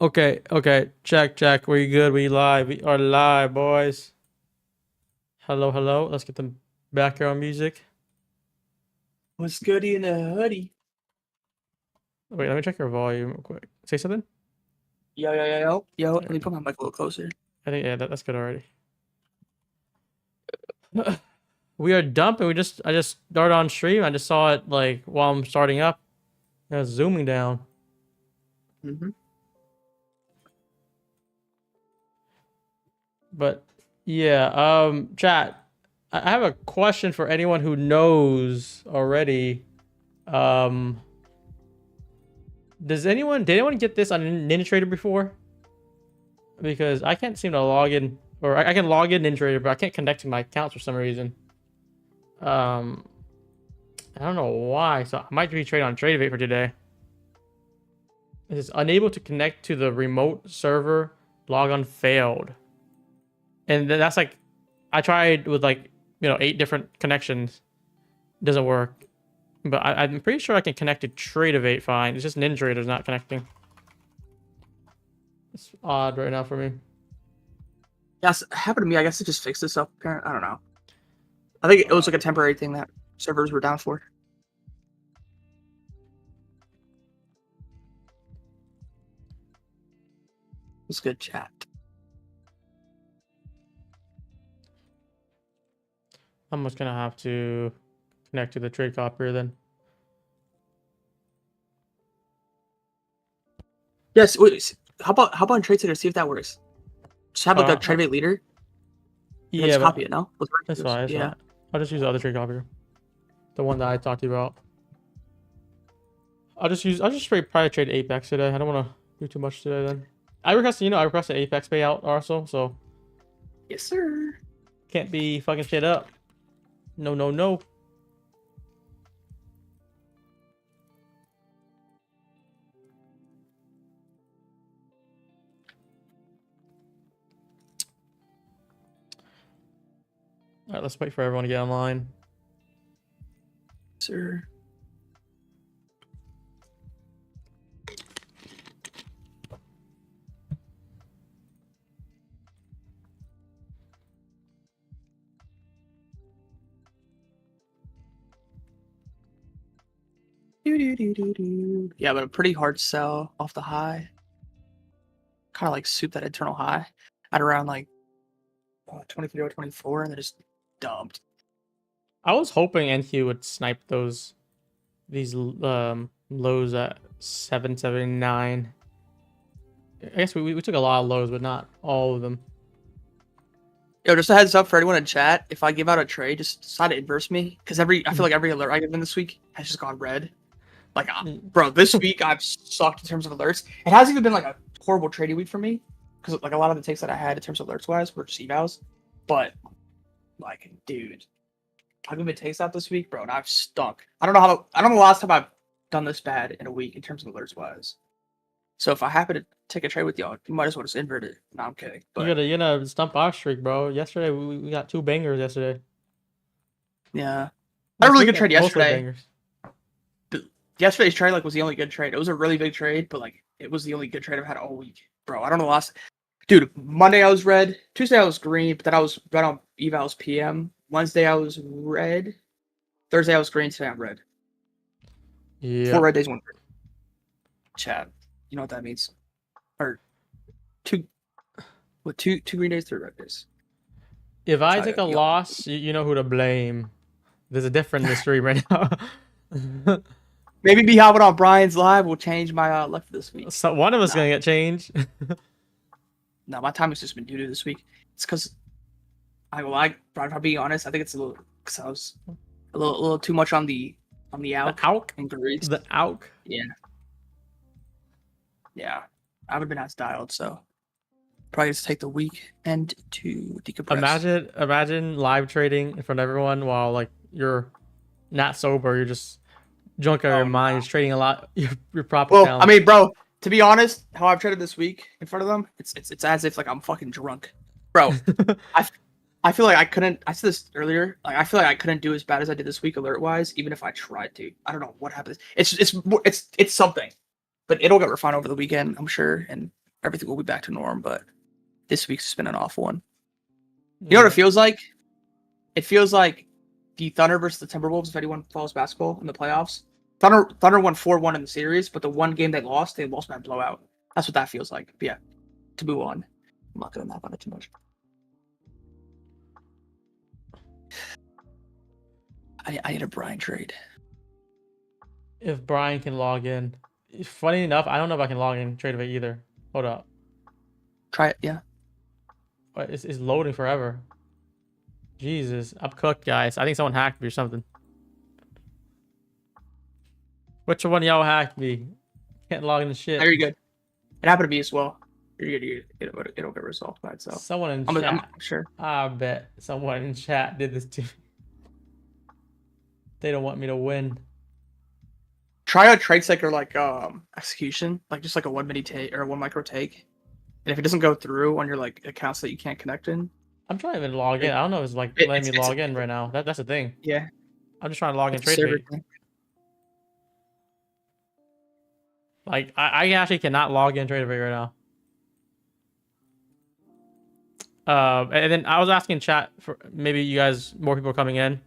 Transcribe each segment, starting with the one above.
Okay, okay. Check. We good? We live. We are live, boys. Hello, hello. Let's get the background music. What's goody in a hoodie? Wait, let me check your volume real quick. Say something? Yo. Let me put my mic a little closer. I think yeah, that's good already. We are dumping. I just started on stream. I just saw it like while I'm starting up. It was zooming down. But yeah, chat. I have a question for anyone who knows already. Did anyone get this on NinjaTrader before? Because I can't seem to log in, or I can log in NinjaTrader, but I can't connect to my accounts for some reason. I don't know why. So I might be trading on TradeAvate for today. It is unable to connect to the remote server. Logon failed. And that's like, I tried with like 8 different connections. It doesn't work. But I'm pretty sure I can connect to TradeAvate fine. It's just NinjaTrader's not connecting. It's odd right now for me. Yes, it happened to me. I guess it just fixed itself. I don't know. I think it was like a temporary thing that servers were down for. It was good chat. I'm just gonna have to connect to the trade copier then. Yes. Wait, how about in TradeSetter? See if that works. Just have like a TradeAvate leader. Yeah, just copy it. No, that's fine. Yeah, I'll just use the other trade copier, the one that I talked to you about. I'll just probably trade Apex today. I don't want to do too much today then. I requested Apex payout also, so yes, sir. Can't be fucking shit up. No. All right, let's wait for everyone to get online. Sir. Yeah, but a pretty hard sell off the high. Kind of like soup that internal high at around like 23 or 24, and then just dumped. I was hoping NQ would snipe these lows at 779. I guess we took a lot of lows, but not all of them. Yo, just a heads up for anyone in chat. If I give out a trade, just decide to inverse me, because I feel like every alert I give in this week has just gone red. Like, bro, this week I've sucked in terms of alerts. It hasn't even been like a horrible trading week for me, because like a lot of the takes that I had in terms of alerts wise were just evals. But like, dude, I've given takes out this week, bro, and I've stunk. I don't know the last time I've done this bad in a week in terms of alerts wise. So if I happen to take a trade with y'all, you might as well just invert it. No, I'm kidding. But You gotta stump our streak, bro. Yesterday we got 2 bangers yesterday. Yeah, I had a really good trade yesterday. Bangers. Yesterday's trade was the only good trade. It was a really big trade, but like it was the only good trade I've had all week, bro. I don't know last. Dude, Monday I was red. Tuesday I was green, but then I was red on evals PM. Wednesday I was red. Thursday I was green. Today I'm red. Yeah. 4 red days, 1 green. Chat. You know what that means? Or two green days, 3 red days. If I take a loss, you know who to blame. There's a difference in the stream right now. Maybe me hopping on Brian's live will change my luck for this week. So one of us gonna get changed. No, my timing's just been doo-doo this week. It's because Brian, if I'm being honest, I think it's a little because I was a little too much on the AUK and Greece. The AUK. Yeah. I haven't been as dialed, so probably just take the weekend to decompress. Imagine live trading in front of everyone while like you're not sober, you're just drunk out of your mind, you're trading a lot. Your proper. Well, I mean, bro, to be honest, how I've traded this week in front of them, it's as if like I'm fucking drunk, bro. I feel like I couldn't. I said this earlier. Like I feel like I couldn't do as bad as I did this week alert wise, even if I tried to. I don't know what happens. It's something, but it'll get refined over the weekend, I'm sure, and everything will be back to norm. But this week's been an awful one. You know what it feels like? It feels like the Thunder versus the Timberwolves, if anyone follows basketball in the playoffs. Thunder won 4-1 in the series, but the one game they lost by blowout. That's what that feels like. But yeah, to move on. I'm not going to map on it too much. I need a Brian trade. If Brian can log in. Funny enough, I don't know if I can log in trade of it either. Hold up. Try it, yeah. It's loading forever. Jesus, I'm cooked, guys. I think someone hacked me or something. Which one of y'all hacked me? Can't log in the shit. Oh, you're good. It happened to me as well. You're good. It'll get resolved by itself. Someone in chat. I'm sure. I bet someone in chat did this to me. They don't want me to win. Try a trade sector like execution, like just like a 1 minute take or a 1 micro take. And if it doesn't go through on your like accounts that you can't connect in, I'm trying to even log in. I don't know if it's like letting me log in right now. That's the thing. Yeah. I'm just trying to log in trade rate. Like I actually cannot log in trade rate right now. And then I was asking chat for maybe you guys, more people are coming in.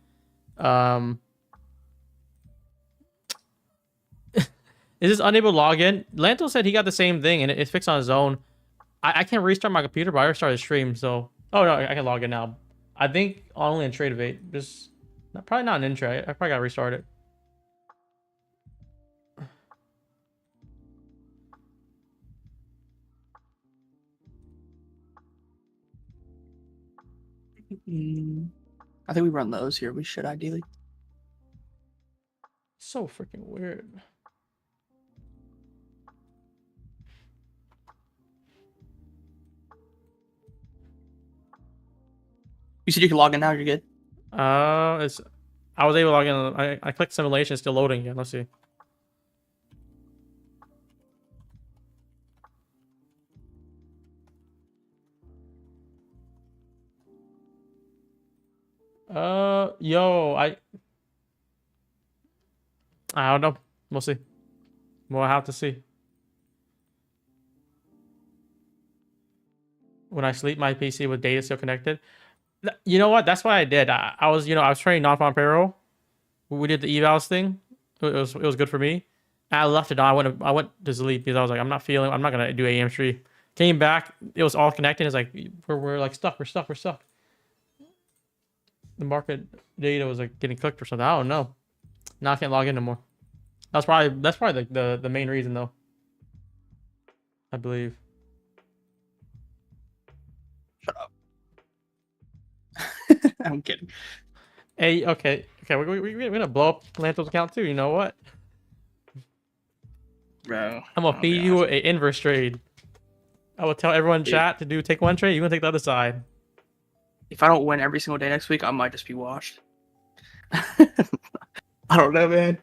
Is this unable to log in? Lanto said he got the same thing and it's fixed on his own. I can't restart my computer, but I restarted the stream, so oh no, I can log in now. I think only in Tradeovate. Just probably not an intro. I probably gotta restart it. I think we run those here. We should ideally. So freaking weird. You said you can log in now. You're good. I was able to log in. I clicked simulation. It's still loading again. Let's see. Yo, I don't know. We'll see. We'll have to see. When I sleep, my PC with data still connected. You know what? That's what I did. I was training non-farm payroll. We did the evals thing. It was good for me. And I left it on. I went to sleep because I was like, I'm not gonna do AM stream. Came back, it was all connected. It's like we're like stuck. We're stuck. The market data was like getting cooked or something. I don't know. Now I can't log in anymore. That's probably the main reason though. I believe. Shut up. I'm kidding. Hey, okay, we're gonna blow up Lanto's account too. You know what? Bro, I'm gonna feed you an inverse trade. I will tell everyone in chat to take one trade. You're gonna take the other side. If I don't win every single day next week, I might just be washed. I don't know, man.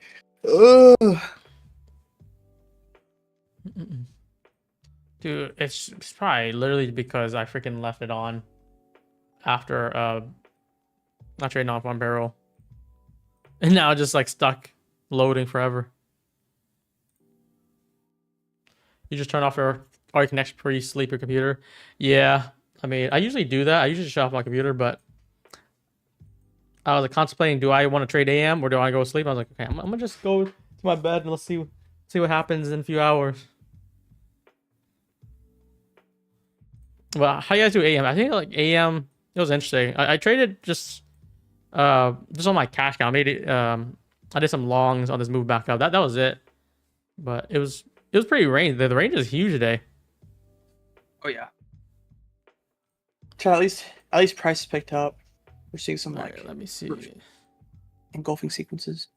Ugh. Dude, it's probably literally because I freaking left it on after not trading off one barrel, and now just like stuck loading forever. You just turn off all your connections before you sleep your computer. Yeah, I mean, I usually do that. I usually shut off my computer, but I was like contemplating, do I want to trade AM or do I go to sleep? I was like, okay, I'm gonna just go to my bed and let's see what happens in a few hours. Well, how you guys do AM? I think like AM, it was interesting. I traded just on my cash count. I did some longs on this move back up. That was it. But it was pretty range. The range is huge today. Oh yeah. So at least prices picked up. We're seeing some let me see engulfing sequences.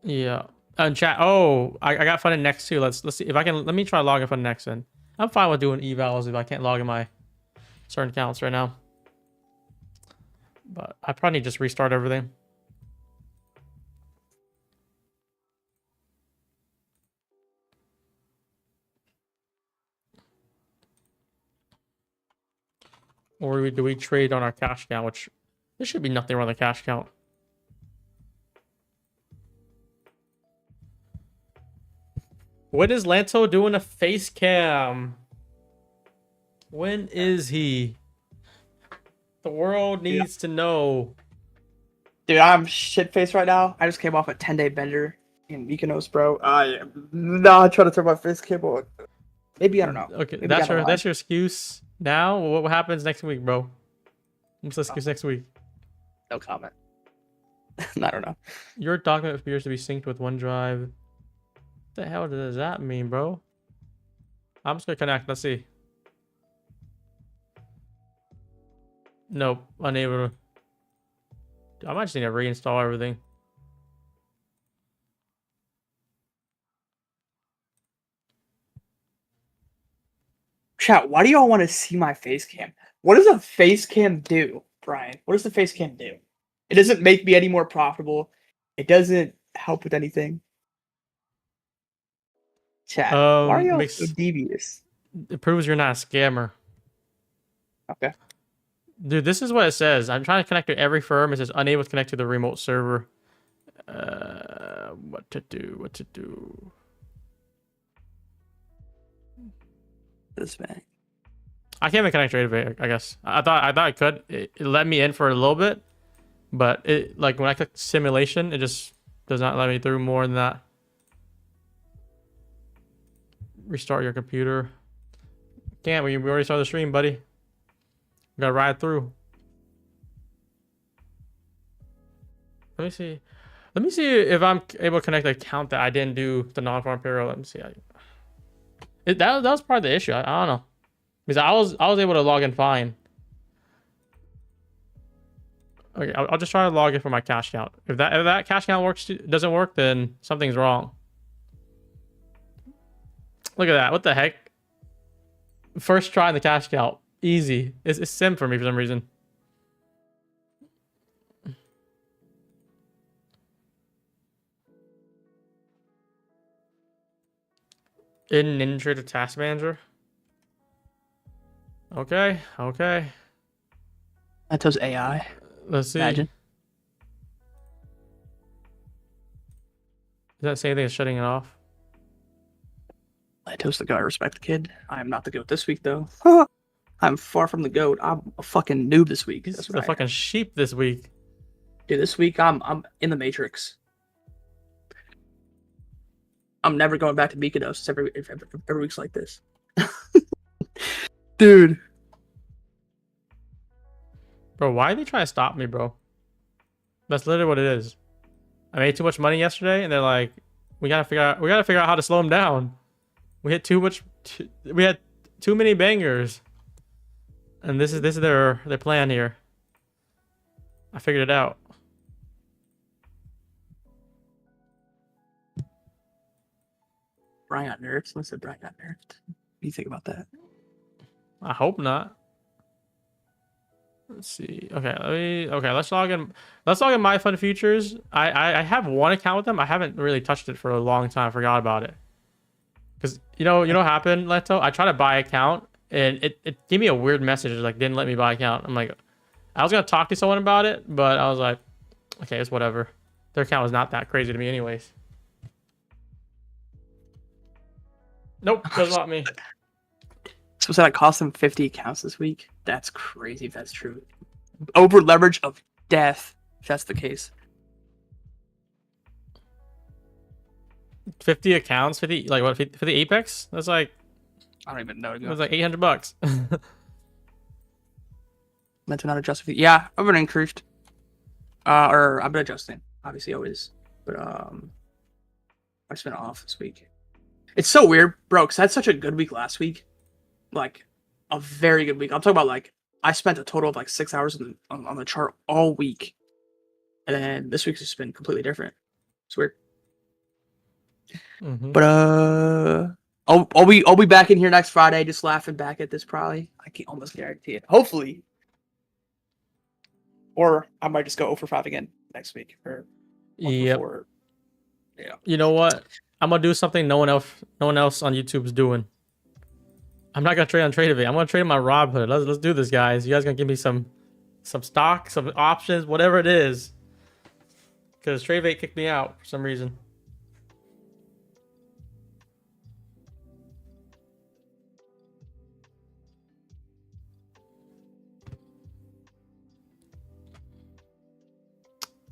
Yeah. And chat. Oh, I got fun in next too. Let's see if I can. Let me try logging fun next in. I'm fine with doing evals if I can't log in my certain accounts right now. But I probably need to just restart everything. Or do we trade on our cash count, which there should be nothing wrong with the cash count. What is Lanto doing a face cam? When is he? The world needs to know. Dude, I'm shit faced right now. I just came off a 10-day bender in Mykonos, bro. I am not trying to turn my face cable. Maybe I don't know. Okay, Maybe that's down the line. your excuse now. What happens next week, bro? What's the excuse next week? No comment. I don't know. Your document appears to be synced with OneDrive. What the hell does that mean, bro? I'm just gonna connect. Let's see. Nope, unable to. I might just need to reinstall everything. Chat, why do y'all want to see my face cam? What does a face cam do, Brian? What does the face cam do? It doesn't make me any more profitable. It doesn't help with anything. Chat, why are y'all so devious? It proves you're not a scammer. Okay. Dude, this is what it says. I'm trying to connect to every firm. It says unable to connect to the remote server. What to do? What to do? This man. I can't even connect to it, I guess. I thought I could. It let me in for a little bit, but it like when I click simulation, it just does not let me through more than that. Restart your computer. Can't we already started the stream, buddy? We gotta ride through. Let me see. Let me see if I'm able to connect the account that I didn't do the non-farm payroll. Let me see. That was part of the issue. I don't know, because I was able to log in fine. Okay, I'll just try to log in for my cash account. If that cash account doesn't work, then something's wrong. Look at that. What the heck? First try in the cash account. Easy. It's sim for me for some reason. In NinjaTrader Task Manager. Okay. Okay. LANTO's AI. Let's see. Imagine. Does that say anything? It's shutting it off. LANTO's the goat. I respect the kid. I am not the goat this week, though. I'm far from the goat. I'm a fucking noob this week. He's the fucking sheep this week. Dude, this week I'm in the Matrix. I'm never going back to Mykonos every week's like this. Dude. Bro, why are they trying to stop me, bro? That's literally what it is. I made too much money yesterday, and they're like, we gotta figure out how to slow them down. We had we had too many bangers. And this is their plan here. I figured it out. Brian got nerfed. Someone said Brian got nerfed. What do you think about that? I hope not. Let's see. Okay, let's log in. Let's log in My Fund Futures. I have one account with them. I haven't really touched it for a long time. I forgot about it. Because you know what happened, LANTO? I tried to buy account and it gave me a weird message, like didn't let me buy account. I'm like, I was gonna talk to someone about it, but I was like, okay, it's whatever. Their account was not that crazy to me anyways. Nope, that's not me. So said I cost them 50 accounts this week. That's crazy if that's true. Over leverage of death, if that's the case. 50 accounts, 50 like what? 50 Apex? That's like, I don't even know. It was like $800. Meant to not adjust. Yeah, I've been increased. Or I've been adjusting, obviously always. But I spent off this week. It's so weird, bro, because I had such a good week last week. Like, a very good week. I'm talking about, like, I spent a total of, like, 6 hours on the chart all week. And then this week's just been completely different. It's weird. Mm-hmm. But, I'll be back in here next Friday just laughing back at this probably. I can almost guarantee it. Hopefully. Or I might just go 0 for 5 again next week. Or yep. Yeah. You know what? I'm gonna do something no one else on YouTube's doing. I'm not gonna trade on Tradeovate. I'm gonna trade my Robinhood. Let's do this, guys. You guys gonna give me some stock, some options, whatever it is. Because Tradeovate kicked me out for some reason.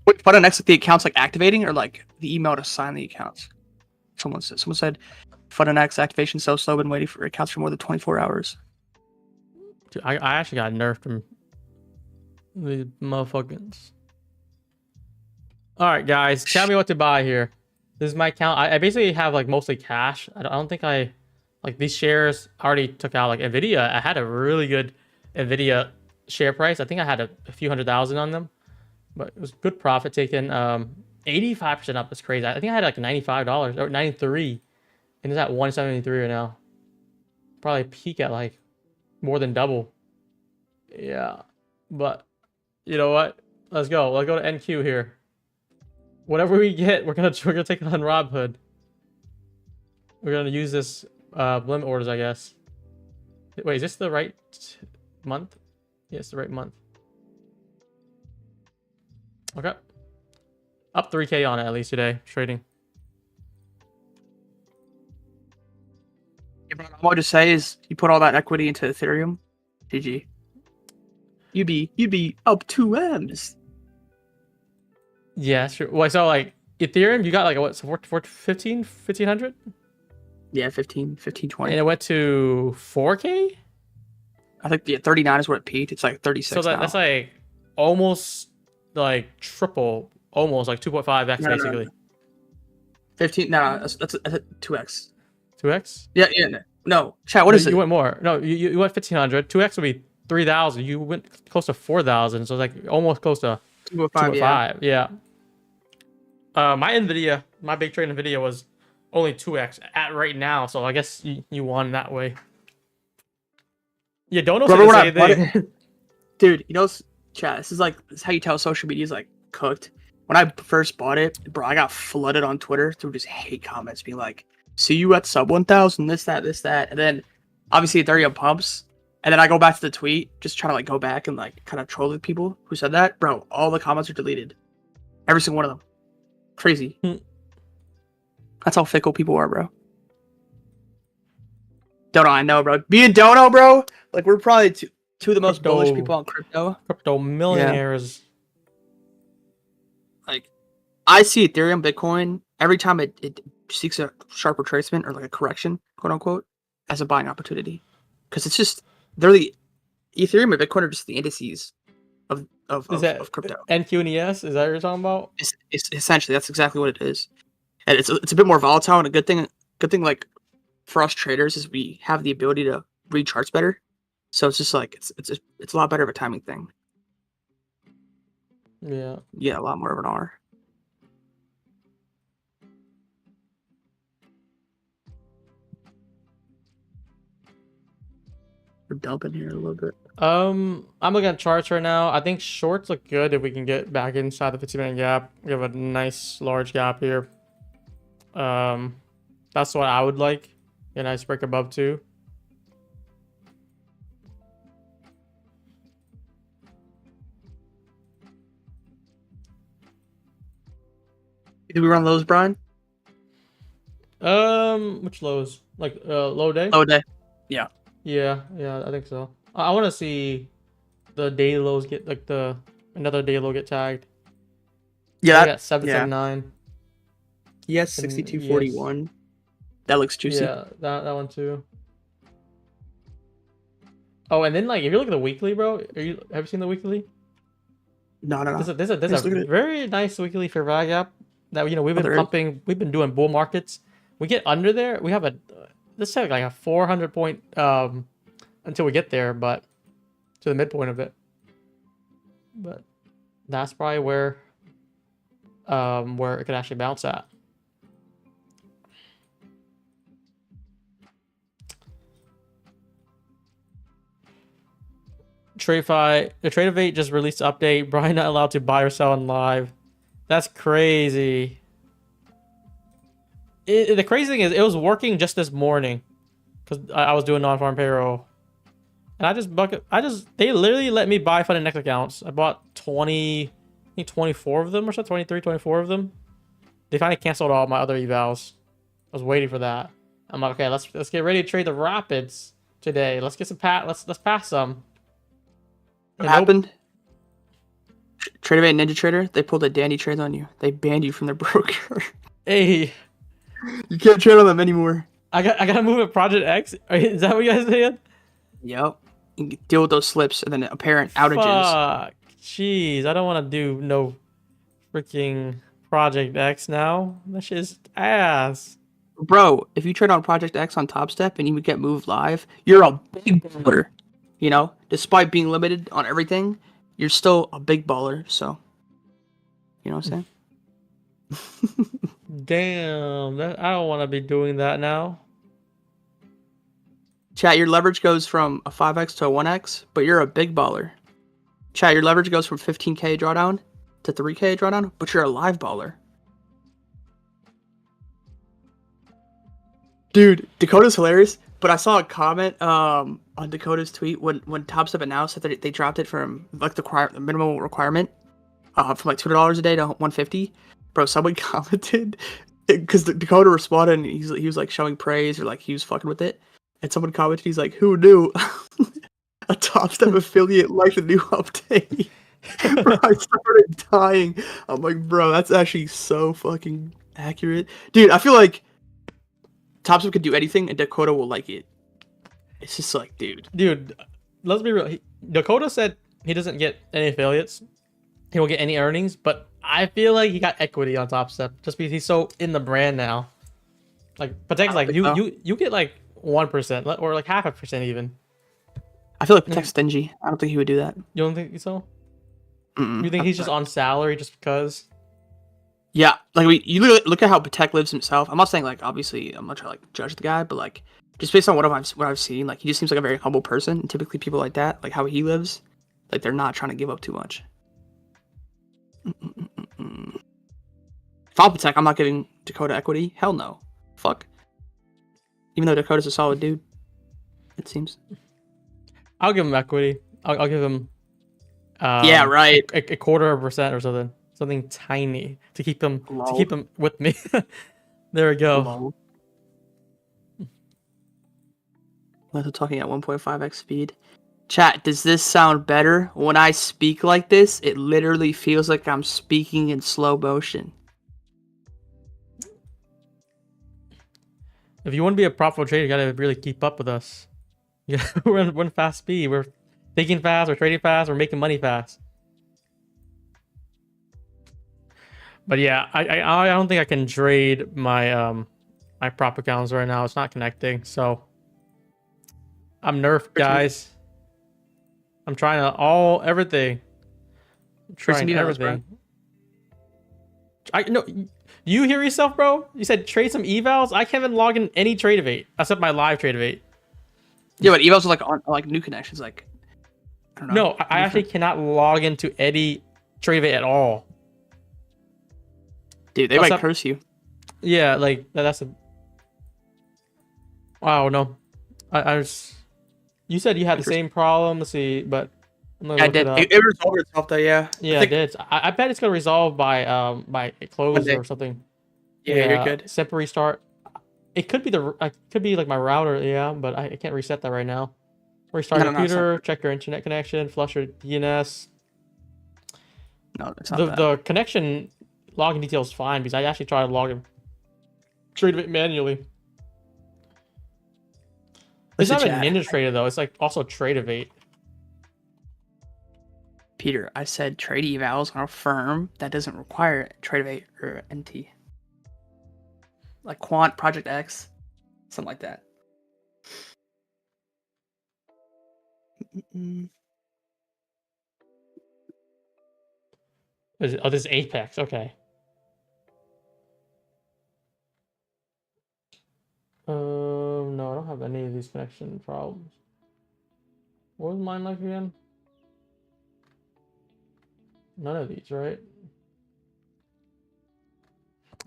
Wait, Fun next, like the accounts like activating or like the email to sign the accounts. Someone said Fun activation so slow, been waiting for accounts for more than 24 hours. Dude, I actually got nerfed from the motherfuckers. All right, guys, tell me what to buy here. This is my account. I basically have like mostly cash. I don't think I like these shares. I already took out like Nvidia. I had a really good Nvidia share price. I think I had a few $100,000 on them, but it was good profit taken. 85% up. That's crazy. I think I had like $95 or 93, and it's at 173 right now. Probably peak at like more than double. Yeah, but you know what? Let's go. Let's go to NQ here. Whatever we get, we're gonna take on Robinhood. We're gonna use this limit orders, I guess. Wait, is this the right month? Yes, the right month. Okay. Up 3K on it at least today, trading. Yeah, but all I just say is you put all that equity into Ethereum, GG. You'd be up 2Ms. Yeah, sure. Well, so like Ethereum, you got like what, so 1500? Yeah, 15, 20. And it went to 4K? I think 39 is where it peaked. It's like 36 So now. that's like almost like triple, almost like 2.5x basically. 15, no, that's 2x. 2x? Yeah. No, chat, what is it? You went more. No, you went 1500. 2x would be 3000. You went close to 4000. So it's like almost close to 2.5. Yeah. My Nvidia, my big trade Nvidia was only 2x at right now. So I guess you won that way. Yeah, don't know what I Dude, you know, chat, this is how you tell social media is like cooked. When I first bought it, bro, I got flooded on Twitter through just hate comments being like, see you at sub 1000, this, that. And then obviously Ethereum pumps. And then I go back to the tweet, just trying to like go back and like kind of troll the people who said that. Bro, all the comments are deleted. Every single one of them. Crazy. That's how fickle people are, bro. Dono, I know, bro. Being Dono, bro, like we're probably two of the most bullish people on crypto. Crypto millionaires. Yeah. Like, I see Ethereum, Bitcoin, every time it seeks a sharp retracement or like a correction, quote unquote, as a buying opportunity. Because it's just, they're the Ethereum and Bitcoin are just the indices of crypto. NQNES? Is that what you're talking about? It's essentially, that's exactly what it is. And it's a bit more volatile, and a good thing like for us traders is we have the ability to read charts better. So it's just like it's a lot better of a timing thing. Yeah. Yeah, a lot more of an R. We're dumping here a little bit. I'm looking at charts right now. I think shorts look good if we can get back inside the 50-minute gap. We have a nice large gap here. That's what I would like. A nice break above 2. Did we run lows, Brian? Which lows? Like low day? Low day. Yeah. Yeah, I think so. I want to see the daily lows get like another day low get tagged. Yeah. I got 779. Yes, 6241. That looks juicy. Yeah, that one too. Oh, and then like if you look at the weekly, bro, have you seen the weekly? No. There's a very nice weekly fair value gap that we've been pumping. We've been doing bull markets. We get under there. We have let's say like a 400 point until we get there, but to the midpoint of it. But that's probably where it could actually bounce at. TradeFi, the Trade just released an update. Brian not allowed to buy or sell on live. That's crazy. The crazy thing is, it was working just this morning because I was doing non-farm payroll, and they literally let me buy Fund Next accounts. I bought 24 of them or so, 23, 24 of them. They finally canceled all my other evals. I was waiting for that. I'm like, okay, let's get ready to trade the Rapids today. Let's get some let's pass some. What happened? TradeAway Ninja Trader, they pulled a dandy trade on you. They banned you from their broker. Hey, You can't trade on them anymore. I gotta move at Project X. Is that what you guys said? Yep. You can deal with those slips and then apparent outages. Fuck. Jeez, I don't want to do no freaking Project X now. That shit's ass. Bro, if you trade on Project X on Top Step and you would get moved live, you're a big baller. You know, despite being limited on everything, you're still a big baller. So, you know what I'm saying? Damn, I don't want to be doing that now. Chat, your leverage goes from a 5x to a 1x, but you're a big baller. Chat, your leverage goes from 15k drawdown to 3k drawdown, but you're a live baller. Dude, Dakota's hilarious, but I saw a comment on Dakota's tweet when Top Step announced that they dropped it from like the minimum requirement from like $200 a day to $150. Bro, someone commented because Dakota responded and he was like showing praise or like he was fucking with it. And someone commented, he's like, who knew a Top Step affiliate liked the new update? Bro, I started dying. I'm like, bro, that's actually so fucking accurate. Dude, I feel like Top Step could do anything and Dakota will like it. It's just like, dude. Dude, let's be real. Dakota said he doesn't get any affiliates. He won't get any earnings, but I feel like he got equity on Top Step just because he's so in the brand now. Like, Patek's like, you get like 1% or like 0.5% even. I feel like Patek's stingy. I don't think he would do that. You don't think so? Mm-mm. You think he's just on salary just because? Yeah, like you look at how Patek lives himself. I'm not saying like obviously I'm not trying to like judge the guy, but like just based on what I've seen, like he just seems like a very humble person. And typically people like that, like how he lives, like they're not trying to give up too much. If I'm Patek, I'm not giving Dakota equity. Hell no. Fuck. Even though Dakota's a solid dude, it seems. I'll give him equity. I'll give him. Yeah, right. A 0.25% or something tiny to keep him with me. There we go. LANTO talking at 1.5x speed. Chat, does this sound better? When I speak like this, it literally feels like I'm speaking in slow motion. If you want to be a profitable trader, you gotta really keep up with us. Yeah, we're in fast speed. We're thinking fast. We're trading fast. We're making money fast. But yeah, I don't think I can trade my my prop accounts right now. It's not connecting, so I'm nerfed, guys. I'm trying everything. I'm trying everything. You hear yourself, bro? You said trade some evals. I can't even log in any TradeAway except my live TradeAway. Yeah, but evals are like on like new connections. Like I don't know. No, I actually cannot log into any TradeAway at all. Dude, they might curse you. Yeah, like that's a. Wow, no, I was. You said you had the same problem. Let's see, but yeah, I did. It resolved itself though. Yeah. Yeah, it did. I bet it's gonna resolve by close or something. Yeah, you're good. Simple restart. It could be like my router. Yeah, but I can't reset that right now. Restart your computer. Check your internet connection. Flush your DNS. No, it's not the connection login details is fine because I actually tried to log in TradeAway manually. It's not a Ninja Trader though. It's like also TradeAway. Peter, I said trade evals on a firm that doesn't require TradeAway or NT. Like Quant, Project X, something like that. This is Apex. Okay. No, I don't have any of these connection problems. What was mine like again? None of these, right?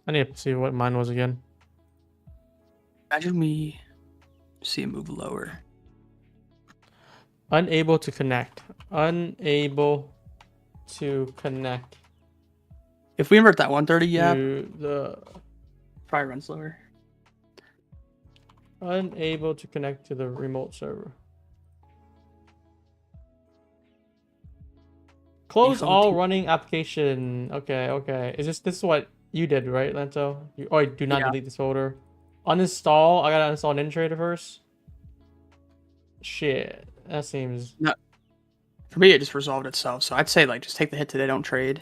I need to see what mine was again. Imagine we see it move lower. Unable to connect. Unable to connect. If we invert that 130, yeah. The probably runs lower. Unable to connect to the remote server. Close Default all T- running application. Okay. Is this is what you did, right, Lanto? Do not Yeah. delete this folder. Uninstall. I gotta uninstall NinjaTrader first. Shit, that seems. No, for me, it just resolved itself. So I'd say like just take the hit today, don't trade,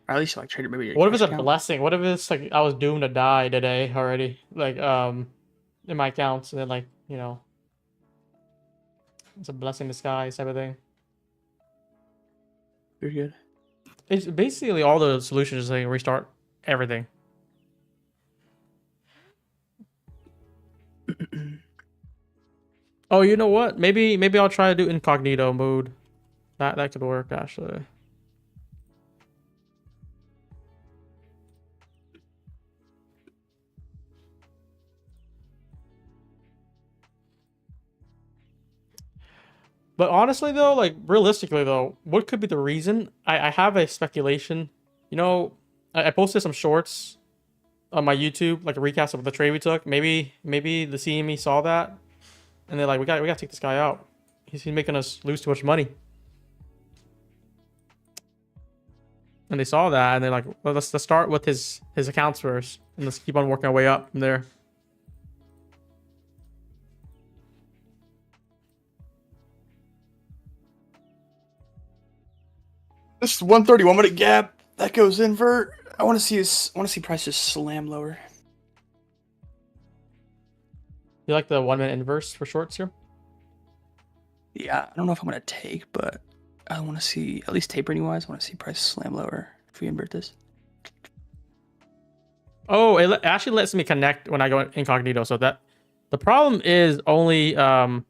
or at least like trade it maybe your What if cash it's a account. blessing? What if it's like I was doomed to die today already? Like in my accounts, and then like it's a blessing in disguise type of thing. You're good. It's basically all the solutions is like restart everything. Oh, you know what? Maybe I'll try to do incognito mode. That could work actually. But honestly though, like realistically though, what could be the reason? I have a speculation. You know, I posted some shorts on my YouTube, like a recap of the trade we took. Maybe the CME saw that, and they're like, we got to take this guy out. He's making us lose too much money. And they saw that, and they're like, well, let's start with his accounts first, and let's keep on working our way up from there. This is 131 minute gap that goes invert. I want to see prices slam lower. You like the 1 minute inverse for shorts here? Yeah, I don't know if I'm gonna take, but I want to see at least tapering wise. I want to see prices slam lower if we invert this. Oh, it actually lets me connect when I go incognito. So that the problem is only one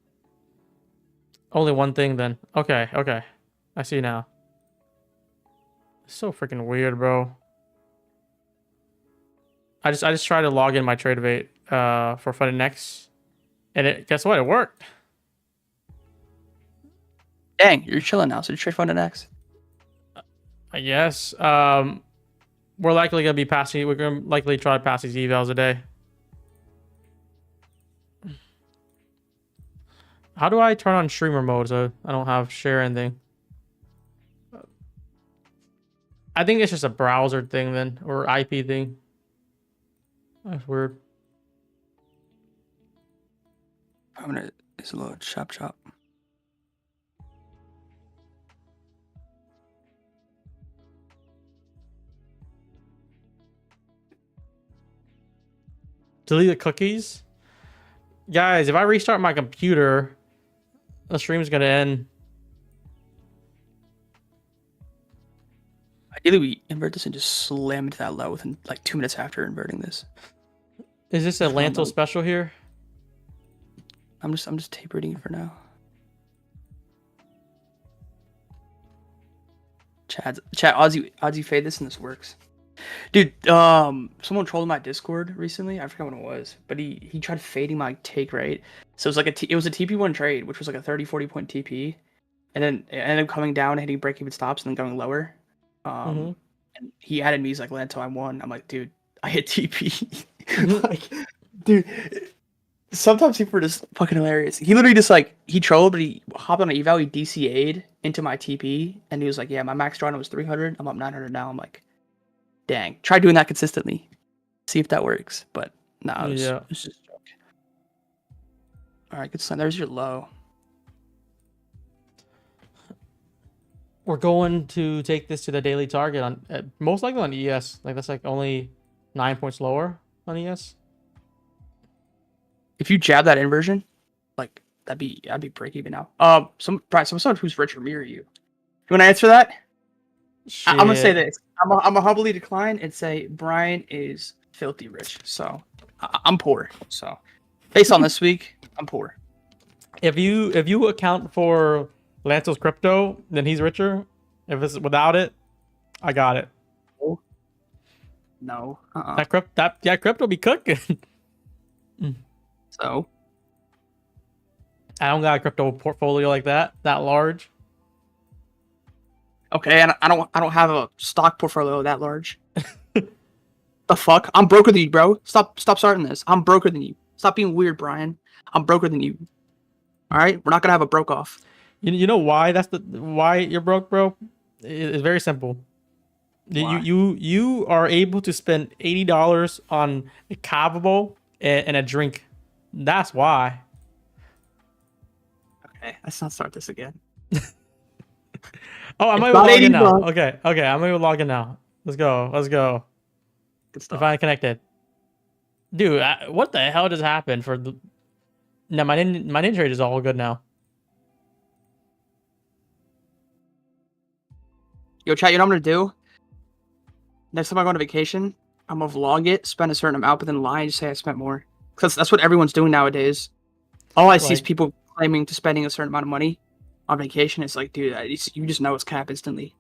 thing then. Okay. I see now. So freaking weird, bro. I just tried to log in my trade rate for Fun Next, and guess what? It worked. Dang, you're chilling now. So you trade fund next. I guess. We're likely gonna be passing. We're gonna likely try to pass these evals a day. How do I turn on streamer mode so I don't have share anything? I think it's just a browser thing then, or IP thing. That's weird. I'm gonna. It's a little chop. Delete the cookies. Guys, if I restart my computer, the stream's gonna end. Ideally, we invert this and just slam into that low within like 2 minutes after inverting this. Is this a LANTO special here? I'm just tapering it for now. Chat, Ozzy fade this and this works. Dude, someone trolled my Discord recently. I forgot what it was, but he tried fading my take rate. So it was like it was a TP1 trade, which was like a 30-40 point TP, and then it ended up coming down, hitting break-even stops, and then going lower. And he added me. He's like, "Lanto, I won." I'm like, "Dude, I hit TP." Like, dude. Sometimes people are just fucking hilarious. He literally just like he trolled, but he hopped on an eval. He DCA'd into my TP, and he was like, "Yeah, my max draw was 300. I'm up 900 now." I'm like, "Dang, try doing that consistently, see if that works." But no, it was just a joke. All right, good sign. There's your low. We're going to take this to the daily target on most likely on ES. Like that's like only 9 points lower on ES. If you jab that inversion, like I'd be break even now. Someone who's richer mirror you. You want to answer that? I'm gonna say this. I'm gonna humbly decline and say Brian is filthy rich. So I'm poor. So based on this week, I'm poor. If you account for Lanto's crypto, then he's richer. If it's without it, I got it. No. That crypto be cooking. So I don't got a crypto portfolio like that large. Okay, and I don't have a stock portfolio that large. The fuck? I'm broker than you, bro. Stop starting this. I'm broker than you. Stop being weird, Brian. I'm broker than you. All right, we're not gonna have a broke off. You know why? Why you're broke, bro? It's very simple. Why? You are able to spend $80 on a cavable and a drink. That's why. Okay, let's not start this again. Oh, I'm It's able to not log in 80 now. bucks. Okay, I'm able to log in now. Let's go. Good If stuff. I connected, dude, what the hell just happened for the? No, my ninja trade is all good now. Yo, chat, you know what I'm gonna do? Next time I go on vacation, I'm gonna vlog it, spend a certain amount, but then lie and just say I spent more. Because that's what everyone's doing nowadays. All I see is Like, people claiming to spending a certain amount of money on vacation. It's like, dude, you just know it's cap instantly.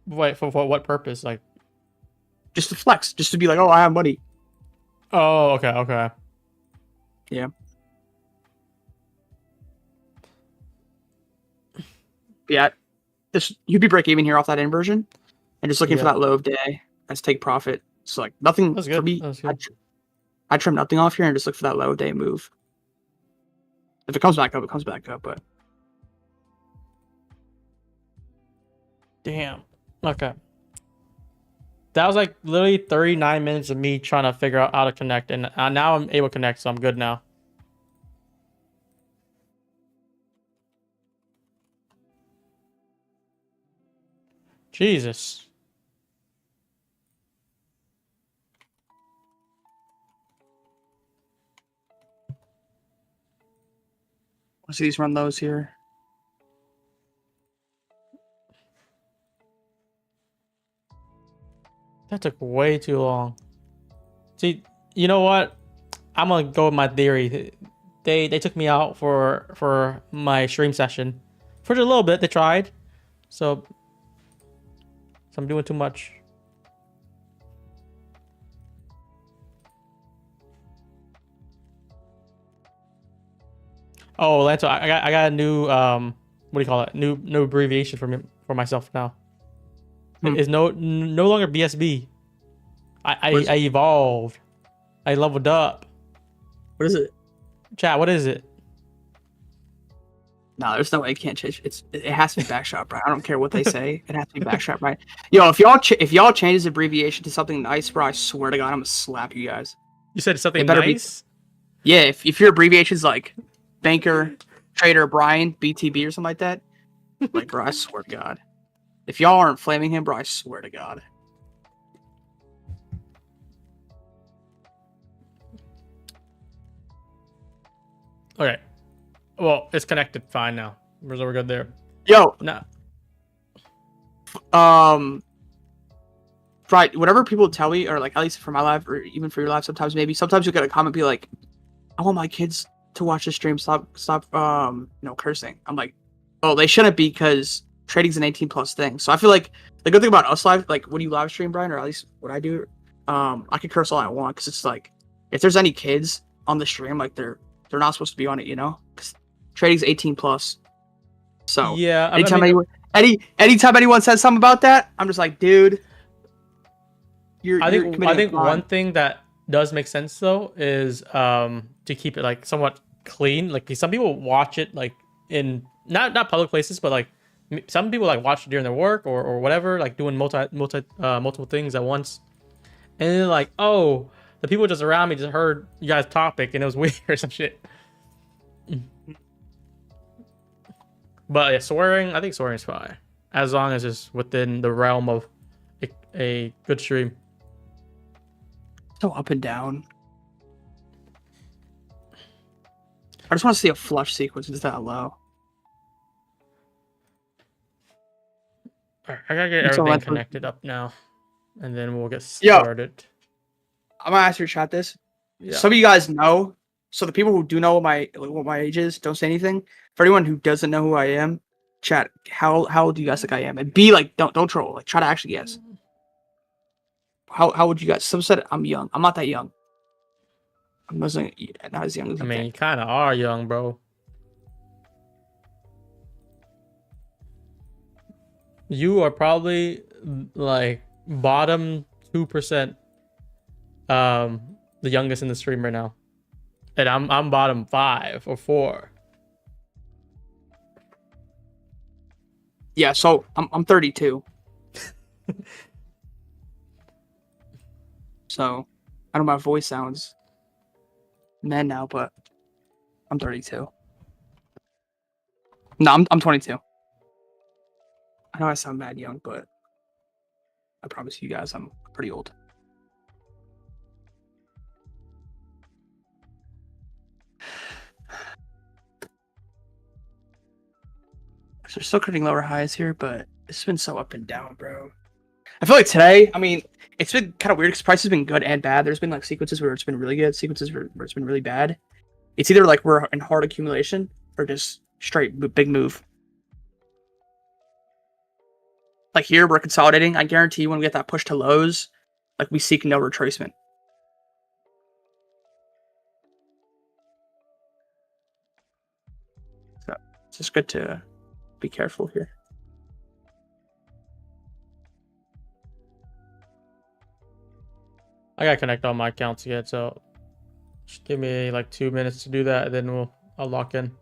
wait, for what purpose? Like, Just to flex, just to be like, oh, I have money. oh, okay. Yeah. Yeah. You'd be break even here off that inversion, and just looking for Yeah. that low of day. Let's take profit. So like nothing That's for good. me. That's good. I trim nothing off here and just look for that low of day move. If it comes back up, it comes back up. But Damn. Okay. That was like literally 39 minutes of me trying to figure out how to connect, and now I'm able to connect, so I'm good now. Jesus. let's see these run lows here. That took way too long. See, you know what? I'm gonna go with my theory. They took me out for my stream session for just a little bit. They tried, so I'm doing too much. Oh, Lanto, I got a new what do you call it? New abbreviation for myself now. It's no longer BSB. I evolved. I leveled up. What is it? Chat, what is it? No, there's no way it can't change. It has to be backshot, right? I don't care what they say. It has to be backshot, right? Yo, if y'all change this abbreviation to something nice, bro, I swear to God, I'm gonna slap you guys. You said something It better be- nice? Yeah, if your abbreviation's like banker, trader, Brian, BTB or something like that, like, bro, I swear to God. If y'all aren't flaming him, bro, I swear to God. Okay. Well, it's connected fine now. We're good there. Yo, No. right, whatever people tell me, or like at least for my live, or even for your live, sometimes you'll get a comment be like, I want my kids to watch the stream, stop cursing. I'm like, oh, they shouldn't be, because trading's an 18+ thing. So I feel like the good thing about us live, like when you live stream, Brian, or at least what I do, I can curse all I want, because it's like, if there's any kids on the stream, like they're not supposed to be on it, you know, because trading's 18+. So yeah, anytime anyone says something about that, I'm just like, dude, I think one thing that does make sense though is to keep it like somewhat clean. Like some people watch it like in not public places, but like some people like watch it during their work or whatever, like doing multiple things at once, and then like, oh, the people just around me just heard you guys' topic and it was weird or some shit. But yeah, swearing, I think swearing is fine as long as it's within the realm of a good stream. So up and down. I just want to see a flush sequence. Is that low? All right, I gotta get everything connected up now, and then we'll get Yo, started. I'm gonna ask your chat this. Yeah. Some of you guys know. So the people who do know what my age is, don't say anything. For anyone who doesn't know who I am, chat. How old do you guys think I am? And be like, don't troll. Like, try to actually guess. How would you guys? Some said I'm young. I'm not that young. I'm not as young as you You think. kind of are young, bro. You are probably like bottom 2%, the youngest in the stream right now, and I'm bottom 5 or 4. Yeah, so I'm 32. So I know my voice sounds mad now, but I'm 32. No, I'm 22. I know I sound mad young, but I promise you guys I'm pretty old. So we're still creating lower highs here, but it's been so up and down, bro. I feel like today, I mean, it's been kind of weird because price has been good and bad. There's been like sequences where it's been really good, sequences where it's been really bad. It's either like we're in hard accumulation or just straight big move. Like here, we're consolidating. I guarantee when we get that push to lows, like we seek no retracement. So it's just good to be careful here. I gotta connect all my accounts yet, so just give me like 2 minutes to do that, and then I'll lock in.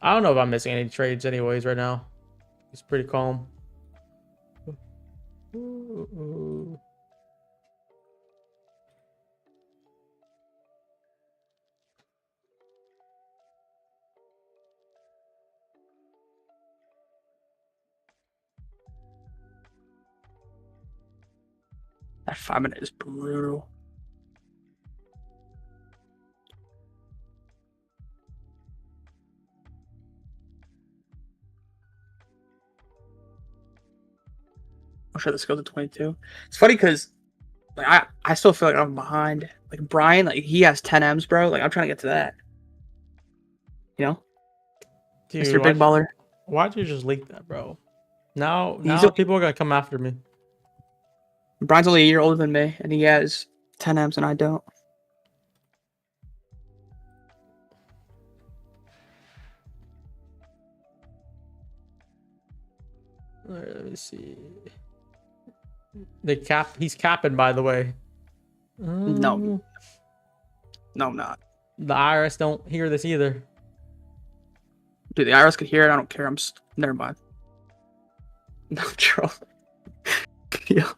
I don't know if I'm missing any trades anyways right now. It's pretty calm. Ooh. That 5 minute is brutal. I'll show this goes to 22. It's funny because like I still feel like I'm behind. Like Brian, like he has 10 M's, bro. Like I'm trying to get to that. You know? Dude, Mr. Big Baller. Why'd you just leak that, bro? Now He's people are gonna come after me. Brian's only a year older than me, and he has 10 M's and I don't. All right, let me see. He's capping, by the way. No. No, I'm not. The IRS don't hear this either. Dude, the IRS could hear it. I don't care. Never mind. No, troll. Yeah.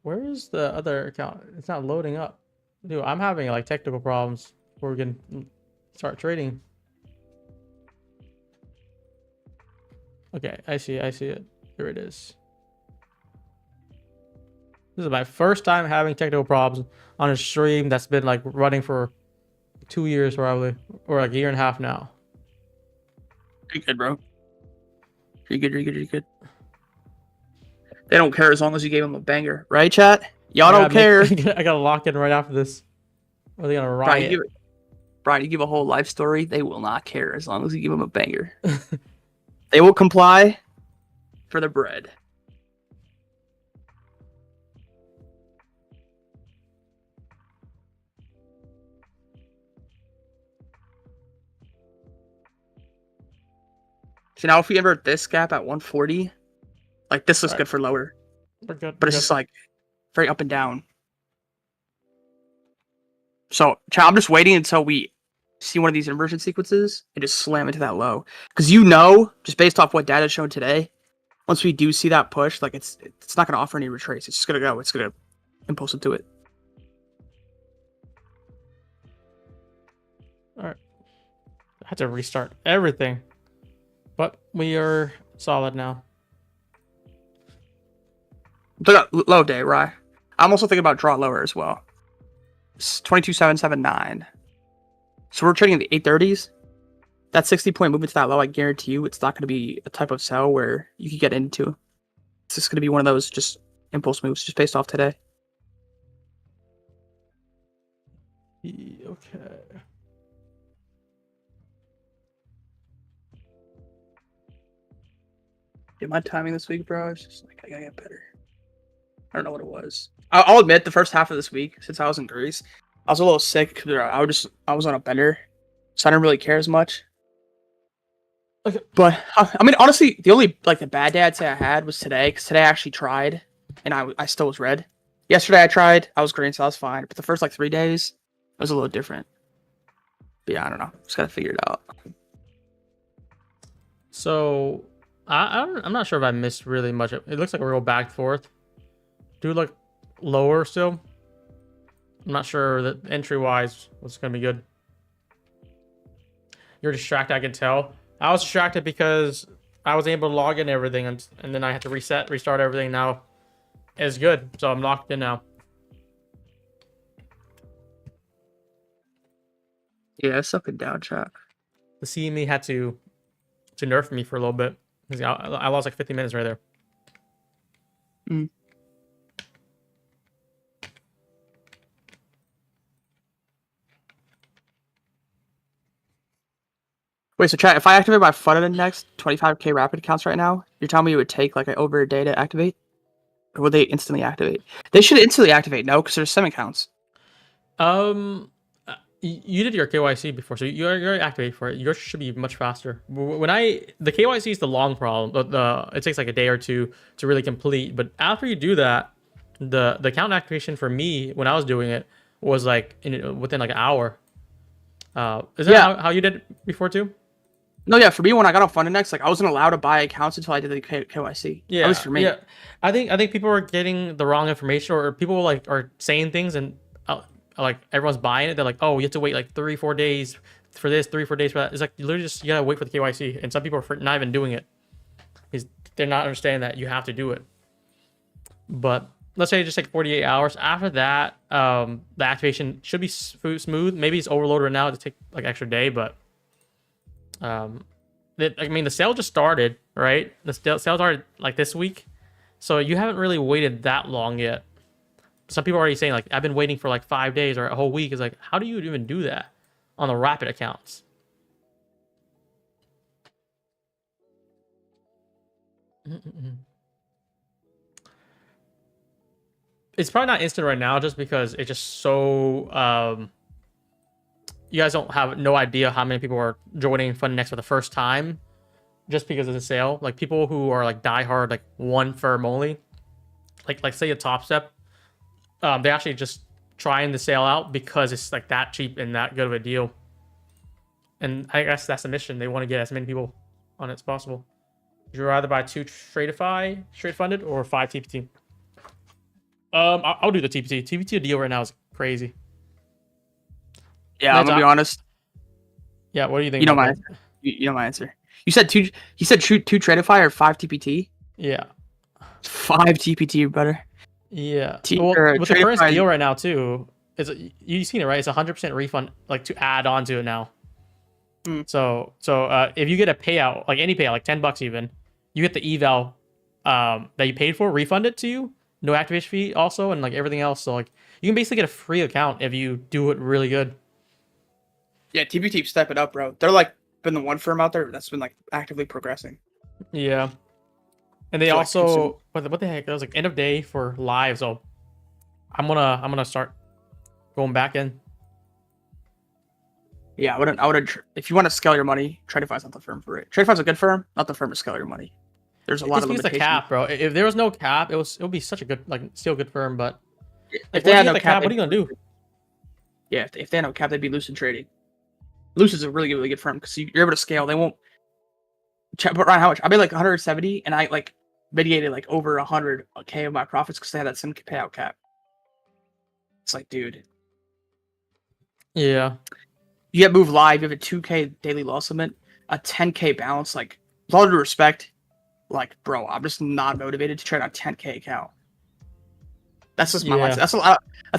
Where is the other account? It's not loading up. Dude, I'm having like technical problems before we can start trading. Okay, I see it. Here it is. This is my first time having technical problems on a stream that's been like running for 2 years probably, or like a year and a half now. Pretty good, bro. Pretty good. They don't care as long as you gave them a banger, right, chat? Y'all don't care. I gotta lock in right after this. Or are they gonna riot? Brian, you give a whole life story. They will not care as long as you give them a banger. They will comply for the bread. So now if we invert this gap at 140, like this looks good for lower. We're good. But it's just like very up and down. So chat, I'm just waiting until we see one of these inversion sequences and just slam into that low. Because just based off what data is shown today, once we do see that push, like it's not gonna offer any retrace. It's just gonna go. It's gonna impulse into it. Alright. I had to restart everything. But we are solid now. Low day, right? I'm also thinking about draw lower as well. It's 22.779. So we're trading in the 830s. That 60-point movement to that low, I guarantee you, it's not going to be a type of sell where you could get into. It's just going to be one of those just impulse moves, just based off today. Okay. Dude, my timing this week, bro, it's just like I gotta get better. I don't know what it was. I'll admit, the first half of this week, since I was in Greece, I was a little sick because I was on a bender, so I didn't really care as much. Okay. But I mean, honestly, the only like the bad day I'd say I had was today, because today I actually tried, and I still was red. Yesterday I tried. I was green, so I was fine. But the first like 3 days, it was a little different. But yeah, I don't know. Just gotta figure it out. So I'm not sure if I missed really much. It looks like we're going back and forth. Do look lower still. I'm not sure that entry wise what's gonna be good. You're distracted, I can tell. I was distracted because I was able to log in everything, and then I had to restart everything. Now it's good, so I'm locked in now. Yeah, it's up and down, chat. The CME had to nerf me for a little bit. I lost like 50 minutes right there. Mm. Wait, so chat, if I activate my funded index 25k rapid accounts right now, you're telling me it would take like over a day to activate? Or would they instantly activate? They should instantly activate, no, because there's 7 accounts. You did your KYC before, so you're activated for it. Yours should be much faster. The KYC is the long problem. It takes like a day or two to really complete. But after you do that, the account activation for me when I was doing it was like within like an hour. Is that how you did it before too? No, yeah, for me when I got on Fund Index, like I wasn't allowed to buy accounts until I did the KYC. Yeah, at least for me. Yeah, I think people are getting the wrong information, or people like are saying things and like everyone's buying it. They're like, oh, you have to wait like 3-4 days for this, 3-4 days for that. It's like you literally just you gotta wait for the KYC, and some people are not even doing it. They're not understanding that you have to do it. But let's say just like 48 hours after that, the activation should be smooth. Maybe it's overloaded right now to take like extra day, but I mean the sale just started, right? The sale started like this week, so you haven't really waited that long yet. Some people are already saying like I've been waiting for like 5 days or a whole week. Is like, how do you even do that on the rapid accounts? It's probably not instant right now just because it's just so you guys don't have no idea how many people are joining FundNext for the first time just because of the sale. Like people who are like diehard, like one firm only, like say a Top Step, they actually just trying the sale out because it's like that cheap and that good of a deal. And I guess that's the mission. They want to get as many people on it as possible. Would you rather buy 2 straight funded or 5 TPT? I'll do the TPT. TPT deal right now is crazy. Yeah, I'm gonna be honest. Yeah, what do you think? You know my answer. You know my answer. You said 2. You said 2 Tradify or 5 TPT. Yeah. 5 TPT better. Yeah. Well, with the current deal right now too, you've seen it, right? It's 100% refund, like to add on to it now. So if you get a payout, like any payout, like $10 even, you get the eval that you paid for refunded to you. No activation fee also, and like everything else. So like you can basically get a free account if you do it really good. Yeah, TPT step it up, bro. They're like been the one firm out there that's been like actively progressing. Yeah. And they also what the heck? That was like end of day for live, so I'm gonna start going back in. Yeah, I would if you want to scale your money, Tradify's not the firm for it. Tradify's a good firm, not the firm to scale your money. There's a lot of limitations. The cap, bro. If there was no cap, it would be such a good, like, still good firm. But if they had no cap, what are you gonna do? Yeah, if they had no cap, they'd be Lucid trading. Lucid is a really good firm because you're able to scale. They won't. But Ryan, how much? I made like 170, and I like mitigated like over 100k of my profits because they had that same payout cap. It's like, dude. Yeah. You get Move Live. You have a 2k daily loss limit, a 10k balance. Like, with all due respect. Like, bro, I'm just not motivated to trade on 10k account. That's just my mindset. That's a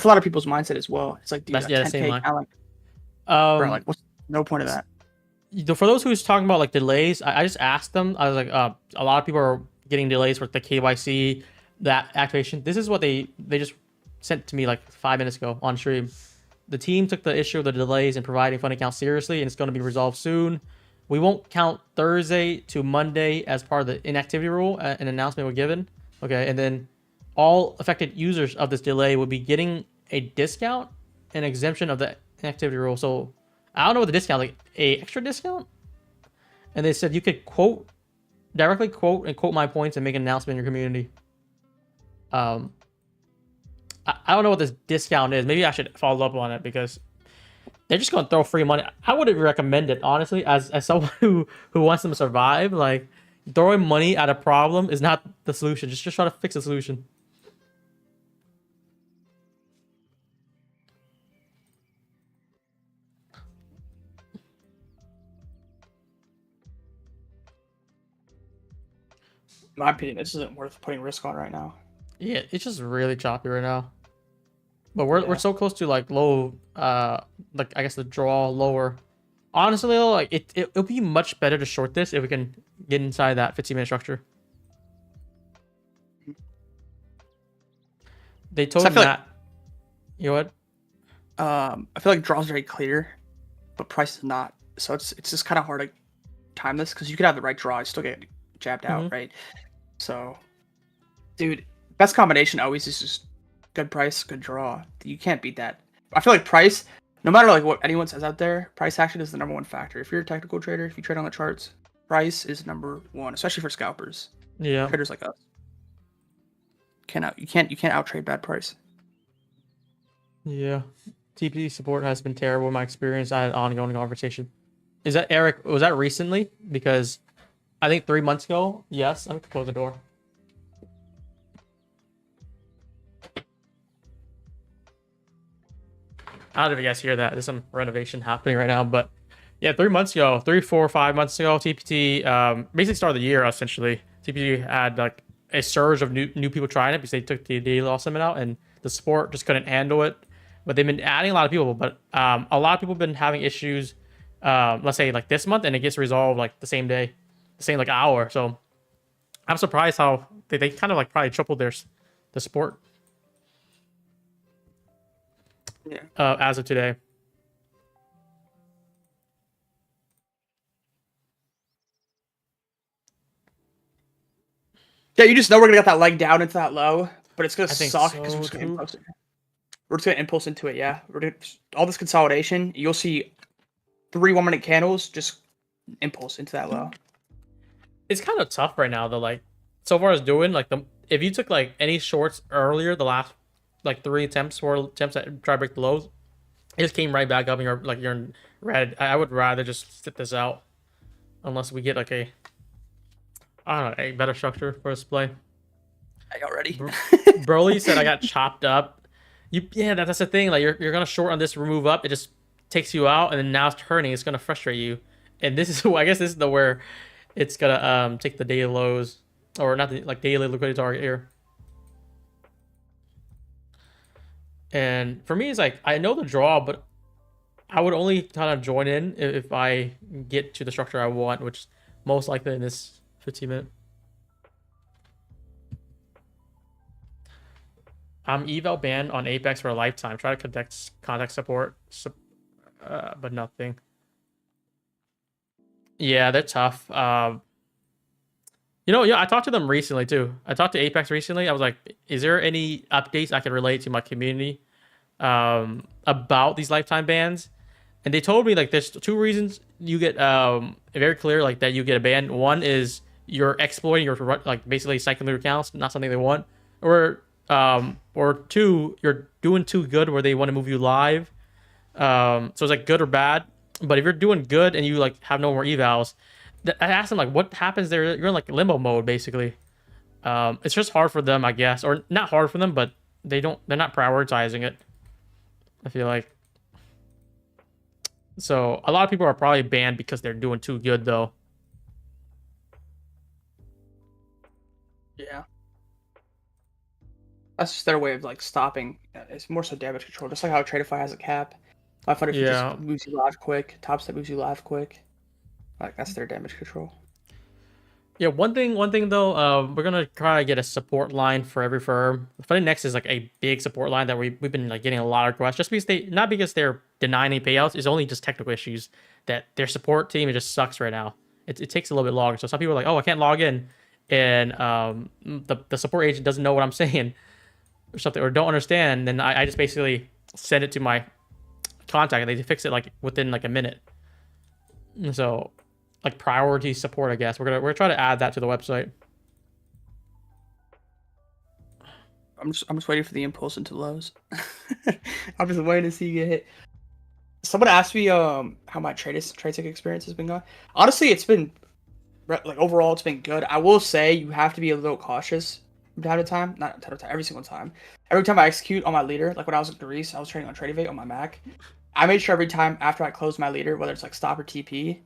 lot of people's mindset as well. It's like, dude, 10k account, like, bro, like, what's no point of that? For those who's talking about like delays, I just asked them. I was like, a lot of people are getting delays with the KYC, that activation. This is what they just sent to me like 5 minutes ago on stream. The team took the issue of the delays in providing fund accounts seriously, and it's going to be resolved soon. We won't count Thursday to Monday as part of the inactivity rule. An announcement was given. Okay, and then all affected users of this delay will be getting a discount and exemption of the inactivity rule. So I don't know what the discount, like a extra discount. And they said you could directly quote my points and make an announcement in your community. I don't know what this discount is. Maybe I should follow up on it because they're just gonna throw free money. I wouldn't recommend it honestly, as someone who wants them to survive. Like throwing money at a problem is not the solution. Just try to fix the solution. In my opinion, this isn't worth putting risk on right now. Yeah, it's just really choppy right now. But we're so close to like low, like I guess the draw lower. Honestly, though, like it'll be much better to short this if we can get inside that 15-minute structure. They told me that. You know what? I feel like draw's very clear, but price is not. So it's just kind of hard to time this because you could have the right draw, you still get jabbed out, right? So, dude, best combination always is just good price, good draw. You can't beat that. I feel like price, no matter like what anyone says out there, price action is the number one factor. If you're a technical trader, if you trade on the charts, price is number one, especially for scalpers. Yeah. Traders like us. You can't out trade bad price. Yeah. TPD support has been terrible in my experience. I had an ongoing conversation. Is that Eric? Was that recently? Because I think 3 months ago. Yes. I'm gonna close the door. I don't know if you guys hear that. There's some renovation happening right now, but yeah, 3 months ago, 3, 4, 5 months ago, TPT basically started the year essentially. TPT had like a surge of new people trying it because they took the daily loss limit out and the support just couldn't handle it. But they've been adding a lot of people, but a lot of people have been having issues, let's say like this month, and it gets resolved like the same day, the same like hour. So I'm surprised how they kind of like probably tripled the support. Yeah. As of today. Yeah, you just know we're gonna get that leg down into that low, but it's gonna suck because so we're just gonna impulse it. We're just gonna impulse into it, yeah. We're gonna all this consolidation. You'll see 3 1-minute candles just impulse into that low. It's kind of tough right now though. Like so far as doing like if you took like any shorts earlier, the last like 4 attempts that try to break the lows, it just came right back up and you're in red. I would rather just sit this out unless we get like a a better structure for us to play. I got ready. Broly said I got chopped up. Yeah, that's the thing. Like you're gonna short on this remove up, it just takes you out, and then now it's turning, it's gonna frustrate you. And this is I guess this is the where it's gonna take the daily lows, or not the like daily liquidity target here. And for me, it's like I know the draw, but I would only kind of join in if I get to the structure I want, which is most likely in this 15-minute. I'm eval banned on Apex for a lifetime. Try to contact support, but nothing. Yeah, they're tough. You know, yeah, I talked to them recently too. I talked to Apex recently. I was like, is there any updates I can relate to my community about these lifetime bans? And they told me like there's 2 reasons you get very clear like that you get a ban. One is you're exploiting or like basically cycling through accounts, not something they want, or 2, you're doing too good where they want to move you live. So it's like good or bad. But if you're doing good and you like have no more evals, I asked them like what happens there. You're in like limbo mode basically. It's just hard for them, I guess, or not hard for them, but they're not prioritizing it, I feel like. So a lot of people are probably banned because they're doing too good though. Yeah. That's just their way of like stopping. It's more so damage control, just like how Tradeify has a cap. 500 just moves you live quick. Top step moves you live quick. Like that's their damage control. Yeah, one thing though, we're gonna try to get a support line for every firm. Funny Next is like a big support line that we've been like getting a lot of requests, just because not because they're denying any payouts. It's only just technical issues that their support team, it just sucks right now. It takes a little bit longer. So some people are like, oh, I can't log in, and the support agent doesn't know what I'm saying or something, or don't understand. Then I just basically send it to my contact and they fix it like within like a minute. So like priority support, I guess we're gonna try to add that to the website. I'm just waiting for the impulse into lows. I'm just waiting to see you get hit. Someone asked me how my trade tick experience has been going. Honestly, it's been like overall it's been good. I will say you have to be a little cautious from time to time. Not time to time, every single time. Every time I execute on my leader, like when I was in Greece, I was trading on TradeAvate on my Mac. I made sure every time after I closed my leader, whether it's like stop or TP,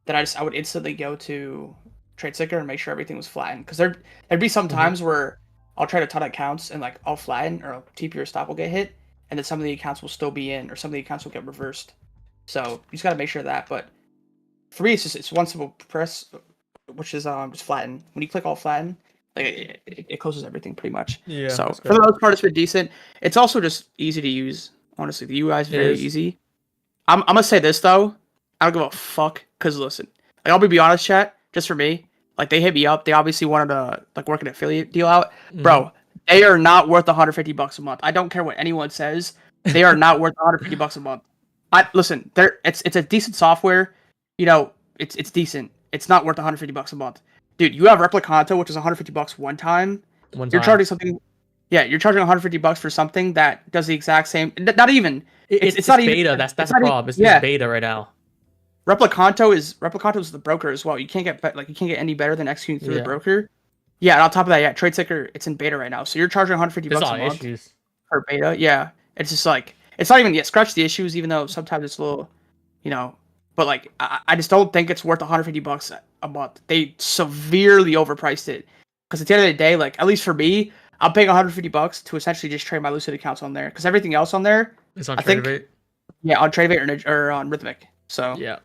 that I would instantly go to Trade Ticker and make sure everything was flattened. Because there'd be some times where I'll try to ton accounts and like I'll flatten or TP or stop will get hit, and then some of the accounts will still be in, or some of the accounts will get reversed. So you just gotta make sure of that. But for me, it's one simple press, which is just flatten. When you click all flatten, like it closes everything pretty much. Yeah. So for the most part, it's been decent. It's also just easy to use. Honestly, the UI is very easy. I'm gonna say this though, I don't give a fuck. Cause listen, like I'll be honest, chat. Just for me, like they hit me up. They obviously wanted to like work an affiliate deal out, bro. They are not worth $150 a month. I don't care what anyone says. They are not worth $150 a month. Listen, it's a decent software. You know, it's decent. It's not worth $150 a month, dude. You have Replicanto, which is $150 one time. You're charging something. Yeah, you're charging $150 for something that does the exact same. Not even. It's not beta. Even, that's the problem. It's beta right now. Replicanto is the broker as well. You can't get any better than executing through the broker. Yeah, and on top of that, yeah, Trade Ticker, it's in beta right now. So you're charging $150 a month for beta. Yeah, it's just like it's not even scratch the issues, even though sometimes it's a little, you know. But like I just don't think it's worth $150 a month. They severely overpriced it because at the end of the day, like at least for me, I'm paying $150 to essentially just trade my Lucid accounts on there because everything else on there is on TradeAvate. Yeah, on TradeAvate or on Rhythmic. So yeah,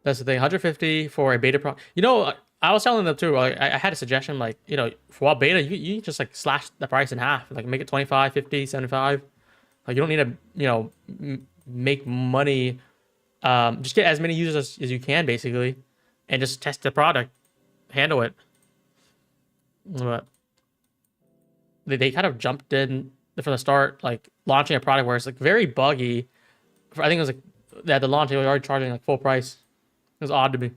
that's the thing. 150 for a beta pro. You know, I was telling them too. Like, I had a suggestion, like, you know, for what beta, you just like slash the price in half, like make it 25, 50, 75. Like you don't need to, you know, make money. Just get as many users as you can, basically, and just test the product, handle it. But they kind of jumped in from the start, like launching a product where it's like very buggy. I think it was like at the launch they were already charging like full price. It was odd to me.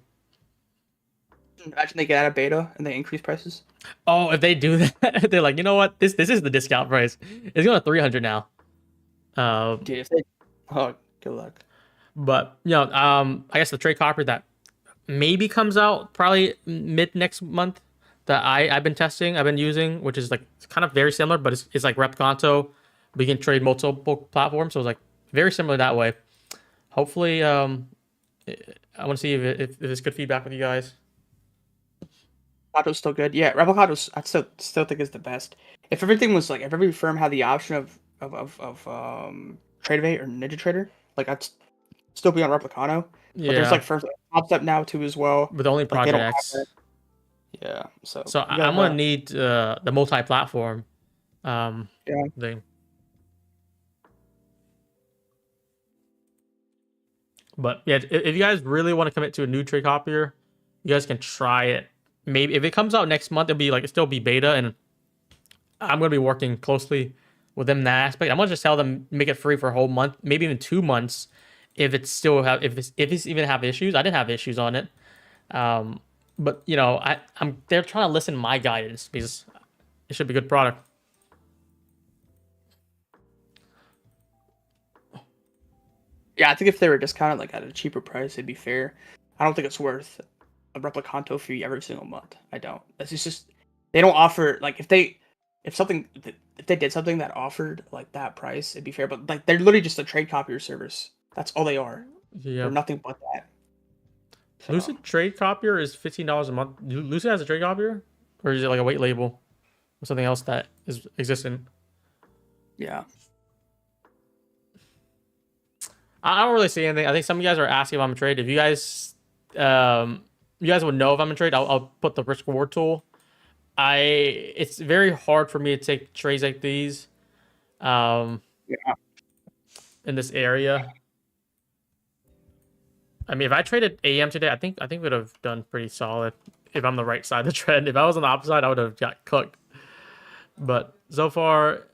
Imagine they get out of beta and they increase prices. Oh, if they do that, they're like, you know what? This is the discount price. It's going to 300 now. Dude, if they, oh, good luck. But you know, I guess the trade copy that maybe comes out probably mid next month that I've been testing, I've been using, which is like kind of very similar, but it's like Replicanto. We can trade multiple platforms, so it's like very similar that way. Hopefully, I want to see if it's good feedback with you guys. Replicanto's still good. Yeah, Replicanto I still think is the best. If everything was like, if every firm had the option of TradeAvate or NinjaTrader, like I'd still be on Replicanto. Yeah. But there's like firms like TopStep now too as well. With only Project X. Yeah. So I'm gonna need the multi-platform thing. But yeah, if you guys really want to commit to a new trade copier, you guys can try it. Maybe if it comes out next month, it'll still be beta, and I'm gonna be working closely with them in that aspect. I'm gonna just tell them make it free for a whole month, maybe even 2 months, if it's even have issues. I didn't have issues on it, but you know, they're trying to listen to my guidance because it should be a good product. Yeah, I think if they were discounted like at a cheaper price, it'd be fair. I don't think it's worth a Replicanto fee every single month. I don't. It's just they don't offer like if they did something that offered like that price, it'd be fair. But like they're literally just a trade copier service. That's all they are. Yeah. They're nothing but that. So. Lucid trade copier is $15 a month. Lucid has a trade copier, or is it like a white label or something else that is existing? Yeah. I don't really see anything. I think some of you guys are asking if I'm a trade. If you guys, would know if I'm a trade, I'll put the risk reward tool. It's very hard for me to take trades like these, in this area. I mean, if I traded AM today, I think we'd have done pretty solid. If I'm the right side of the trend, if I was on the opposite side, I would have got cooked. But so far,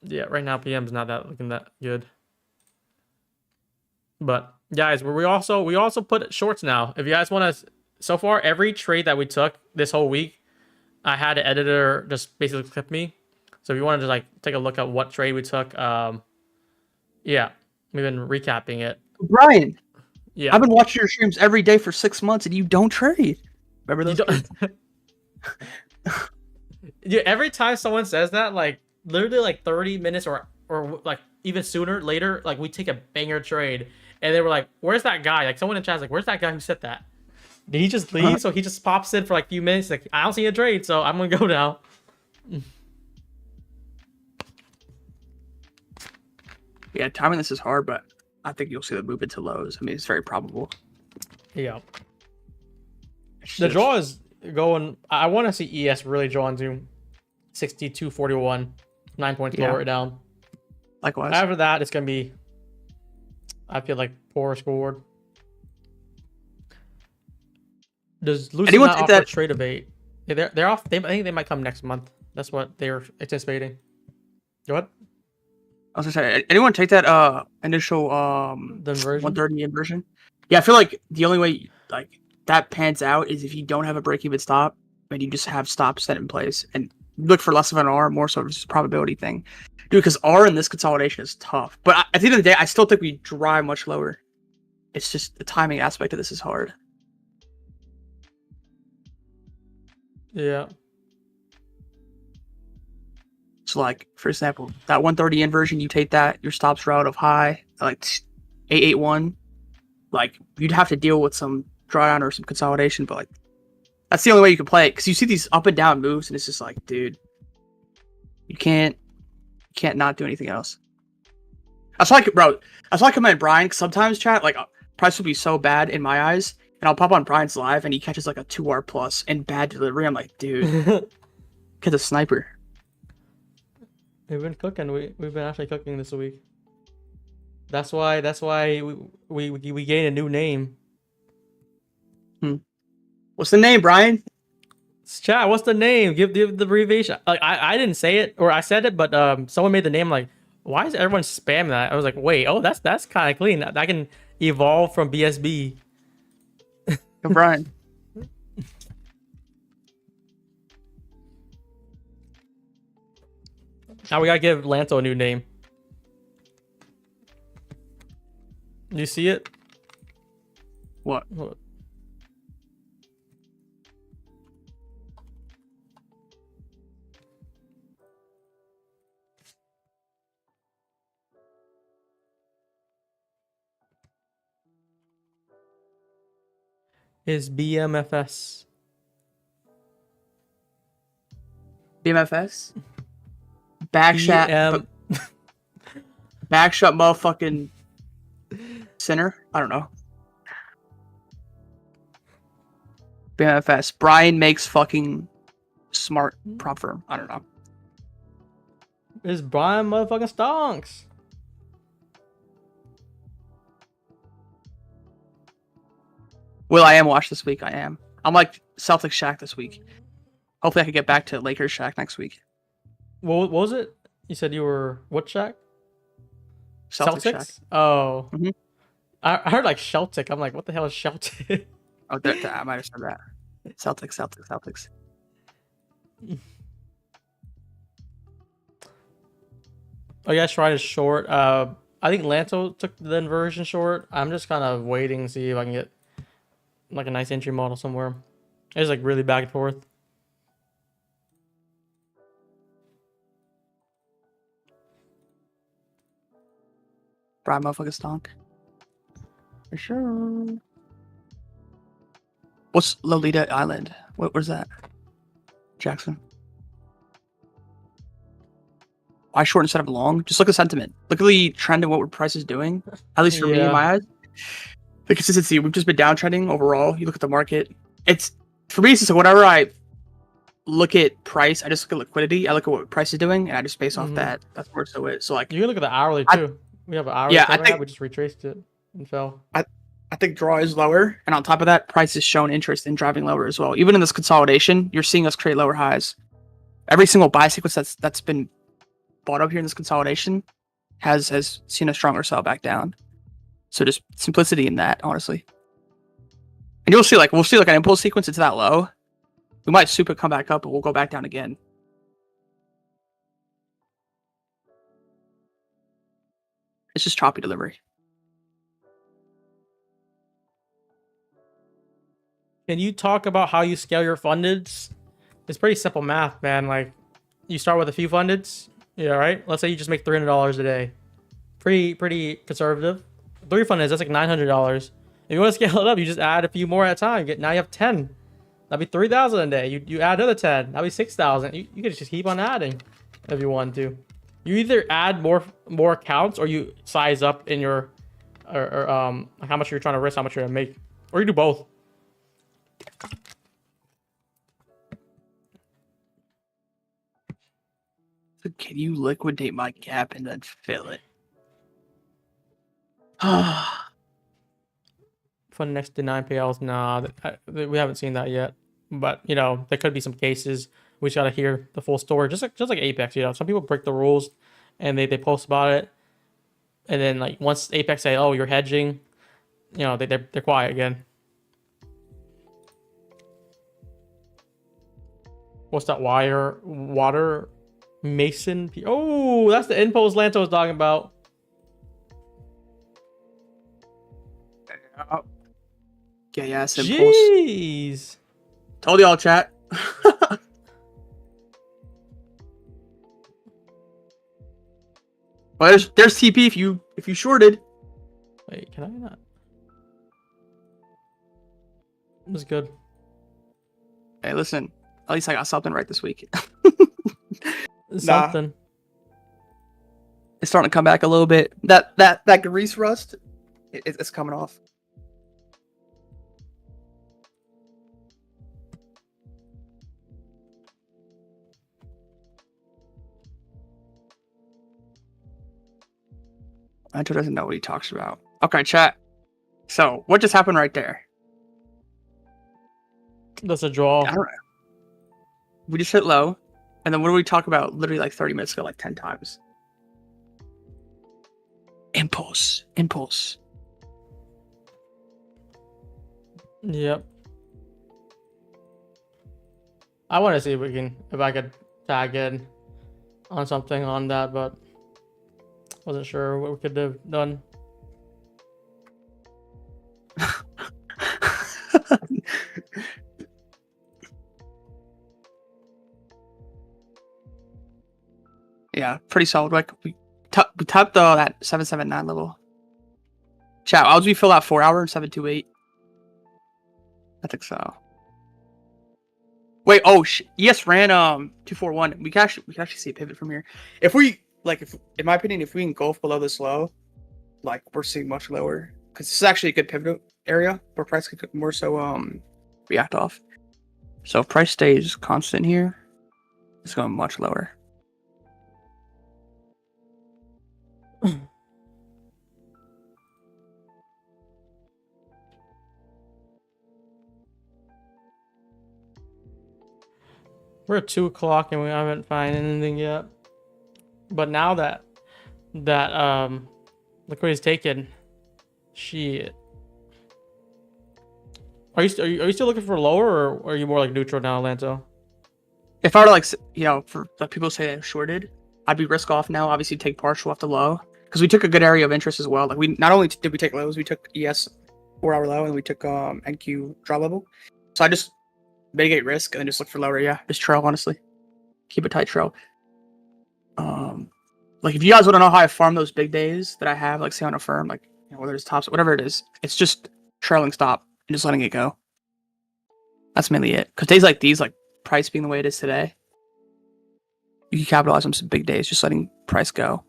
yeah, right now PM's not looking that good. But guys, we also put shorts now. If you guys want to, so far every trade that we took this whole week, I had an editor just basically clip me. So if you want to just like take a look at what trade we took, yeah, we've been recapping it. Brian, Yeah, I've been watching your streams every day for 6 months, and you don't trade. Remember those? Yeah, every time someone says that, like literally like 30 minutes or like even sooner later, like we take a banger trade, and they were like, "Where's that guy?" Like someone in chat's like, "Where's that guy who said that?" Did he just leave? So he just pops in for like a few minutes, like I don't see a trade, so I'm gonna go now. Yeah, timing this is hard, but I think you'll see the movement to lows. I mean, it's very probable. Yeah. The draw is going. I want to see ES really draw into 62.41, 9 points lower it down. Likewise. After that, it's gonna be. I feel like poor scored. Does Lucy Anyone not take offer that? trade debate? Yeah, they're off. I think they might come next month. That's what they're anticipating. Go ahead. I was gonna say, anyone take that initial The inversion? 130 inversion? Yeah, I feel like the only way like that pans out is if you don't have a break-even stop and you just have stops set in place and look for less of an R, more so it's a probability thing. Dude, because R in this consolidation is tough. But at the end of the day, I still think we drive much lower. It's just the timing aspect of this is hard. Yeah. So, like, for example, that 130 inversion, you take that, your stops are out of high, like 881. Like, you'd have to deal with some drawdown or some consolidation, but, like, that's the only way you can play it. Because you see these up and down moves, and it's just like, dude, you can't not do anything else. That's like, bro, that's why I commend Brian, because sometimes, chat, like, price will be so bad in my eyes, and I'll pop on Brian's live, and he catches, like, a 2R plus and bad delivery. I'm like, dude, kid's a sniper. We've been cooking. We've been actually cooking this week. That's why we gained a new name. What's the name, Brian? Chat, what's the name? Give the abbreviation. Like I didn't say it, or I said it, but someone made the name. Like, why is everyone spamming that? I was like, wait, oh, that's kind of clean. I can evolve from BSB. Yo, Brian. Now we gotta give Lanto a new name. You see it? What? Is BMFS. BMFS? Backshot. Backshot motherfucking center? I don't know. BMFS. Brian makes fucking smart prop firm. I don't know. It's Brian motherfucking Stonks. Will I am watch this week? I am. I'm like Celtics Shaq this week. Hopefully I can get back to Lakers Shaq next week. What was it? You said you were what Shaq? Celtics Shaq. Oh. Mhm. I heard like Celtic. I'm like, what the hell is Celtic? Oh, I might have said that. Celtics. Oh, yeah, try to short. I think Lanto took the inversion short. I'm just kind of waiting to see if I can get like a nice entry model somewhere. It's like really back and forth. Brian motherfucking stonk. For sure. What's Lolita Island? Where's that? Jackson. Why short instead of long? Just look at sentiment. Look at the trend and what price is doing. At least for me, in my eyes. The consistency. We've just been downtrending overall. You look at the market. It's for me. It's just like whenever I look at price, I just look at liquidity. I look at what price is doing, and I just base off that. That's where so it. So like you can look at the hourly too. We have an hourly. Yeah, I think we just retraced it and fell. I think draw is lower, and on top of that, price has shown interest in driving lower as well. Even in this consolidation, you're seeing us create lower highs. Every single buy sequence that's been bought up here in this consolidation has seen a stronger sell back down. So just simplicity in that, honestly. And we'll see like an impulse sequence. It's that low. We might super come back up, but we'll go back down again. It's just choppy delivery. Can you talk about how you scale your fundeds? It's pretty simple math, man. Like, you start with a few fundeds, yeah, right? Let's say you just make $300 a day. Pretty conservative. 3 fundeds, that's like $900. If you want to scale it up, you just add a few more at a time. Now you have 10. That'd be 3,000 a day. You add another 10. That'd be 6,000. You could just keep on adding if you want to. You either add more accounts or you size up in your how much you're trying to risk, how much you're gonna make, or you do both. So can you liquidate my gap and then fill it? For the next deny payouts, nah, we haven't seen that yet. But you know, there could be some cases. We just gotta hear the full story, just like Apex. You know, some people break the rules, and they post about it, and then like once Apex say, "Oh, you're hedging," you know, they're quiet again. What's that water mason? Oh, that's the impulse Lanto was talking about. Yeah, impulse. Jeez. Told y'all, chat. Well, there's TP if you shorted. Wait, can I not? It was good. Hey, listen. At least I got something right this week. Something. It's starting to come back a little bit. That grease rust, it's coming off. LANTO doesn't know what he talks about. Okay, chat. So what just happened right there? That's a draw. I don't know. We just hit low, and then what do we talk about? Literally like 30 minutes ago, like 10 times. Impulse. Yep. I want to see if I could tag in on something on that, but wasn't sure what we could have done. Yeah, pretty solid. Like we tapped that 779 level. Chat, how did we fill that 4 hour and 728? I think so. Wait, yes, ran 241. We can actually see a pivot from here. If in my opinion, if we engulf below this low, like we're seeing much lower, because this is actually a good pivot area where price could more so react off. So if price stays constant here, it's going much lower. We're at 2 o'clock and we haven't found anything yet. But now that liquidity's taken, shit. Are you still looking for lower, or are you more like neutral now, LANTO? If I were to for like people say I shorted, I'd be risk off now. Obviously, take partial off the low because we took a good area of interest as well. Like we not only did we take lows, we took ES 4 hour low and we took NQ draw level. So I just mitigate risk and then just look for lower. Yeah, just trail, honestly. Keep a tight trail. Like if you guys want to know how I farm those big days that I have, like say on a firm, like whether it's tops, whatever it is, it's just trailing stop and just letting it go. That's mainly it. Because days like these, like price being the way it is today, you can capitalize on some big days, just letting price go.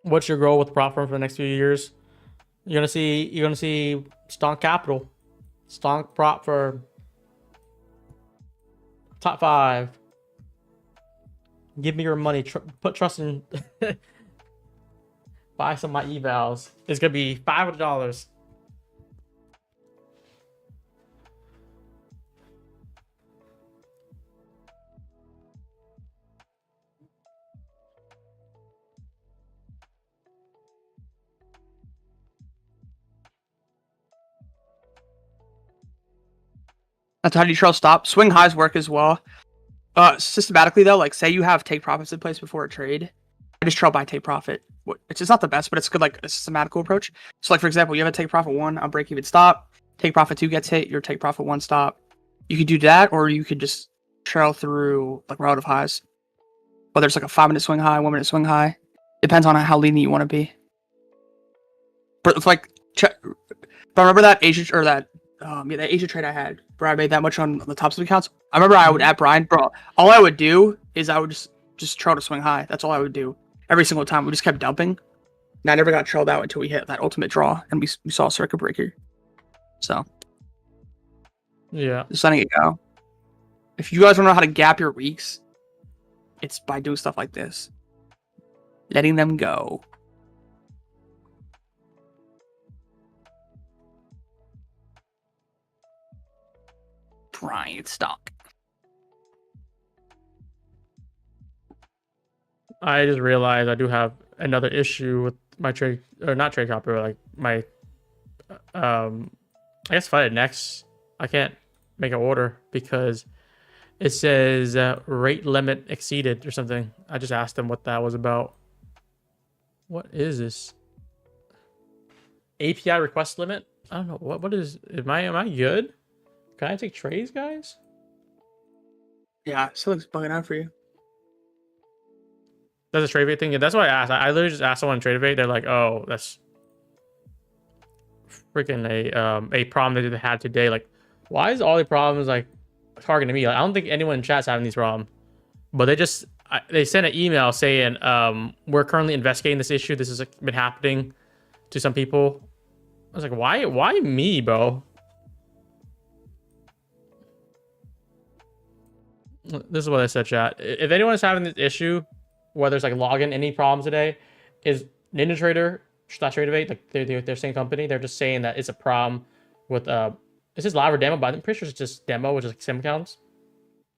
What's your goal with prop firm for the next few years? You're gonna see stonk capital, stonk prop for top 5. Give me your money. Put trust in. Buy some of my evals. It's gonna be $500. That's how you trail stop. Swing highs work as well. Systematically though, like say you have take profits in place before a trade, I just trail by take profit. It's just not the best, but it's good, like a systematical approach. So like for example, you have a take profit 1 on break even stop. Take profit 2 gets hit. Your take profit 1 stop. You could do that, or you could just trail through like relative highs. Whether it's like a 5-minute swing high, 1-minute swing high, depends on how lenient you want to be. But it's like, but I remember that Asia or that that Asia trade I had where I made that much on the tops of accounts. I remember I would at Brian, bro. All I would do is I would just trail to swing high. That's all I would do every single time. We just kept dumping. And I never got trailed out until we hit that ultimate draw and we saw a circuit breaker. So yeah, just letting it go. If you guys want to know how to gap your weeks, it's by doing stuff like this, letting them go. Brian stock. I just realized I do have another issue with my trade, or not trade copy, but like my I guess fight next. I can't make an order because it says rate limit exceeded or something. I just asked them what that was about. What is this? API request limit? I don't know. What is, am I good? Can I take trades, guys? Yeah, it still looks bugging out for you. That's a trade bait thing. Yeah, that's what I asked. I literally just asked someone on trade bait. They're like, oh, that's freaking a problem that they had today. Like, why is all the problems like targeting me? Like, I don't think anyone in chat's having these problems, but they sent an email saying we're currently investigating this issue. This has been happening to some people. I was like, why me, bro? This is what I said, chat. If anyone is having this issue, whether it's like login any problems today, is NinjaTrader / Tradeovate, like they're same company. They're just saying that it's a problem with this is live or demo, but I'm pretty sure it's just demo, which is like sim accounts,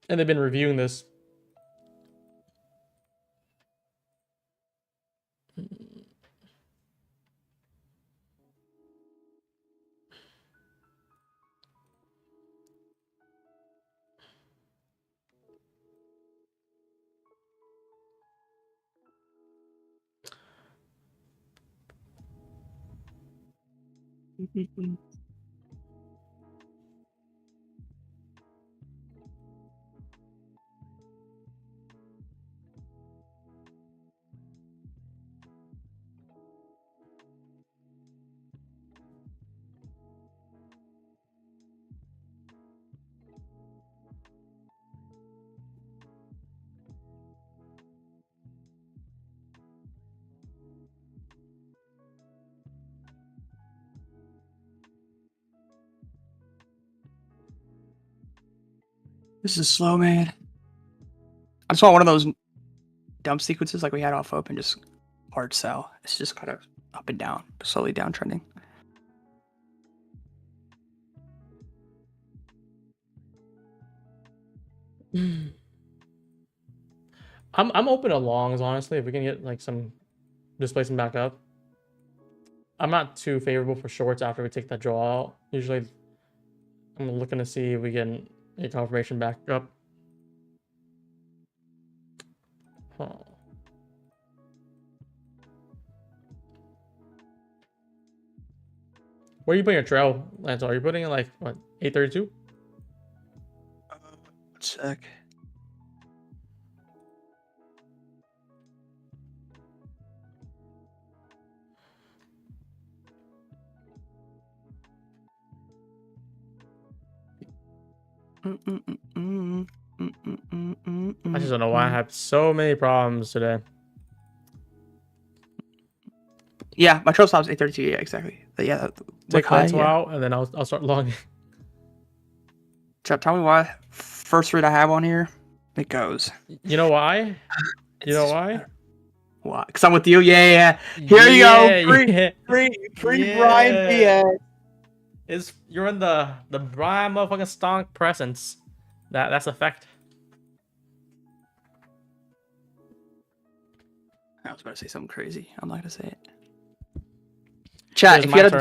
and they've been reviewing this. This is slow, man. I just want one of those dump sequences like we had off open, just hard sell. It's just kind of up and down, slowly downtrending. I'm open to longs, honestly, if we can get like some displacement back up. I'm not too favorable for shorts after we take that draw out. Usually I'm looking to see if we can get confirmation back up. Oh. Where are you putting your trail, Lanto? Are you putting it like what, 832? 1 sec. I just don't know why I have so many problems today. Yeah, my trail stop's 832. Yeah, exactly. But yeah, take Lanto out, and then I'll start logging. Tell me why. First read I have on here, it goes. You know why? You know why? Why? Because I'm with you. Yeah. Here you go. Free Brian BS. You're in the Brian motherfucking stonk presence. That's a fact. I was about to say something crazy. I'm not gonna say it. Chat, if you had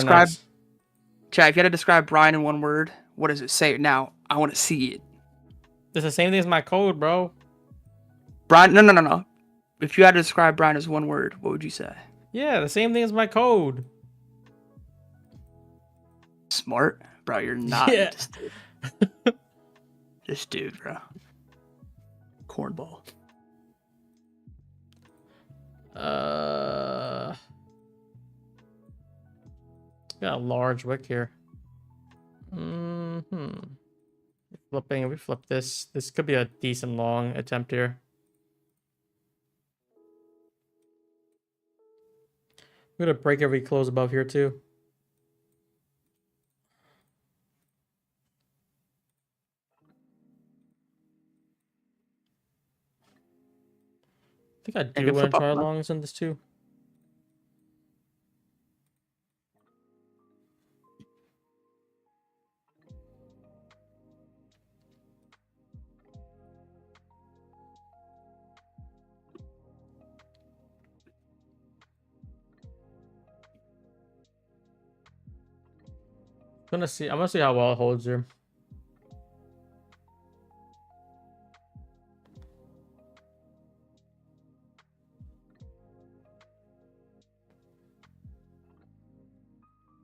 to describe Brian in one word, what does it say? Now, I want to see it. It's the same thing as my code, bro. Brian, no. If you had to describe Brian as one word, what would you say? Yeah, the same thing as my code. Smart, bro. You're not. Yeah. This dude, bro. Cornball. Got a large wick here. Flipping. We flip this. This could be a decent long attempt here. We're gonna break every close above here too. I think I do want to try longs in this too. I'm gonna see how well it holds here.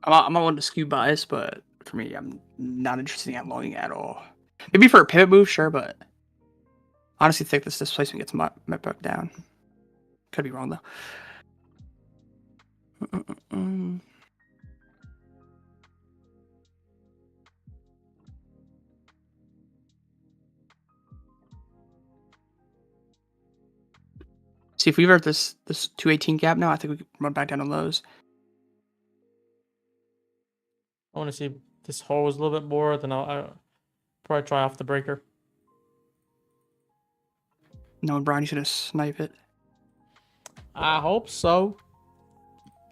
I'm not one to skew bias, but for me, I'm not interested in longing at all. Maybe for a pivot move, sure, but honestly, think this displacement gets my back down. Could be wrong though. See, if we revert this 218 gap now, I think we can run back down on lows. I want to see this holds a little bit more, then I'll probably try off the breaker. No, Brian, you should have sniped it. I hope so.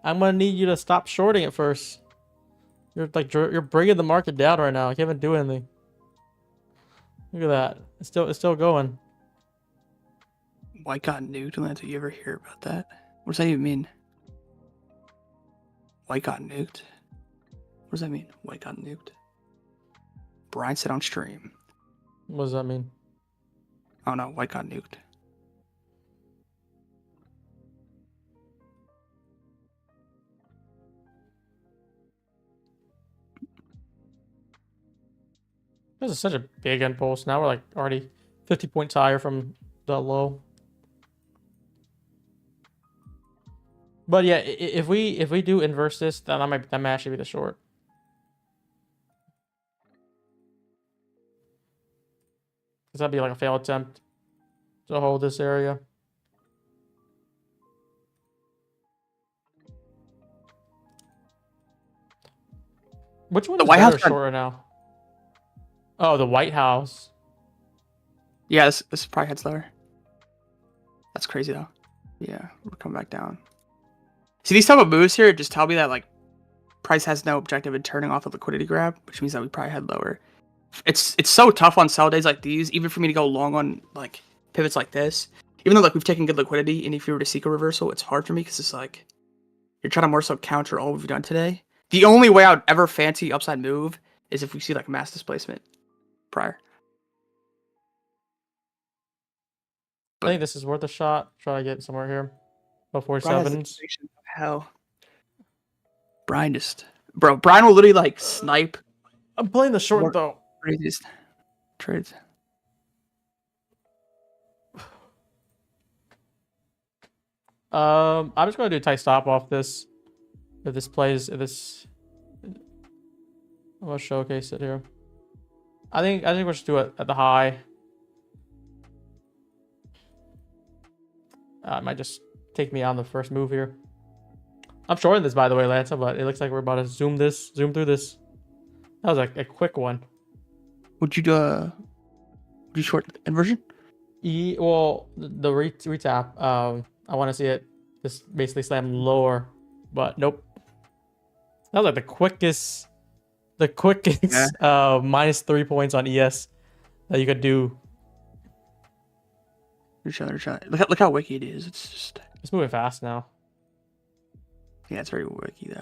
I'm gonna need you to stop shorting it first. You're bringing the market down right now. I can't even do anything. Look at that. It's still going. White got nuked. Lanto, you ever hear about that? What does that even mean? White got nuked? What does that mean? White got nuked? Brian said on stream. What does that mean? Oh no, White got nuked. This is such a big impulse. Now we're like already 50 points higher from the low. But yeah, if we do inverse this, then that might actually be the short. Cause that'd be like a failed attempt to hold this area. Which one is better short right now? Oh, the White House. Yeah, this probably heads lower. That's crazy though. Yeah, we're coming back down. See, these type of moves here just tell me that like price has no objective in turning off a liquidity grab, which means that we probably head lower. It's so tough on sell days like these, even for me to go long on like pivots like this. Even though like we've taken good liquidity, and if you were to seek a reversal, it's hard for me because it's like you're trying to more so counter all we've done today. The only way I would ever fancy upside move is if we see like mass displacement prior. I think this is worth a shot. Try to get somewhere here. Before sevens. Hell. Brian will literally like snipe. I'm playing the short though. Craziest trades. I'm just gonna do a tight stop off this. If this plays, I'm gonna showcase it here. I think we'll just do it at the high. It might just take me on the first move here. I'm shorting this, by the way, LANTO, but it looks like we're about to zoom through this. That was a quick one. Would you short inversion? Well, the retap. I want to see it just basically slam lower, but nope. That was like the quickest yeah. Minus 3 points on ES that you could do. Look how wicky it is. It's moving fast now. Yeah, it's very wicky.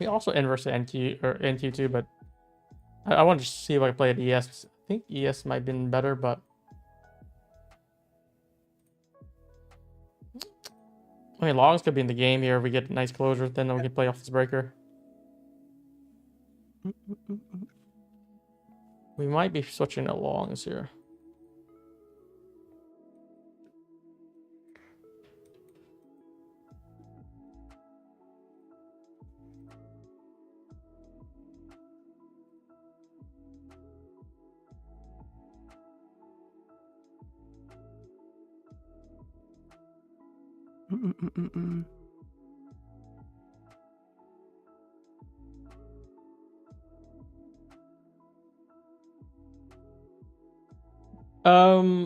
We also inverse the NQ or NQ too, but I want to see if I can play at ES. I think ES might have been better, but I mean, longs could be in the game here. If we get a nice closure, then we can play off this breaker. We might be switching to longs here.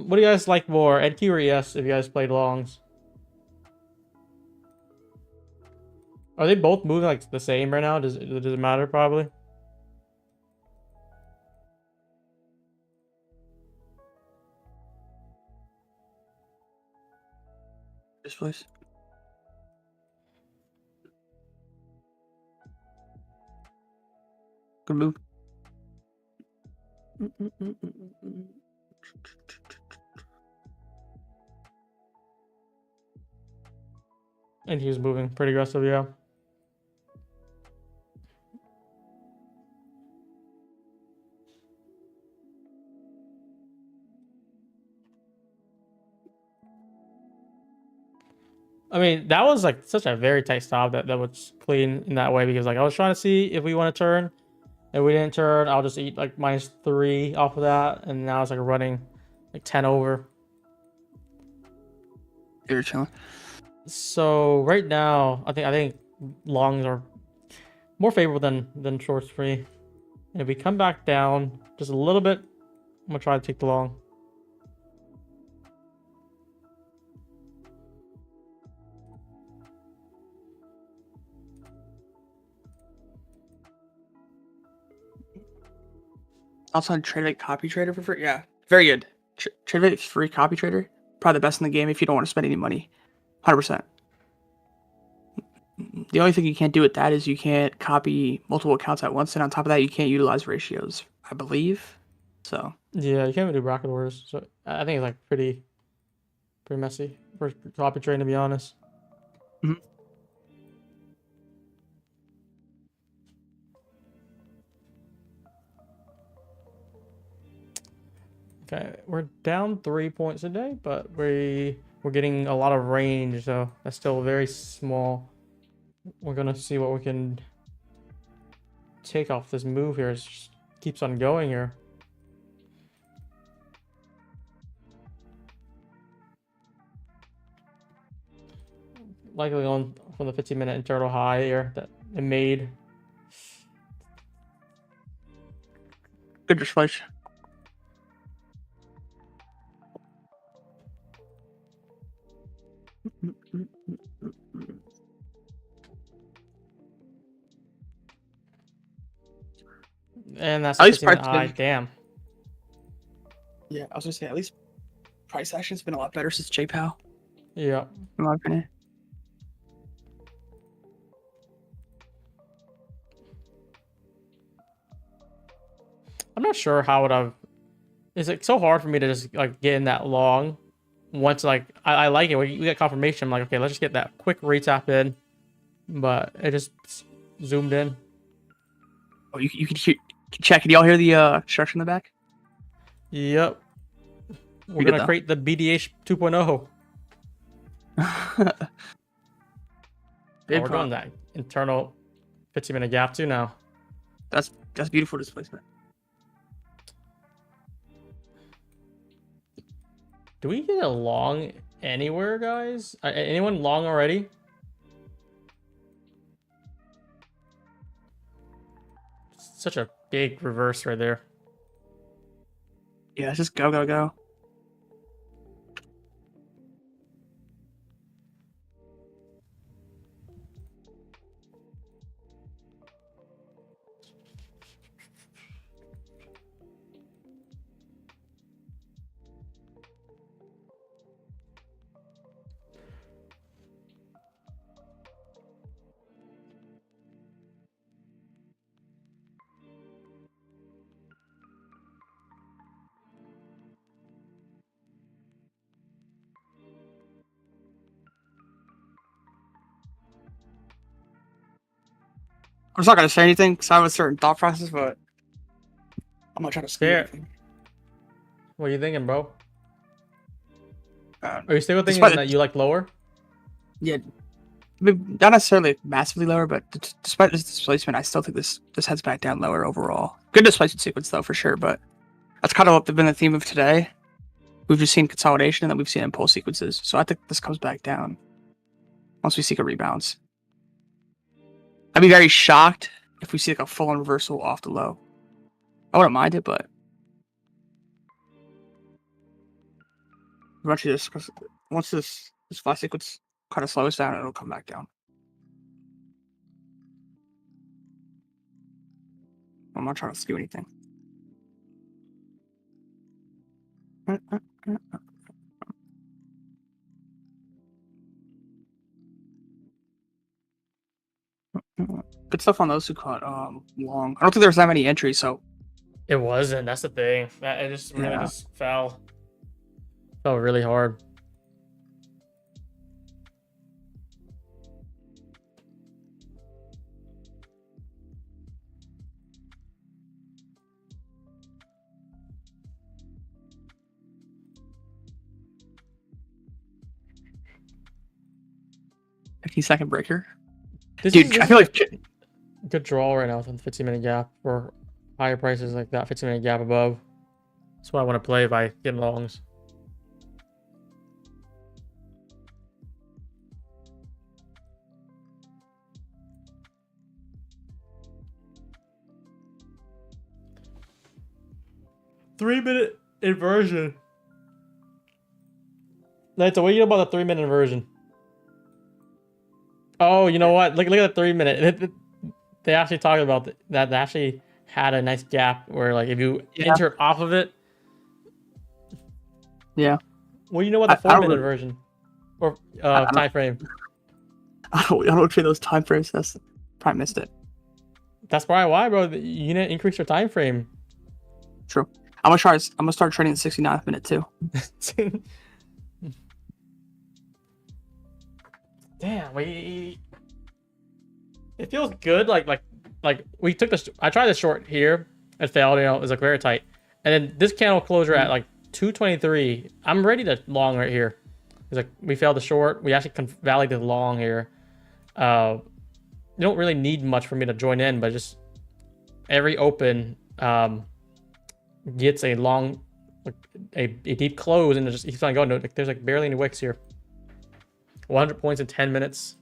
What do you guys like more, NQ or ES? If you guys played longs, are they both moving like the same right now? Does it matter? Probably. This place. Good move. And he was moving pretty aggressive, yeah. I mean, that was like such a very tight stop that was clean in that way, because like I was trying to see if we want to turn. If we didn't turn, I'll just eat like -3 off of that, and now it's like running like 10 over. You're chilling. So right now, I think longs are more favorable than shorts free. And if we come back down just a little bit, I'm gonna try to take the long. Also on TradeRate Copy Trader for free. Yeah, very good. TradeRate free copy trader, probably the best in the game if you don't want to spend any money. 100%. The only thing you can't do with that is you can't copy multiple accounts at once, and on top of that, you can't utilize ratios, I believe. So Yeah, you can't even do bracket orders. So I think it's like pretty messy for copy trading, to be honest. Mhm. Okay, we're down 3 points a day, but we're getting a lot of range, so that's still very small. We're gonna see what we can take off this move here. It just keeps on going here. Likely on from the 15-minute internal high here that it made. good display. And that's At least 15-minute price high. action. Damn. Yeah, I was gonna say at least price action's been a lot better since JPOW, Yeah. in my opinion. I'm not sure how would I've. It's like so hard for me to just like get in that long. Once like I like it. We got confirmation. I'm like, okay, let's just get that quick retap in. But it just zoomed in. Oh, you can check. Can y'all hear the construction in the back? Yep. We're good, gonna though. create the BDH 2.0. Big We're doing that internal 15-minute gap too now. That's beautiful displacement. Do we get a long anywhere, guys? Anyone long already? Such a big reverse right there. Yeah, just go, go, go. I'm just not gonna say anything because I have a certain thought process, but I'm not trying to say anything. What are you thinking, bro? Uh, Are you still thinking that you like lower? Yeah, not necessarily massively lower, but despite this displacement, I still think this heads back down lower overall. Good displacement sequence though, for sure, but that's kind of what been the theme of today. We've just seen consolidation and then we've seen impulse sequences. So I think this comes back down once we see a rebalance. I'd be very shocked if we see like a full-on reversal off the low. I wouldn't mind it, but eventually once this flash sequence kind of slows down, it'll come back down. I'm not trying to skew anything. Good stuff on those who caught long. I don't think there's that many entries, so it wasn't. That's the thing. It just really just fell really hard. second breaker. Dude, I feel like good draw right now with the 15-minute gap for higher prices like that. 15-minute gap above. That's what I want to play if I get longs. Three-minute inversion. That's what do you know about the 3-minute inversion? Oh, you know what? Look at the 3-minute. They actually talked about that. They actually had a nice gap where, like, if you enter off of it. Yeah. Well, you know what the 4-minute inversion or time frame. I don't trade those time frames. That's probably missed it. That's probably why, bro. You need to increase your time frame. True. I'm gonna start trading the 69th minute too. Damn, it feels good. Like we took this. I tried the short here. It failed. You know, it was like very tight. And then this candle closure at like 223. I'm ready to long right here. It's like we failed the short. We actually validated the long here. You don't really need much for me to join in, but just every open gets a long, a deep close, and it just keeps on going. There's like barely any wicks here. 100 points in 10 minutes.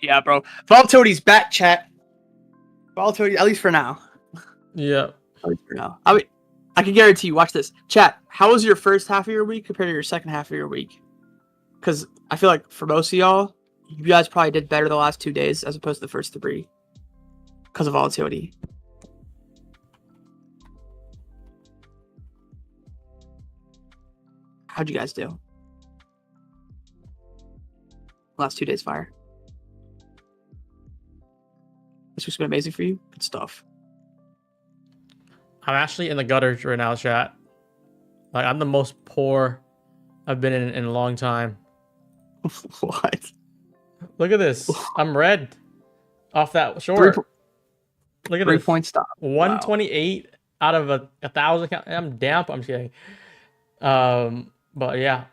Yeah, bro. Volatility's back, chat. Volatility, at least for now. Yeah. At least for now. I mean, I can guarantee you. Watch this, chat. How was your first half of your week compared to your second half of your week? Because I feel like for most of y'all, you guys probably did better the last 2 days as opposed to the first 3 because of volatility. How'd you guys do? Last 2 days fire. This week's been amazing for you. Good stuff. I'm actually in the gutters right now, chat. Like, I'm the most poor I've been in a long time. What? Look at this. I'm red off that short. Look at 3-point stop. 128 out of a 1,000. I'm damp. I'm just kidding. But yeah,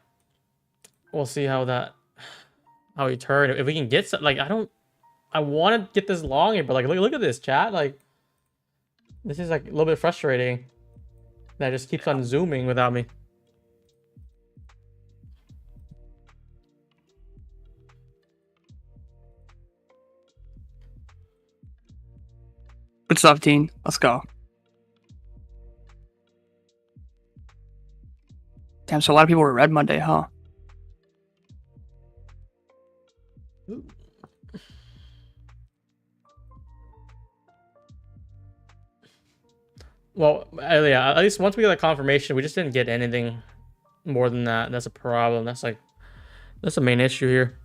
we'll see how we turn. If we can get some, like, I want to get this long here, but like, look at this, chat. Like, this is like a little bit frustrating. That just keeps on zooming without me. Good stuff, Dean. Let's go. Damn, so a lot of people were red Monday, huh? Well, yeah, at least once we got the confirmation, we just didn't get anything more than that. That's a problem. That's the main issue here.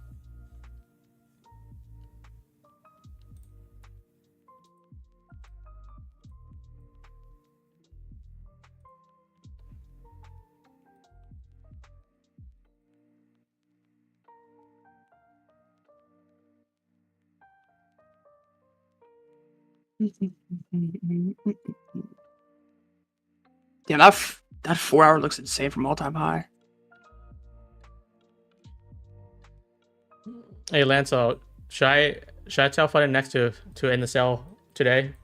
Damn, that 4 hour looks insane from all time high. Hey, LANTO, should I tell Fun Next to end the sale today?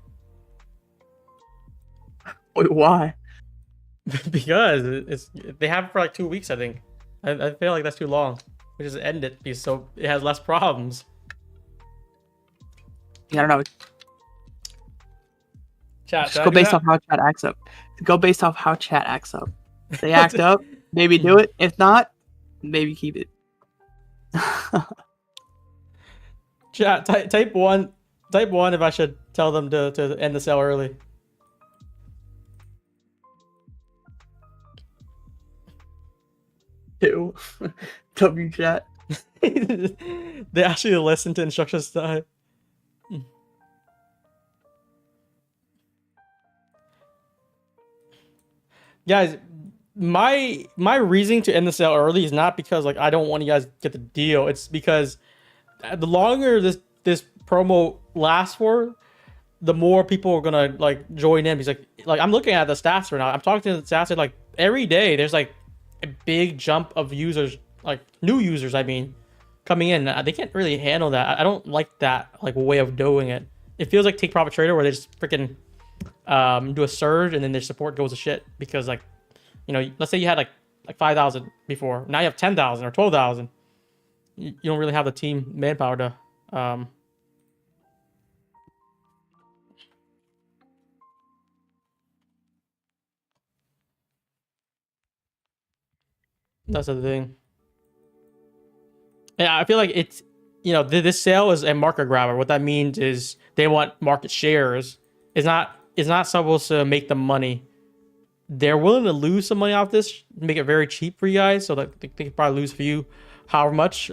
Wait, why? Because they have it for like 2 weeks, I think. I feel like that's too long. We just end it because so it has less problems. Yeah, I don't know. Chat, Just go based off how chat acts up. Go based off how chat acts up. If they act up, maybe do it. If not, maybe keep it. Chat, type one if I should tell them to end the sale early. Ew. W chat. They actually listen to instructions. Guys, my reasoning to end the sale early is not because like I don't want you guys to get the deal. It's because the longer this promo lasts for, the more people are gonna like join in. Because like I'm looking at the stats right now. I'm talking to the stats, and like every day there's like a big jump of users, like new users, I mean, coming in. They can't really handle that. I don't like that like way of doing it. It feels like Take Profit Trader where they just freaking do a surge and then their support goes to shit because like, you know, let's say you had like 5,000 before, now you have 10,000 or 12,000. You don't really have the team manpower to that's the thing. Yeah, I feel like it's, you know, this sale is a market grabber. What that means is they want market shares. It's not supposed to make them money. They're willing to lose some money off this, make it very cheap for you guys, so that they can probably lose for you however much,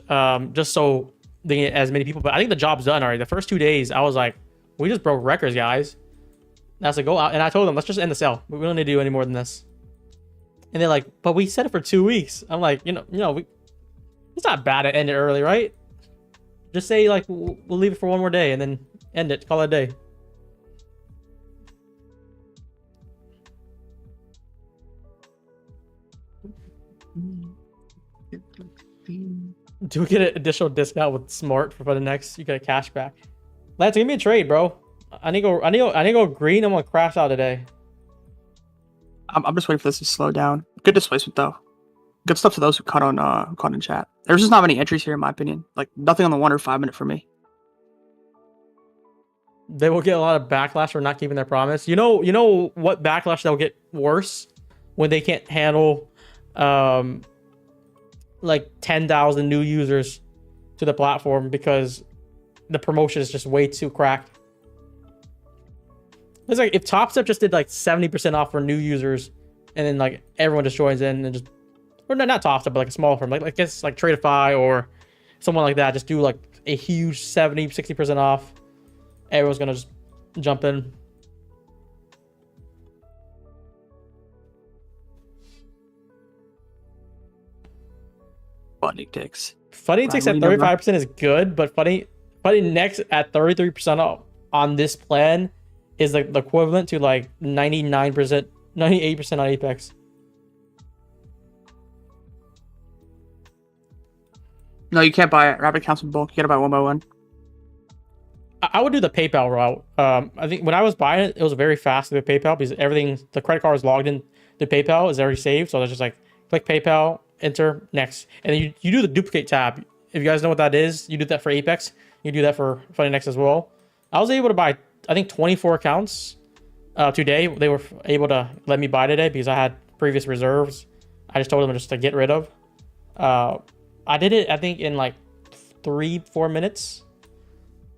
just so they get as many people. But I think the job's done already. The first 2 days, I was like, we just broke records, guys. That's a go out. And I told them, let's just end the sale. We don't need to do any more than this. And they're like, but we set it for 2 weeks. I'm like, it's not bad to end it early, right? Just say like we'll leave it for one more day and then end it, call it a day. Do we get an additional discount with Smart for the next? You get a cash back. Lance, give me a trade, bro. I need to go green. I'm gonna crash out today. I'm just waiting for this to slow down. Good displacement though. Good stuff to those who caught in chat. There's just not many entries here in my opinion. Like nothing on the 1 or 5 minute for me. They will get a lot of backlash for not keeping their promise. You know what backlash they'll get worse when they can't handle like 10,000 new users to the platform because the promotion is just way too cracked. It's like if Top Step just did like 70% off for new users and then like everyone just joins in and just, or not Top Step, but like a small firm, like I guess like Tradeify or someone like that, just do like a huge 70-60% off. Everyone's gonna just jump in. Funding ticks. Funding ticks at 35% is good, but funding next at 33% off on this plan is like the equivalent to like 99%, 98% on Apex. No, you can't buy it. Rapid accounts in bulk. You gotta buy one by one. I would do the PayPal route. I think when I was buying it, it was very fast with PayPal because everything, the credit card is logged in to PayPal, is already saved. So I was just like, click PayPal, enter, next. And then you do the duplicate tab. If you guys know what that is, you do that for Apex. You do that for Funding Next as well. I was able to buy, I think, 24 accounts today. They were able to let me buy today because I had previous reserves. I just told them just to get rid of. I did it, I think, in like 3-4 minutes.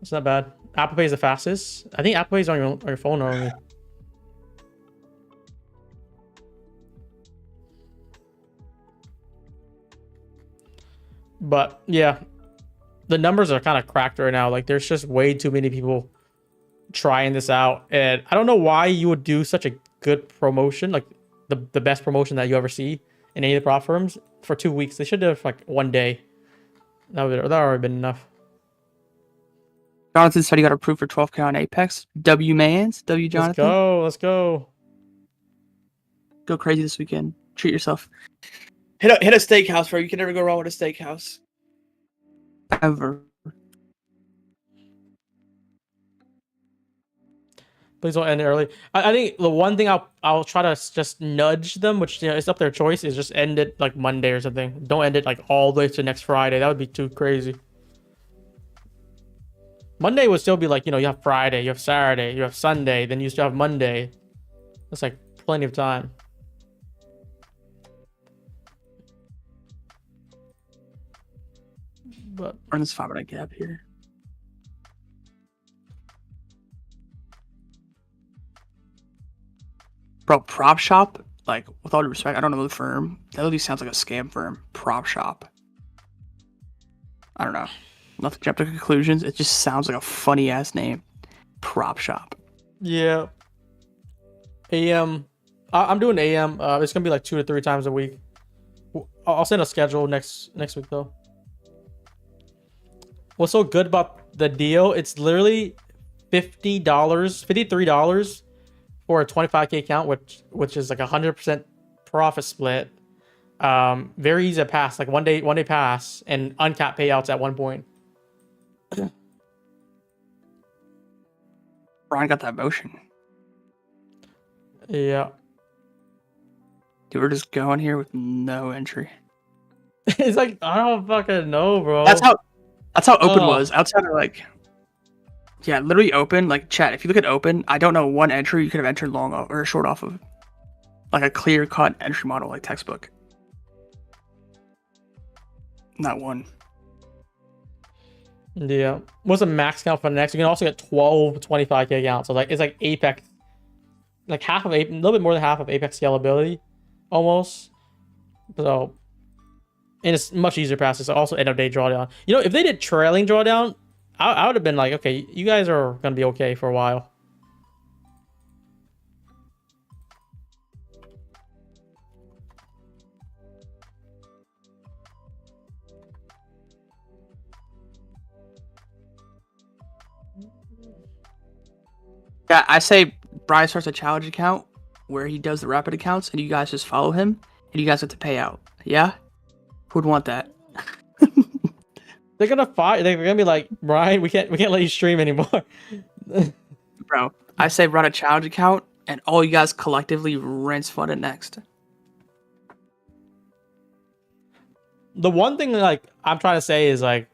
It's not bad. Apple Pay is the fastest. I think Apple Pay is on your phone normally. But yeah, the numbers are kind of cracked right now. Like there's just way too many people trying this out. And I don't know why you would do such a good promotion, like the best promotion that you ever see in any of the prop firms for 2 weeks. They should have like 1 day. That would already been enough. Jonathan said he got approved for 12K on Apex. W Mans, W Jonathan. Let's go. Go crazy this weekend. Treat yourself. Hit a steakhouse, bro. You can never go wrong with a steakhouse. Ever. Please don't end it early. I think the one thing I'll try to just nudge them, which it's up their choice, is just end it like Monday or something. Don't end it like all the way to next Friday. That would be too crazy. Monday would still be like, you have Friday, you have Saturday, you have Sunday, then you still have Monday. That's like plenty of time. But Run this 5-minute gap here. Bro, prop shop, like, with all due respect, I don't know the firm. That literally sounds like a scam firm. Prop shop. I don't know. Not to jump to conclusions. It just sounds like a funny ass name. Prop shop. yeah. AM. I'm doing AM. It's gonna be like 2 to 3 times a week. I'll send a schedule next week though. What's so good about the deal? It's literally $50, $53 for a 25K account, which is like 100% profit split. Very easy to pass, like one day pass, and uncapped payouts at one point. Brian got that motion. Yeah. Dude, we're just going here with no entry. It's like, I don't fucking know, bro. That's how open was. Outside of like, yeah, literally open. Like chat. If you look at open, I don't know one entry you could have entered long off or short off of, like a clear cut entry model like textbook. Not one. Yeah. What's the max count for the next? You can also get 12 25K accounts. So like it's like Apex, like half of Apex, a little bit more than half of Apex scalability, almost. So, and it's much easier to pass. It's also end of day drawdown. If they did trailing drawdown, I would have been like, okay, you guys are gonna be okay for a while. Yeah, I say Brian starts a challenge account where he does the rapid accounts, and you guys just follow him, and you guys have to pay out. Yeah, who'd want that? They're gonna fight. They're gonna be like, Brian, we can't let you stream anymore. Bro, I say run a challenge account, and all you guys collectively rinse fund it next. The one thing like I'm trying to say is like,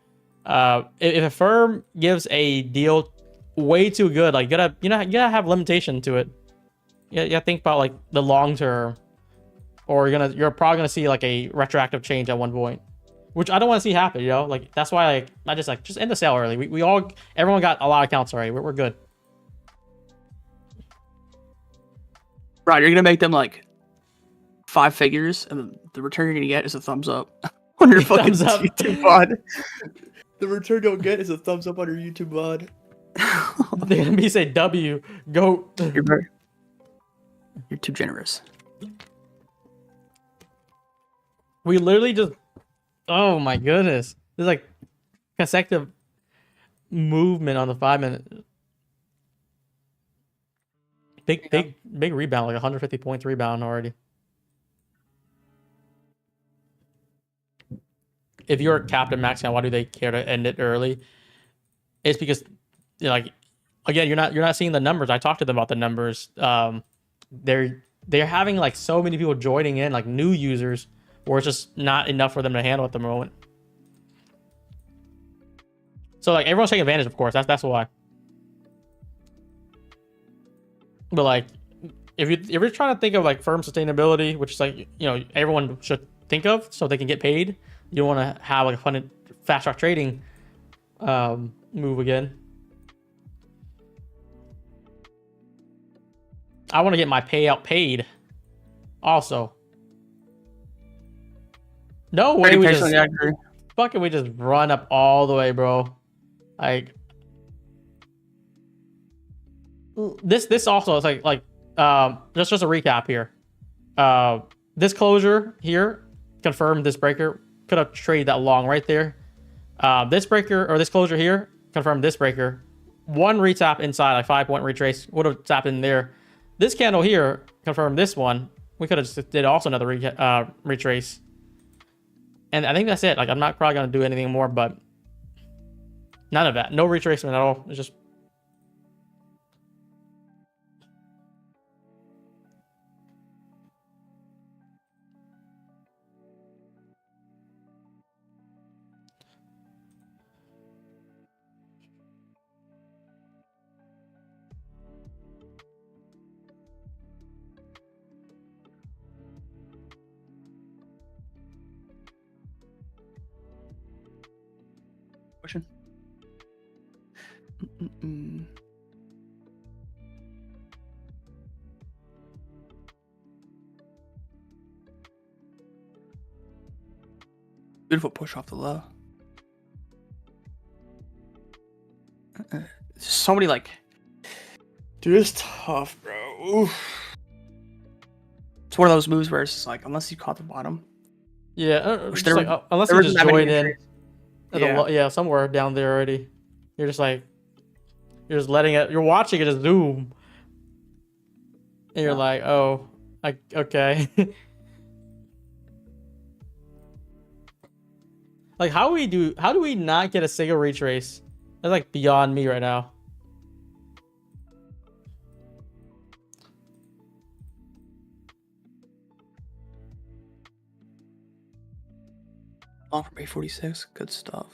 if a firm gives a deal way too good, like you gotta have limitation to it. You gotta think about like the long term, or you're probably gonna see like a retroactive change at one point, which I don't want to see happen. Like that's why I just end the sale early. Everyone got a lot of accounts already. We're good. Right, you're gonna make them like 5 figures, and the return you're gonna get is a thumbs up on your fucking YouTube VOD. The return you'll get is a thumbs up on your YouTube VOD. They're gonna be say W goat. You're too generous. We literally just, oh my goodness, there's like consecutive movement on the 5-minute. Big rebound, like 150 points rebound already. If you're captain max out, why do they care to end it early? It's because, like, again, you're not seeing the numbers. I talked to them about the numbers. They're having like so many people joining in, like new users, where it's just not enough for them to handle at the moment. So like everyone's taking advantage, of course. That's why. But like, if you're trying to think of like firm sustainability, which is like everyone should think of, so they can get paid. You don't want to have like a funded fast track trading move again. I want to get my payout paid. Also, no way we just run up all the way, bro. Like this also is like just a recap here. This closure here confirmed this breaker could have traded that long right there. This breaker or this closure here confirmed this breaker one retap inside, like 5-point retrace would have tapped in there. This candle here confirmed this one. We could have just did also another retrace. And I think that's it. Like, I'm not probably going to do anything more, but none of that. No retracement at all. It's just... Question. Beautiful push off the low. So many like, dude, it's tough, bro. Oof. It's one of those moves where it's just like, unless you caught the bottom. Yeah, unless you just join in. Yeah, somewhere down there already. You're just like, you're just letting it. You're watching it just zoom, and you're like, oh, okay. Like, how do we not get a single retrace? That's like beyond me right now. Long from 846, good stuff.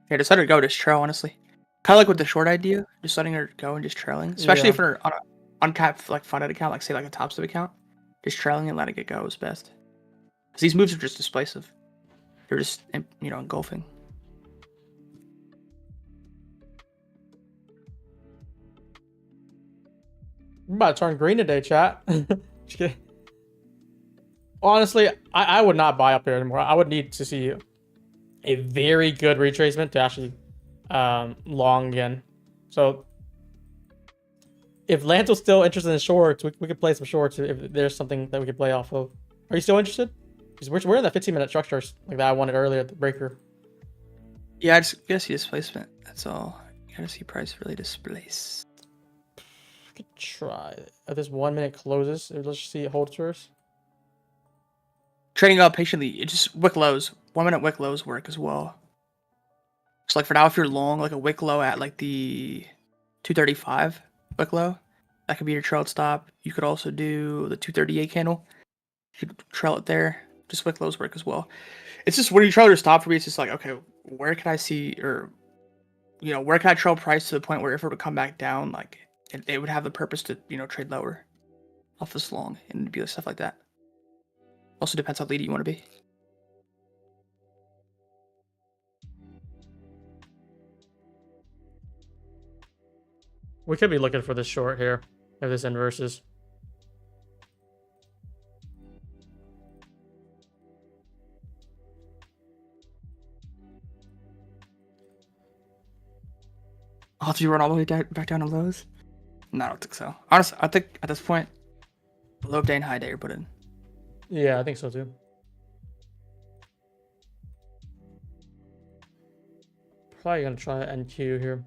Yeah, just let her go, just trail, honestly. Kind of like with the short idea, just letting her go and just trailing. Especially if we're on an uncapped, like, funded account, like, say, like a top step account. Just trailing and letting it go is best. Because these moves are just displacive. They're just, you know, engulfing. I'm about to turn green today, chat. Just kidding. Honestly, I would not buy up here anymore. I would need to see a very good retracement to actually long again. So if LANTO's still interested in shorts, we could play some shorts if there's something that we could play off of. Are you still interested? Because we're in that 15-minute structure like that I wanted earlier at the breaker. Yeah, I just gotta see displacement. That's all. You gotta see price really displace. We could try. If this 1 minute closes, let's just see it holds first. Trading up patiently, it just wick lows. 1 minute wick lows work as well. So like for now, if you're long, like a wick low at like the 235 wick low, that could be your trailed stop. You could also do the 238 candle. You could trail it there. Just wick lows work as well. It's just when you trail your stop for me, it's just like, okay, where can I see, or you know, where can I trail price to the point where if it would come back down, like it would have the purpose to, you know, trade lower off this long and be stuff like that. Also depends how leady you want to be. We could be looking for this short here if this inverses. I'll have to run all the way back down to lows? No, I don't think so. Honestly, I think at this point, low day and high day are put in. Yeah, I think so too. Probably gonna try NQ here.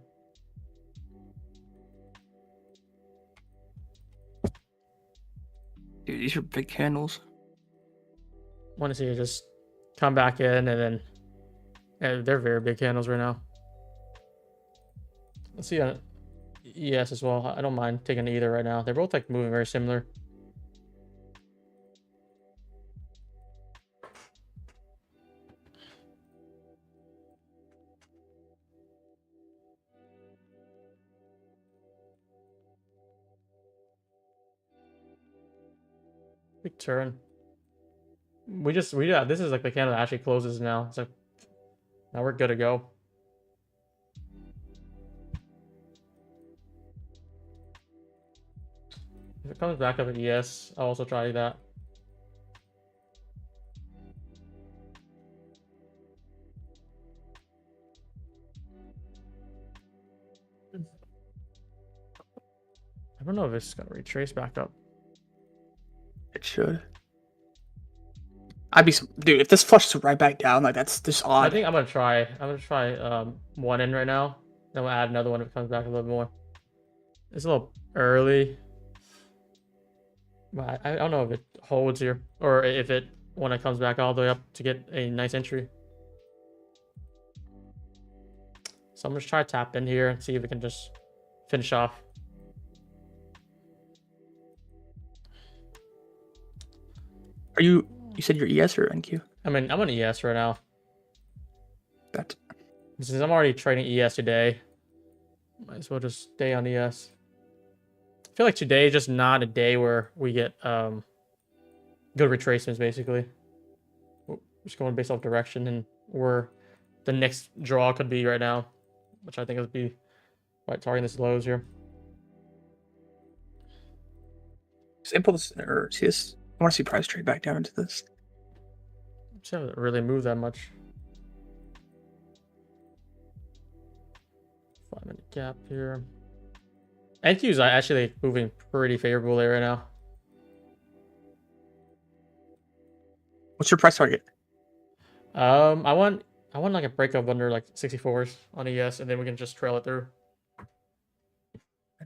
Dude, these are big candles. Want to see it just come back in and then they're very big candles right now. Let's see on ES as well. I don't mind taking either right now. They're both like moving very similar. Big turn. Yeah, this is like the candle that actually closes now. It's like now we're good to go. If it comes back up at ES, I'll also try that. I don't know if it's gonna retrace back up. It should. Dude, if this flushes right back down, like that's just odd. I think I'm gonna try one in right now. Then we'll add another one if it comes back a little more. It's a little early. But I don't know if it holds here or if it when it comes back all the way up to get a nice entry. So I'm gonna try to tap in here and see if we can just finish off. Are you said you're ES or NQ? I mean, I'm on ES right now. That. Since I'm already trading ES today, might as well just stay on ES. I feel like today is just not a day where we get good retracements, basically. We're just going based off direction and where the next draw could be right now, which I think would be right targeting this lows here. Just impulse or see this. I want to see price trade back down into this. Just haven't really moved that much. 5-minute gap here. NQ is actually moving pretty favorably right now. What's your price target? I want like a breakup under like 64s on ES, and then we can just trail it through.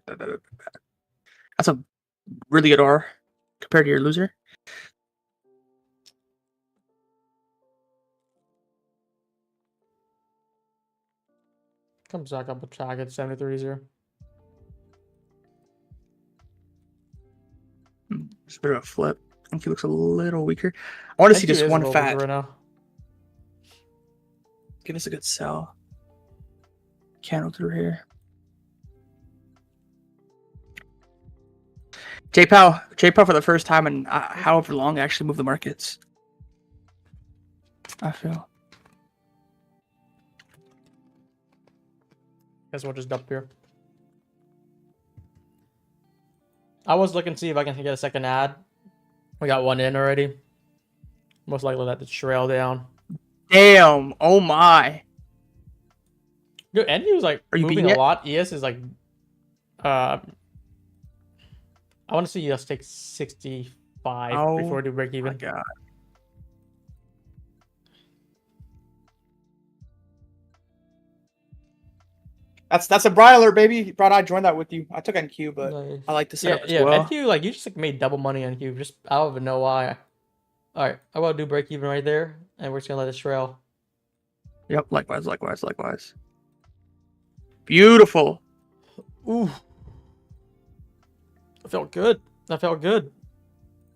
That's a really good R compared to your loser. Comes back up with target 73s here. It's a bit of a flip. I think he looks a little weaker. I want to see just one fat. Right now. Give us a good sell. Candle through here. JPow for the first time in however long actually moved the markets. I feel. Guess we'll just dump here. I was looking to see if I can get a second ad. We got one in already. Most likely let the trail down. Damn! Oh my! Dude, NQ was like moving a lot. ES is like, I want to see ES take 65 before we do break even. Oh my god! That's a Bryler, baby. Brian, I joined that with you. I took NQ, but nice. I like to set up as well. NQ, like you just like made double money on NQ. Just I don't even know why. All right, I want to do break even right there, and we're just gonna let it trail. Yep, likewise. Beautiful. Ooh, that felt good.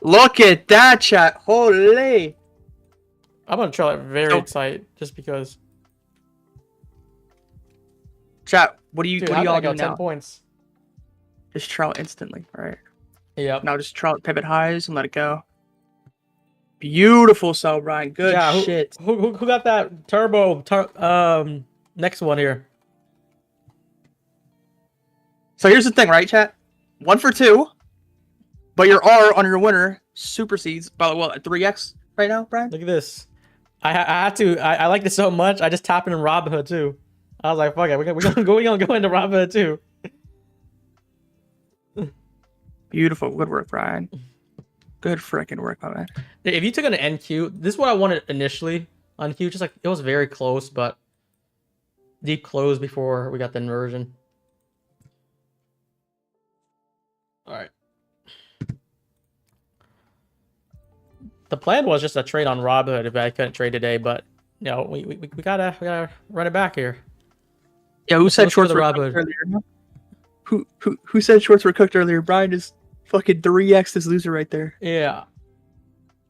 Look at that, chat. Holy. I'm gonna trail it very tight, just because. Chat, what do you all do now? 10 points. Just trail instantly, right? Yep. Now just trail pivot highs and let it go. Beautiful sell, Brian. Good shit. Who got that turbo? Next one here. So here's the thing, right, chat? 1 for 2, but your R on your winner supersedes by 3x right now, Brian. Look at this. I had to. I like this so much. I just tapped in Robinhood too. I was like, fuck it, we're gonna go into Robinhood too. Beautiful. Good work, Brian. Good freaking work, my man. If you took an NQ, this is what I wanted initially on Q. Just like it was very close, but deep close before we got the inversion. All right. The plan was just a trade on Robinhood if I couldn't trade today, but you know we gotta run it back here. Yeah, who said shorts were cooked earlier? Who said shorts were cooked earlier? Brian is fucking 3x this loser right there. Yeah.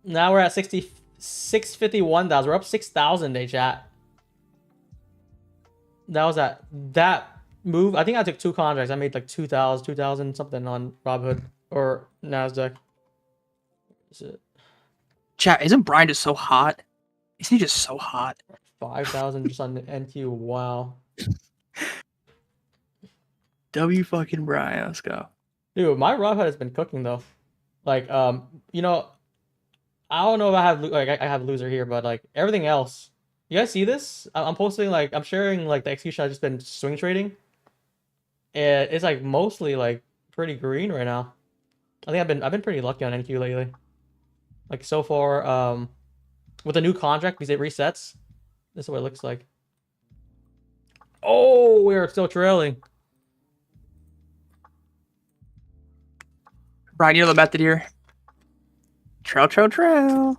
Now we're at 651,000. We're up 6,000 day chat. That was that move. I think I took 2 contracts. I made like 2,000 something on Robinhood or NASDAQ. Is it? Chat, isn't Brian just so hot? Isn't he just so hot? 5,000 just on the NQ. Wow. W fucking Brian, let's go. Dude, my Robinhood has been cooking though. Like, you know, I don't know if I have I have loser here, but like everything else. You guys see this? I'm posting like I'm sharing like the execution I've just been swing trading. And it's like mostly like pretty green right now. I think I've been pretty lucky on NQ lately. Like so far, with a new contract because it resets. This is what it looks like. Oh, we're still trailing. Brian, you know the method here. Trail.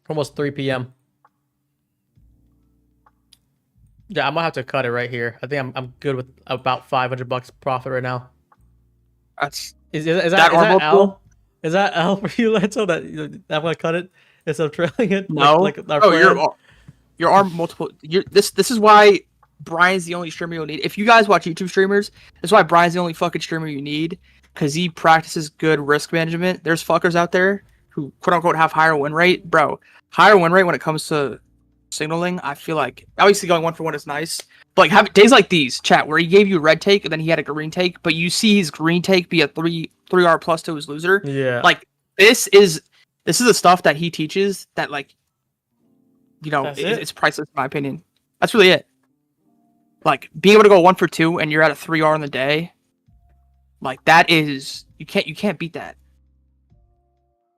Almost 3 p.m. Yeah, I might have to cut it right here. I think I'm good with about $500 profit right now. That's is that multiple? L? Is that L for you, Lanto? That I'm gonna cut it instead of trailing it. No. Like our plan? Your arm multiple. This is why Brian's the only streamer you'll need. If you guys watch YouTube streamers, that's why Brian's the only fucking streamer you need, because he practices good risk management. There's fuckers out there who quote unquote have higher win rate, bro. Higher win rate when it comes to signaling. I feel like obviously going 1-for-1 is nice, but like have days like these, chat, where he gave you a red take and then he had a green take, but you see his green take be a 3R plus to his loser. Yeah. Like this is the stuff that he teaches that, like, you know, it's priceless in my opinion. That's really it. Like being able to go 1-for-2 and you're at a 3R in the day, like that is you can't beat that.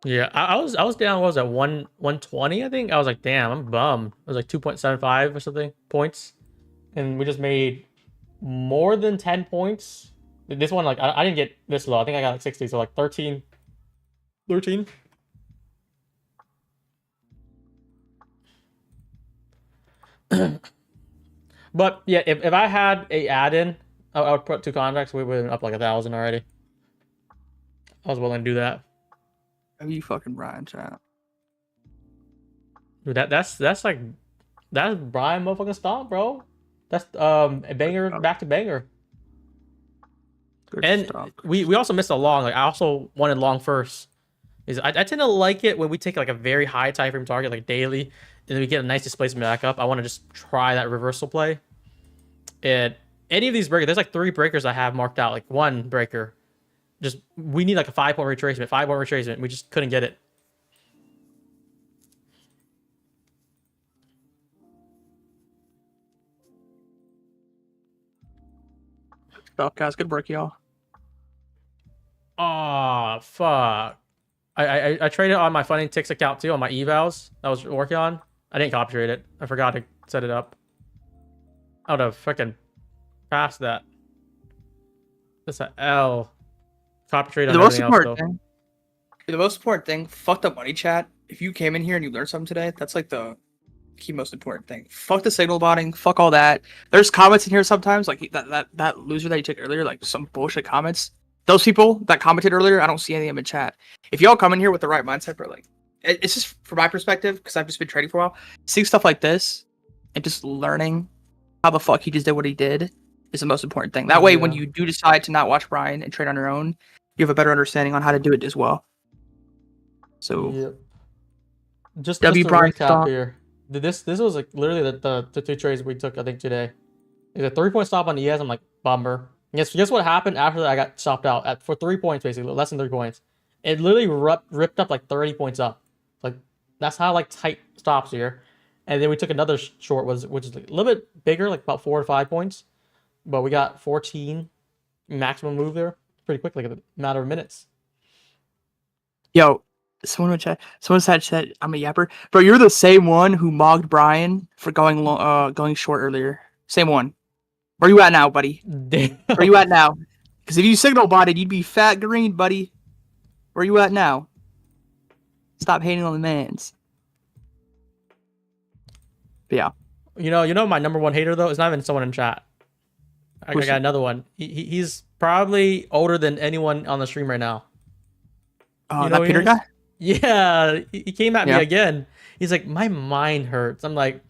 Yeah, I was down. What was that, 120? I think I was like, damn, I'm bummed. It was like 2.75 or something points, and we just made more than 10 points. This one, like, I didn't get this low. I think I got like 60, so like 13. But yeah, if I had a add-in, I would put 2 contracts. We would have been up like 1,000 already. I was willing to do that. Are you fucking Brian, chat? Dude, that's Brian motherfucking stomp, bro. That's a banger back to banger. Good and stuff. we also missed a long. Like I also wanted long first. I tend to like it when we take like a very high time frame target, like daily, and then we get a nice displacement back up. I want to just try that reversal play. And any of these breakers, there's like 3 breakers I have marked out. Like one breaker, just we need like a 5-point retracement. 5-point retracement. We just couldn't get it. Stuff, guys. Good work, y'all. Oh fuck! I traded on my funding ticks account too on my evals I was working on. I didn't copy trade it. I forgot to set it up. I would have freaking passed that. That's an L. Copy trade on everything else though. The most important thing, fucked up money chat. If you came in here and you learned something today, that's like the key most important thing. Fuck the signal botting, fuck all that. There's comments in here sometimes, like that loser that you took earlier, like some bullshit comments. Those people that commented earlier, I don't see any of them in chat. If y'all come in here with the right mindset, bro, like it's just from my perspective, because I've just been trading for a while, seeing stuff like this and just learning how the fuck he just did what he did is the most important thing. That way, when you do decide to not watch Brian and trade on your own, you have a better understanding on how to do it as well. So, just to recap here. This was like literally the 2 trades we took, I think, today. It's a 3-point stop on the ES. I'm like, bummer. Guess what happened after that? I got stopped out for 3 points, basically, less than 3 points. It literally ripped up like 30 points up. Like that's how like tight stops here. And then we took another short, which is like a little bit bigger, like about 4 to 5 points. But we got 14 maximum move there pretty quickly, like a matter of minutes. Yo, someone said I'm a yapper, bro. You're the same one who mogged Brian for going short earlier. Same one. Where you at now, buddy? Damn. Where you at now? Because if you signal botted, you'd be fat green, buddy. Where you at now? Stop hating on the mans. But yeah. You know my number 1 hater though is not even someone in chat. I got another one. He's probably older than anyone on the stream right now. Oh, that Peter guy? Yeah, he came at me again. He's like, my mind hurts. I'm like,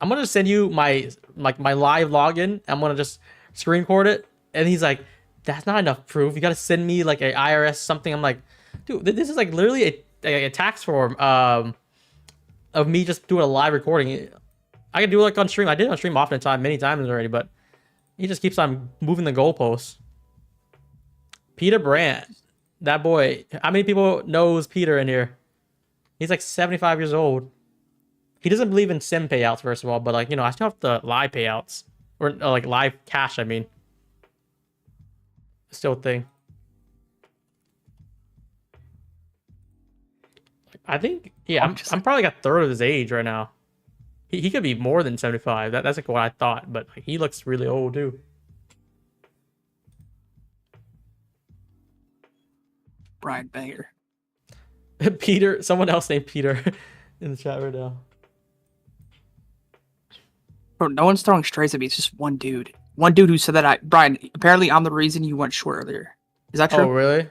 I'm gonna send you my live login. I'm gonna just screen record it. And he's like, that's not enough proof. You gotta send me like a IRS something. I'm like, dude, this is like literally a tax form of me just doing a live recording. I can do it like on stream. I did it on stream many times already, but he just keeps on moving the goalposts. Peter Brandt, that boy. How many people knows Peter in here? He's like 75 years old. He doesn't believe in sim payouts, first of all, but like, I still have the live payouts or like live cash. I mean, still a thing. I think, yeah, I'm probably like a third of his age right now. He could be more than 75. That's like what I thought, but like, he looks really old too. Brian Banger. Peter, someone else named Peter in the chat right now. Bro, no one's throwing strays at me. It's just one dude. One dude who said that Brian, apparently I'm the reason you went short earlier. Is that true? Oh, really?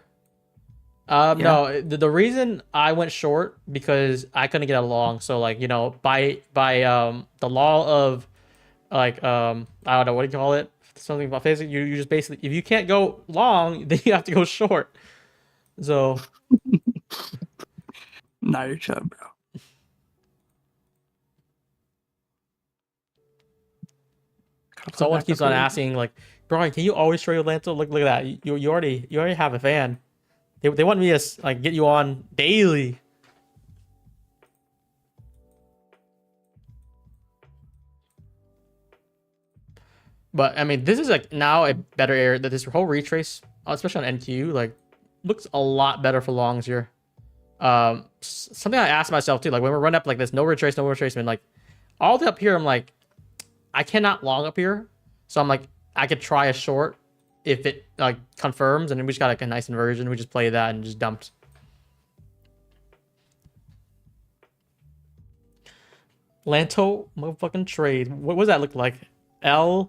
Yeah. No, the reason I went short because I couldn't get along. So like, you know, by the law of like I don't know, what do you call it? Something about physics. You just basically, if you can't go long, then you have to go short. So No, you're chill, bro. someone keeps on asking like, Brian, can you always show your LANTO? Look at that. You already have a fan. They want me to like get you on daily. But I mean, this is like now a better area that this whole retrace, especially on NQ, like looks a lot better for longs here. Something I asked myself too, like when we're running up like this, no retracement, like all the way up here, I'm like, I cannot long up here, so I'm like, I could try a short if it like confirms, and then we just got like a nice inversion. We just play that and just dumped. LANTO motherfucking trade. What does that look like? LMFT.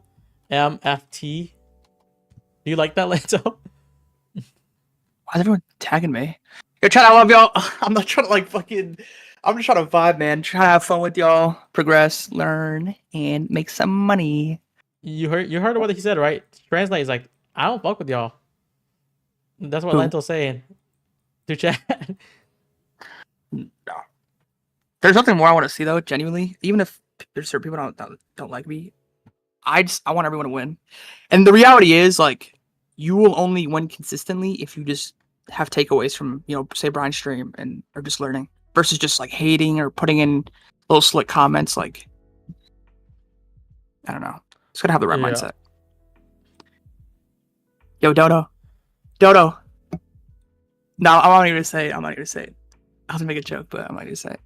Do you like that, LANTO? Why is everyone tagging me? Yo, chat, I love y'all. I'm not trying to like fucking. I'm just trying to vibe, man. Trying to have fun with y'all, progress, learn, and make some money. You heard what he said, right? Translate is like, I don't fuck with y'all. That's what LANTO's saying. To chat. No. There's nothing more I want to see though, genuinely. Even if there's certain people don't like me, I want everyone to win. And the reality is, like, you will only win consistently if you just have takeaways from, you know, say Brian's stream and or just learning versus just like hating or putting in little slick comments. Like, I don't know. Just gotta have the right mindset. Yo, Dodo. No, I'm not even gonna say it. I was gonna make a joke, but I'm not gonna say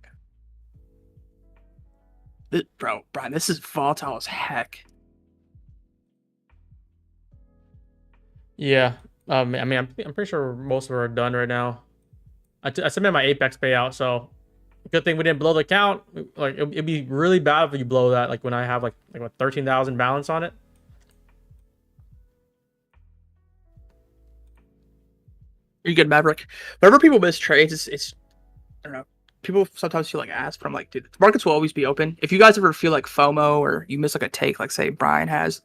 it. Bro, Brian, this is volatile as heck. Yeah. I mean, I'm pretty sure most of them are done right now. I submitted my Apex payout, so good thing we didn't blow the count. Like, it'd be really bad if you blow that. Like when I have like what 13,000 balance on it. You're good, Maverick. Whenever people miss trades, it's I don't know. People sometimes feel like ass, but I'm like, dude, the markets will always be open. If you guys ever feel like FOMO or you miss like a take, like say Brian has,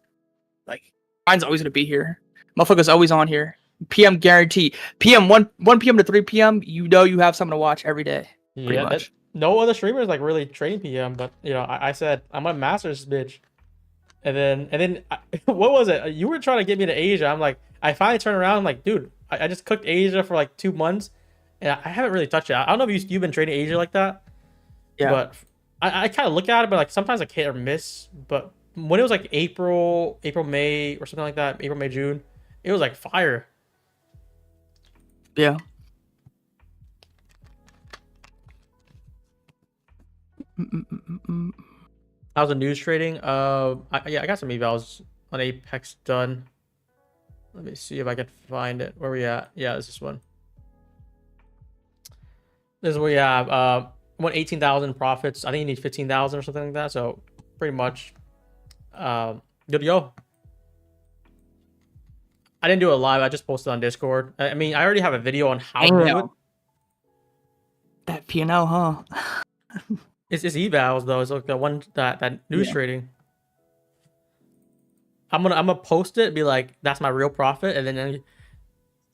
like Brian's always gonna be here. Motherfucker's always on here. PM guarantee. PM 1 p.m. to 3 p.m. You know you have something to watch every day. Yeah, no other streamers like really trading PM, but you know, I said I'm gonna master this bitch, and then what was it? You were trying to get me to Asia. I'm like, I finally turned around. I'm like, dude, I just cooked Asia for like 2 months, and I haven't really touched it. I don't know if you've been trading Asia like that. Yeah. But I kind of look at it, but like sometimes I hit or miss. But when it was like April, May, or something like that, April, May, June, it was like fire. Yeah. How's the news trading? Yeah, I got some evals on Apex done. Let me see if I can find it. Where we at? Yeah, this is one. This is where we have want 18,000 profits. I think you need 15,000 or something like that. So pretty much good to go. I didn't do it live. I just posted on Discord. I mean, I already have a video on how to do it. That P&L, huh? It's evals though. It's like the one that news trading. I'm gonna post it, be like, that's my real profit, and then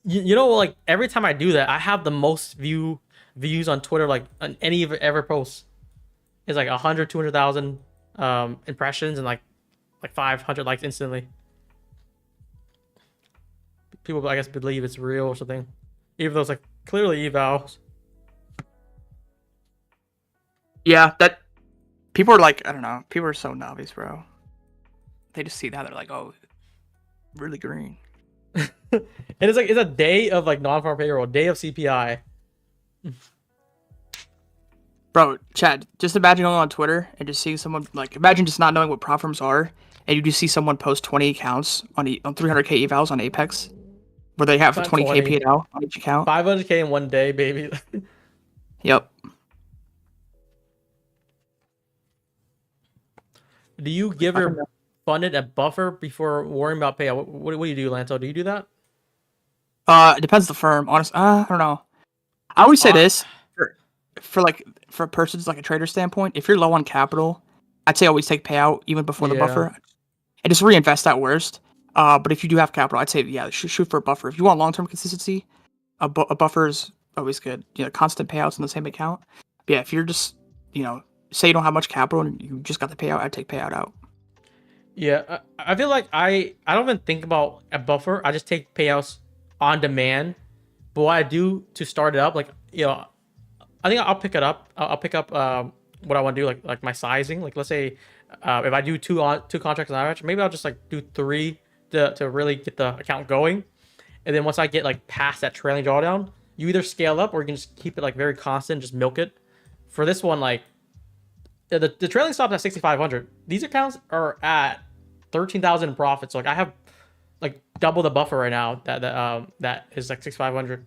you know, like every time I do that, I have the most views on Twitter, like on any ever post. It's like 100, 200,000 impressions and like 500 likes instantly. People, I guess, believe it's real or something, even though it's like clearly evals. Yeah, that people are like, I don't know, people are so novice, bro. They just see that, they're like, oh, really green. And it's like, it's a day of like non-farm payroll, day of CPI. Bro, Chad, just imagine going on Twitter and just seeing someone, like, imagine just not knowing what prop firms are, and you just see someone post 20 accounts on 300k evals on Apex, where they have Not 20k 20. paid out on each account. 500k in one day, baby. Yep. Do you give your funded a buffer before worrying about payout? What do you do, Lanto? Do you do that? It depends the firm. Honestly, I don't know. I always say this for persons like a trader standpoint. If you're low on capital, I'd say always take payout even before the buffer, and just reinvest at worst. But if you do have capital, I'd say shoot for a buffer. If you want long-term consistency, a buffer is always good. Constant payouts in the same account. But yeah, if you're just say you don't have much capital and you just got the payout, I'd take payout out. Yeah, I feel like I don't even think about a buffer. I just take payouts on demand. But what I do to start it up, like I think I'll pick it up. I'll pick up what I want to do, like my sizing. Like let's say if I do two contracts on average, maybe I'll just like do 3 to really get the account going. And then once I get like past that trailing drawdown, you either scale up or you can just keep it like very constant, just milk it. For this one, like the trailing stops at 6,500. These accounts are at 13,000 in profit. So like I have like double the buffer right now that is like 6,500.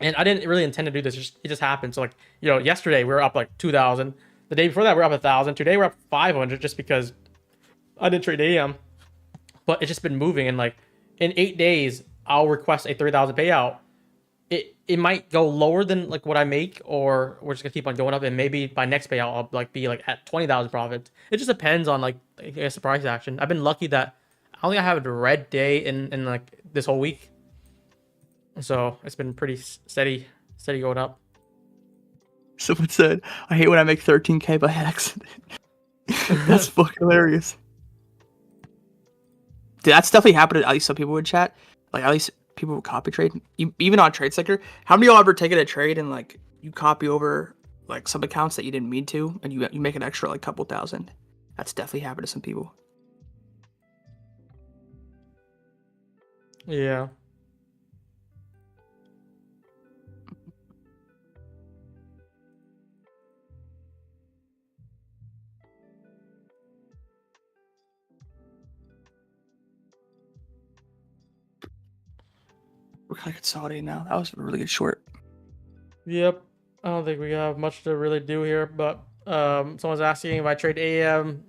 And I didn't really intend to do this. It just happened. So like, yesterday we were up like 2,000. The day before that we were up 1,000. Today we're up 500 just because I didn't trade AM. But it's just been moving, and like in 8 days I'll request a 3,000 payout. It might go lower than like what I make, or we're just gonna keep on going up, and maybe by next payout I'll like be like at 20,000 profit. It just depends on like I guess the price action. I've been lucky that I don't think I have a red day in like this whole week, so it's been pretty steady going up. Someone said, "I hate when I make 13k by accident." That's fucking hilarious. Dude, that's definitely happened to at least some people in chat. Like at least people who copy trade, even on TradeSticker. How many of y'all ever taken a trade and like you copy over like some accounts that you didn't mean to, and you make an extra like couple thousand? That's definitely happened to some people. Yeah. We're kind of consolidating now. That was a really good short. Yep. I don't think we have much to really do here, but someone's asking if I trade AM.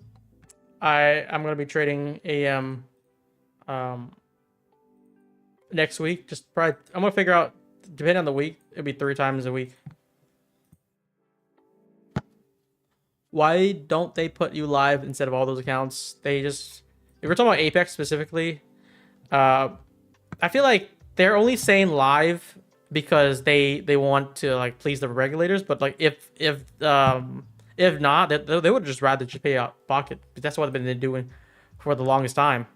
I'm gonna be trading AM next week. Just probably I'm gonna figure out, depending on the week, it'll be 3 times a week. Why don't they put you live instead of all those accounts? They just, if we're talking about Apex specifically, I feel like they're only saying live because they want to like please the regulators. But like if not, they would just rather just pay out pocket. But that's what they've been doing for the longest time,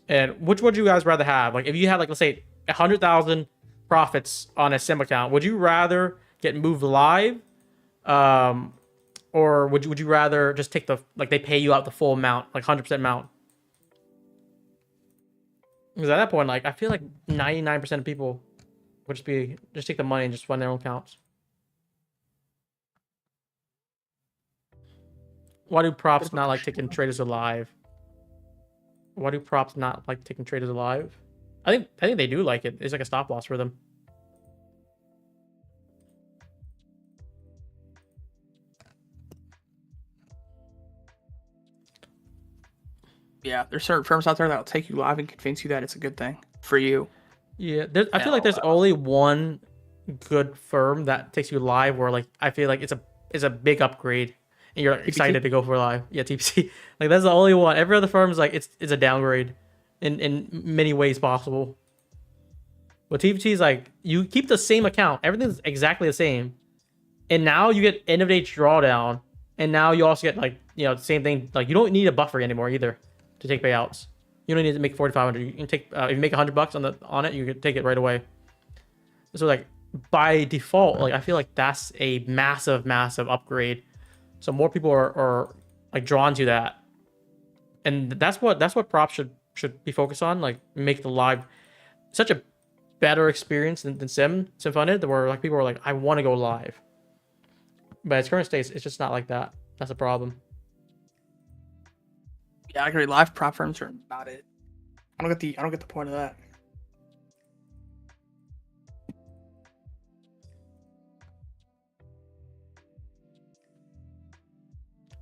And which would you guys rather have? Like if you had like let's say 100,000 profits on a sim account, would you rather get moved live, or would you rather just take they pay you out the full amount, like 100% amount? Because at that point, like I feel like 99% of people would just take the money and just run their own accounts. Why do props not like taking traders alive? Why do props not like taking traders alive? I think they do like it. It's like a stop loss for them. Yeah, there's certain firms out there that'll take you live and convince you that it's a good thing for you. Yeah, I feel like there's only one good firm that takes you live where like I feel like it's a big upgrade and you're excited to go for live. Yeah, TPC. Like that's the only one. Every other firm is like it's a downgrade in many ways possible. But TPC is like you keep the same account, everything's exactly the same, and now you get end of day drawdown, and now you also get like the same thing. Like you don't need a buffer anymore either to take payouts. You don't need to make 4,500. You can take if you make $100 on it, you can take it right away. So like by default, like I feel like that's a massive upgrade. So more people are like drawn to that, and that's what props should be focused on. Like make the live such a better experience than sim funded, where like people are like I want to go live. But its current state, it's just not like that. That's a problem. Yeah, I agree. Live prop firms are about it. I don't get the point of that.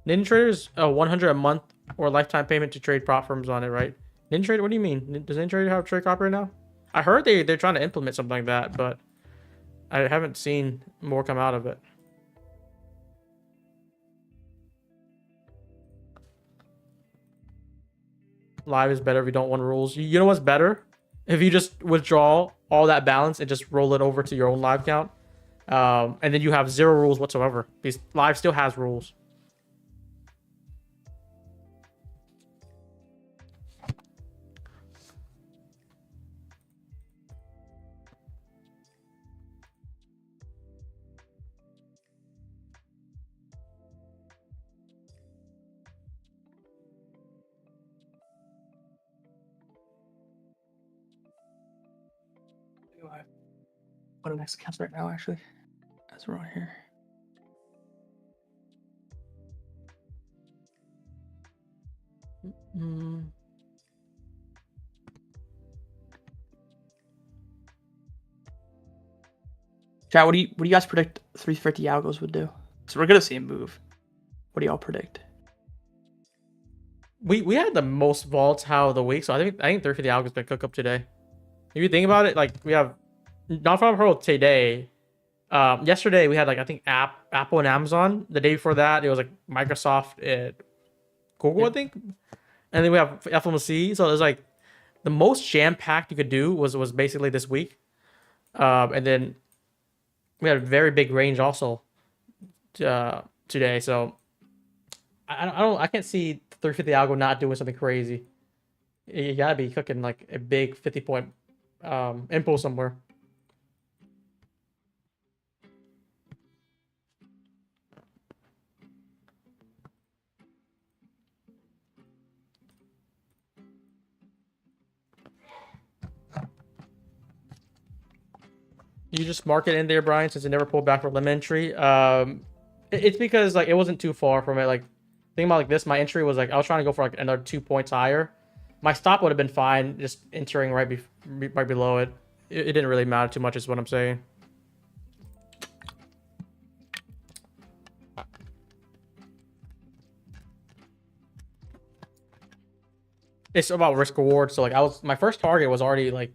NinjaTrader is 100 a month or lifetime payment to trade prop firms on it, right? NinjaTrader, what do you mean? Does NinjaTrader have a trade copy right now? I heard they're trying to implement something like that, but I haven't seen more come out of it. Live is better if you don't want rules. You know what's better? If you just withdraw all that balance and just roll it over to your own live account, and then you have 0 rules whatsoever. Because live still has rules. What are next accounts right now, actually? As we're on here. Chat, what do you guys predict 350 algos would do? So we're gonna see him move. What do y'all predict? We had the most volatile of the week, so I think 350 algo's been cooked up today. If you think about it, like we have non-farm hurdle today. Yesterday we had like I think Apple and Amazon. The day before that it was like Microsoft and Google, I think. And then we have FOMC. So there's like the most jam-packed you could do was basically this week. And then we had a very big range also today. So I can't see 350 algo not doing something crazy. You gotta be cooking like a big 50-point impulse somewhere. You just mark it in there, Brian, since it never pulled back for limit entry. It's because like it wasn't too far from it. Like think about like this, my entry was like I was trying to go for like another 2 points higher. My stop would have been fine, just entering right below it. It didn't really matter too much, is what I'm saying. It's about risk reward. So like my first target was already like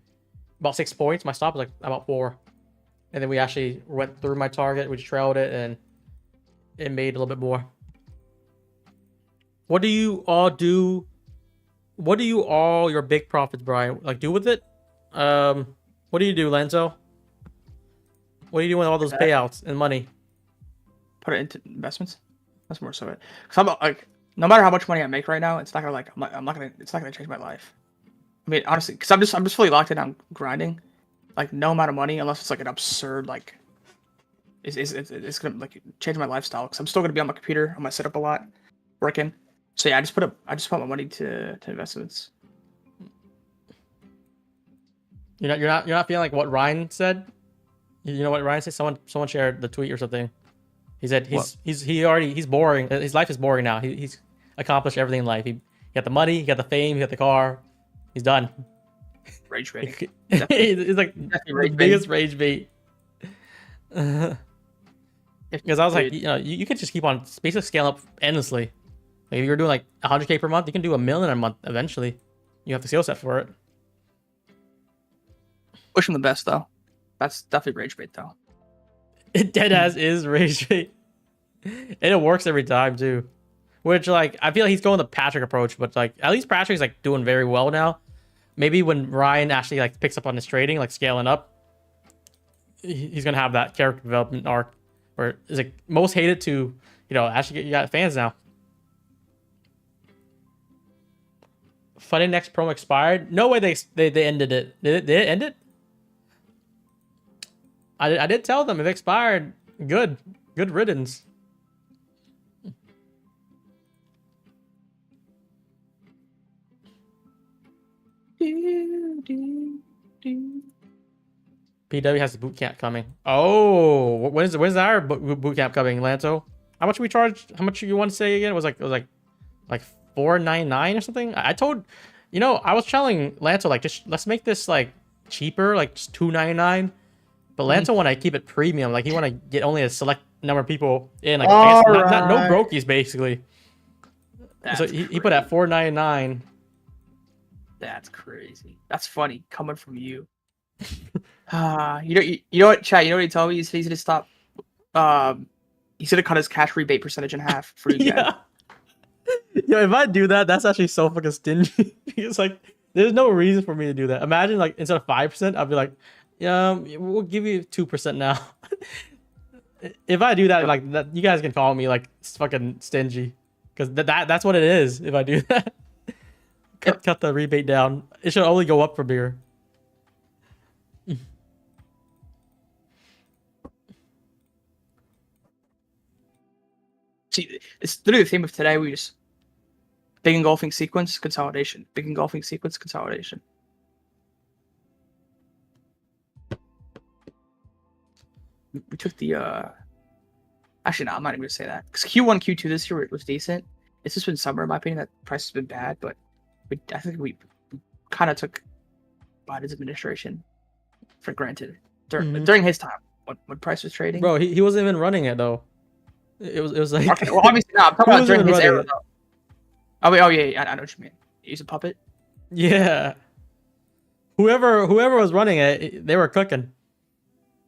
about 6 points. My stop was like about 4. And then we actually went through my target, we trailed it, and it made a little bit more. What do you all do? What do you all your big profits, Brian, like do with it? What do you do, LANTO? What do you do with all those payouts and money? Put it into investments. That's more so it. Cause I'm like, no matter how much money I make right now, it's not gonna like it's not gonna change my life. I mean, honestly, because I'm just fully locked in on grinding. Like no amount of money, unless it's like an absurd like, it's gonna like change my lifestyle. Because I'm still gonna be on my computer. I'm gonna sit up a lot, working. So yeah, I just put my money to investments. You're not feeling like what Ryan said. You know what Ryan said? Someone shared the tweet or something. He said he's boring. His life is boring now. He's accomplished everything in life. He got the money, he got the fame, he got the car. He's done. Rage baiting. It's like the biggest rage bait. Because I was like, you could just keep on basically scaling up endlessly. Like if you're doing like 100K per month, you can do $1 million a month eventually. You have the skill set for it. Wish him the best though. That's definitely rage bait though. It dead ass is rage bait, and it works every time too. Which like I feel like he's going the Patrick approach, but like at least Patrick's like doing very well now. Maybe when Ryan actually like picks up on his trading, like scaling up, he's gonna have that character development arc where it's like most hated to, actually you got fans now. Funding next promo expired. No way they ended it. Did it end it? I did tell them if it expired, good riddance. PW has a boot camp coming. Oh, when's our boot camp coming, Lanto? How much we charge? How much you want to say again? It was like $4.99 or something. I told, I was telling Lanto like just let's make this like cheaper, like just $2.99. But Lanto want to keep it premium. Like he want to get only a select number of people in. Like I guess not no brokies basically. That's so he put at $4.99. That's crazy. That's funny coming from you. You know what, chat? You know what he told me? He said he's gonna stop. He's gonna cut his cash rebate percentage in half for you guys. Yo, if I do that, that's actually so fucking stingy. It's like there's no reason for me to do that. Imagine like instead of 5%, I'll be like, yeah, we'll give you 2% now. If I do that, like that, you guys can call me like fucking stingy, because that's what it is. If I do that, cut the rebate down. It should only go up from here. See, it's literally the theme of today. We just big engulfing sequence consolidation. Big engulfing sequence consolidation. We took the actually no, I'm not even gonna say that because Q1, Q2 this year was decent. It's just been summer in my opinion that price has been bad, but I think we kind of took Biden's administration for granted during his time when price was trading. Bro, he wasn't even running it though. It was like okay, well obviously no, I'm talking about during his era. Oh yeah, I know what you mean. He's a puppet. Yeah. Whoever was running it, they were cooking.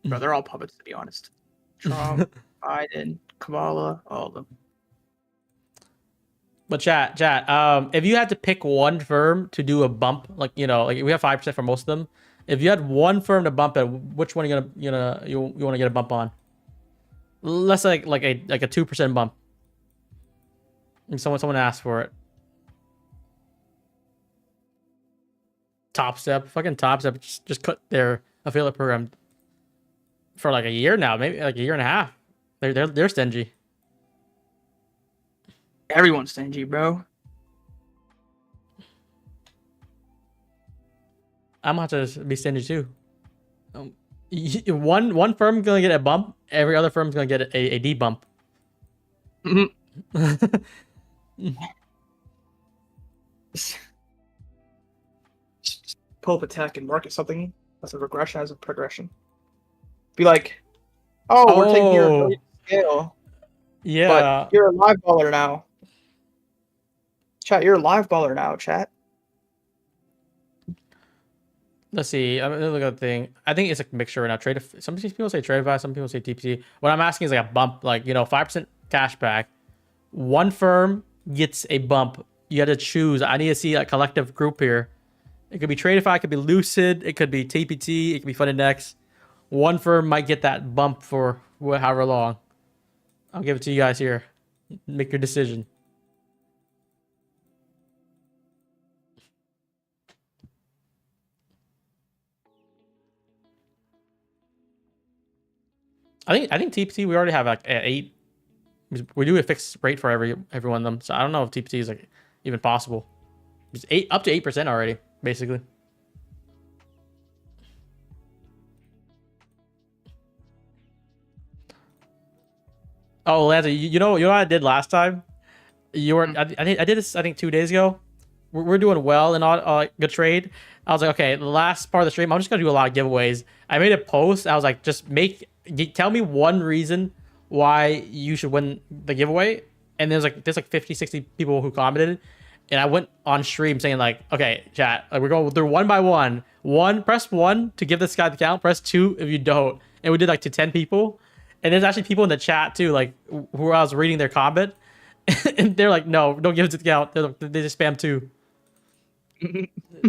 Bro, they're all puppets to be honest. Trump, Biden, Kamala, all of them. But chat, if you had to pick one firm to do a bump, like we have 5% for most of them. If you had one firm to bump it, which one are you want to get a bump on? Let's say like a 2% bump. And someone asked for it. Top Step, fucking Top Step just cut their affiliate program for like a year now, maybe like a year and a half. They're stingy. Everyone's stingy, bro. I'm gonna have to be stingy too. One firm gonna get a bump, every other firm's gonna get a debump. Pull up a tech and market something as a regression, as a progression. Be like, oh, we're taking your ability to scale. Yeah. But you're a live baller now. Chat, you're a live baller now, chat. Let's see. I'm gonna look at the thing. I think it's a mixture right now. Some people say Tradeify, some people say TPC. What I'm asking is like a bump, like 5% cash back. One firm gets a bump. You got to choose. I need to see a collective group here. It could be Tradeify, it could be Lucid, it could be TPT, it could be FundedX. One firm might get that bump for however long. I'll give it to you guys here. Make your decision. I think TPT we already have like at 8. We do a fixed rate for every one of them, so I don't know if TPT is like even possible. It's up to 8% already, basically. Oh, Lanza, you know what I did last time? You were I did this 2 days ago. We're doing well and all good trade. I was like, okay, the last part of the stream, I'm just gonna do a lot of giveaways. I made a post. I was like, tell me one reason why you should win the giveaway. And there's like 50, 60 people who commented. And I went on stream saying like, okay, chat, like we're going through one by one. Press 1 to give this guy the count. Press 2 if you don't. And we did like to 10 people. And there's actually people in the chat too, like who I was reading their comment. And they're like, no, don't give it to the count. They just spam 2.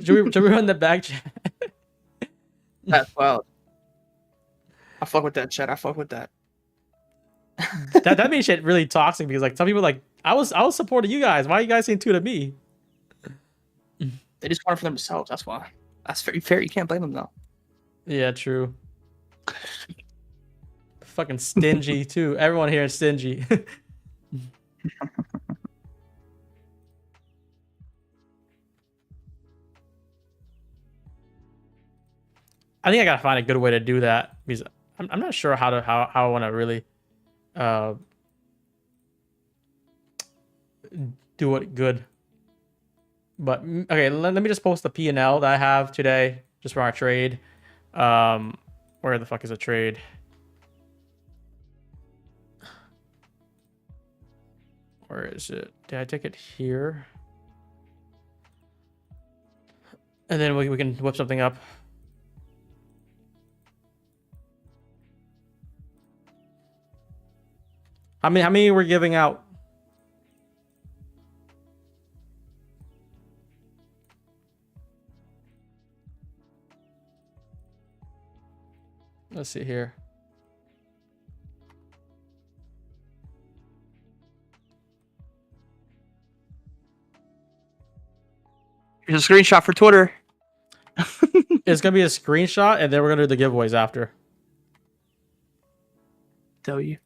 should we run the back chat? That's wild. I fuck with that, chat. I fuck with that. that made shit really toxic because like some people like I was supporting you guys. Why are you guys saying 2 to me? They just want it for themselves. That's why. That's very fair. You can't blame them though. Yeah, true. Fucking stingy too. Everyone here is stingy. I think I gotta find a good way to do that because I'm not sure how I want to really do it good. But okay, let me just post the P&L that I have today just for our trade. Where the fuck is a trade? Where is it? Did I take it here? And then we can whip something up. How many we're giving out? Let's see here. Here's a screenshot for Twitter. It's gonna be a screenshot, and then we're gonna do the giveaways after. Tell you.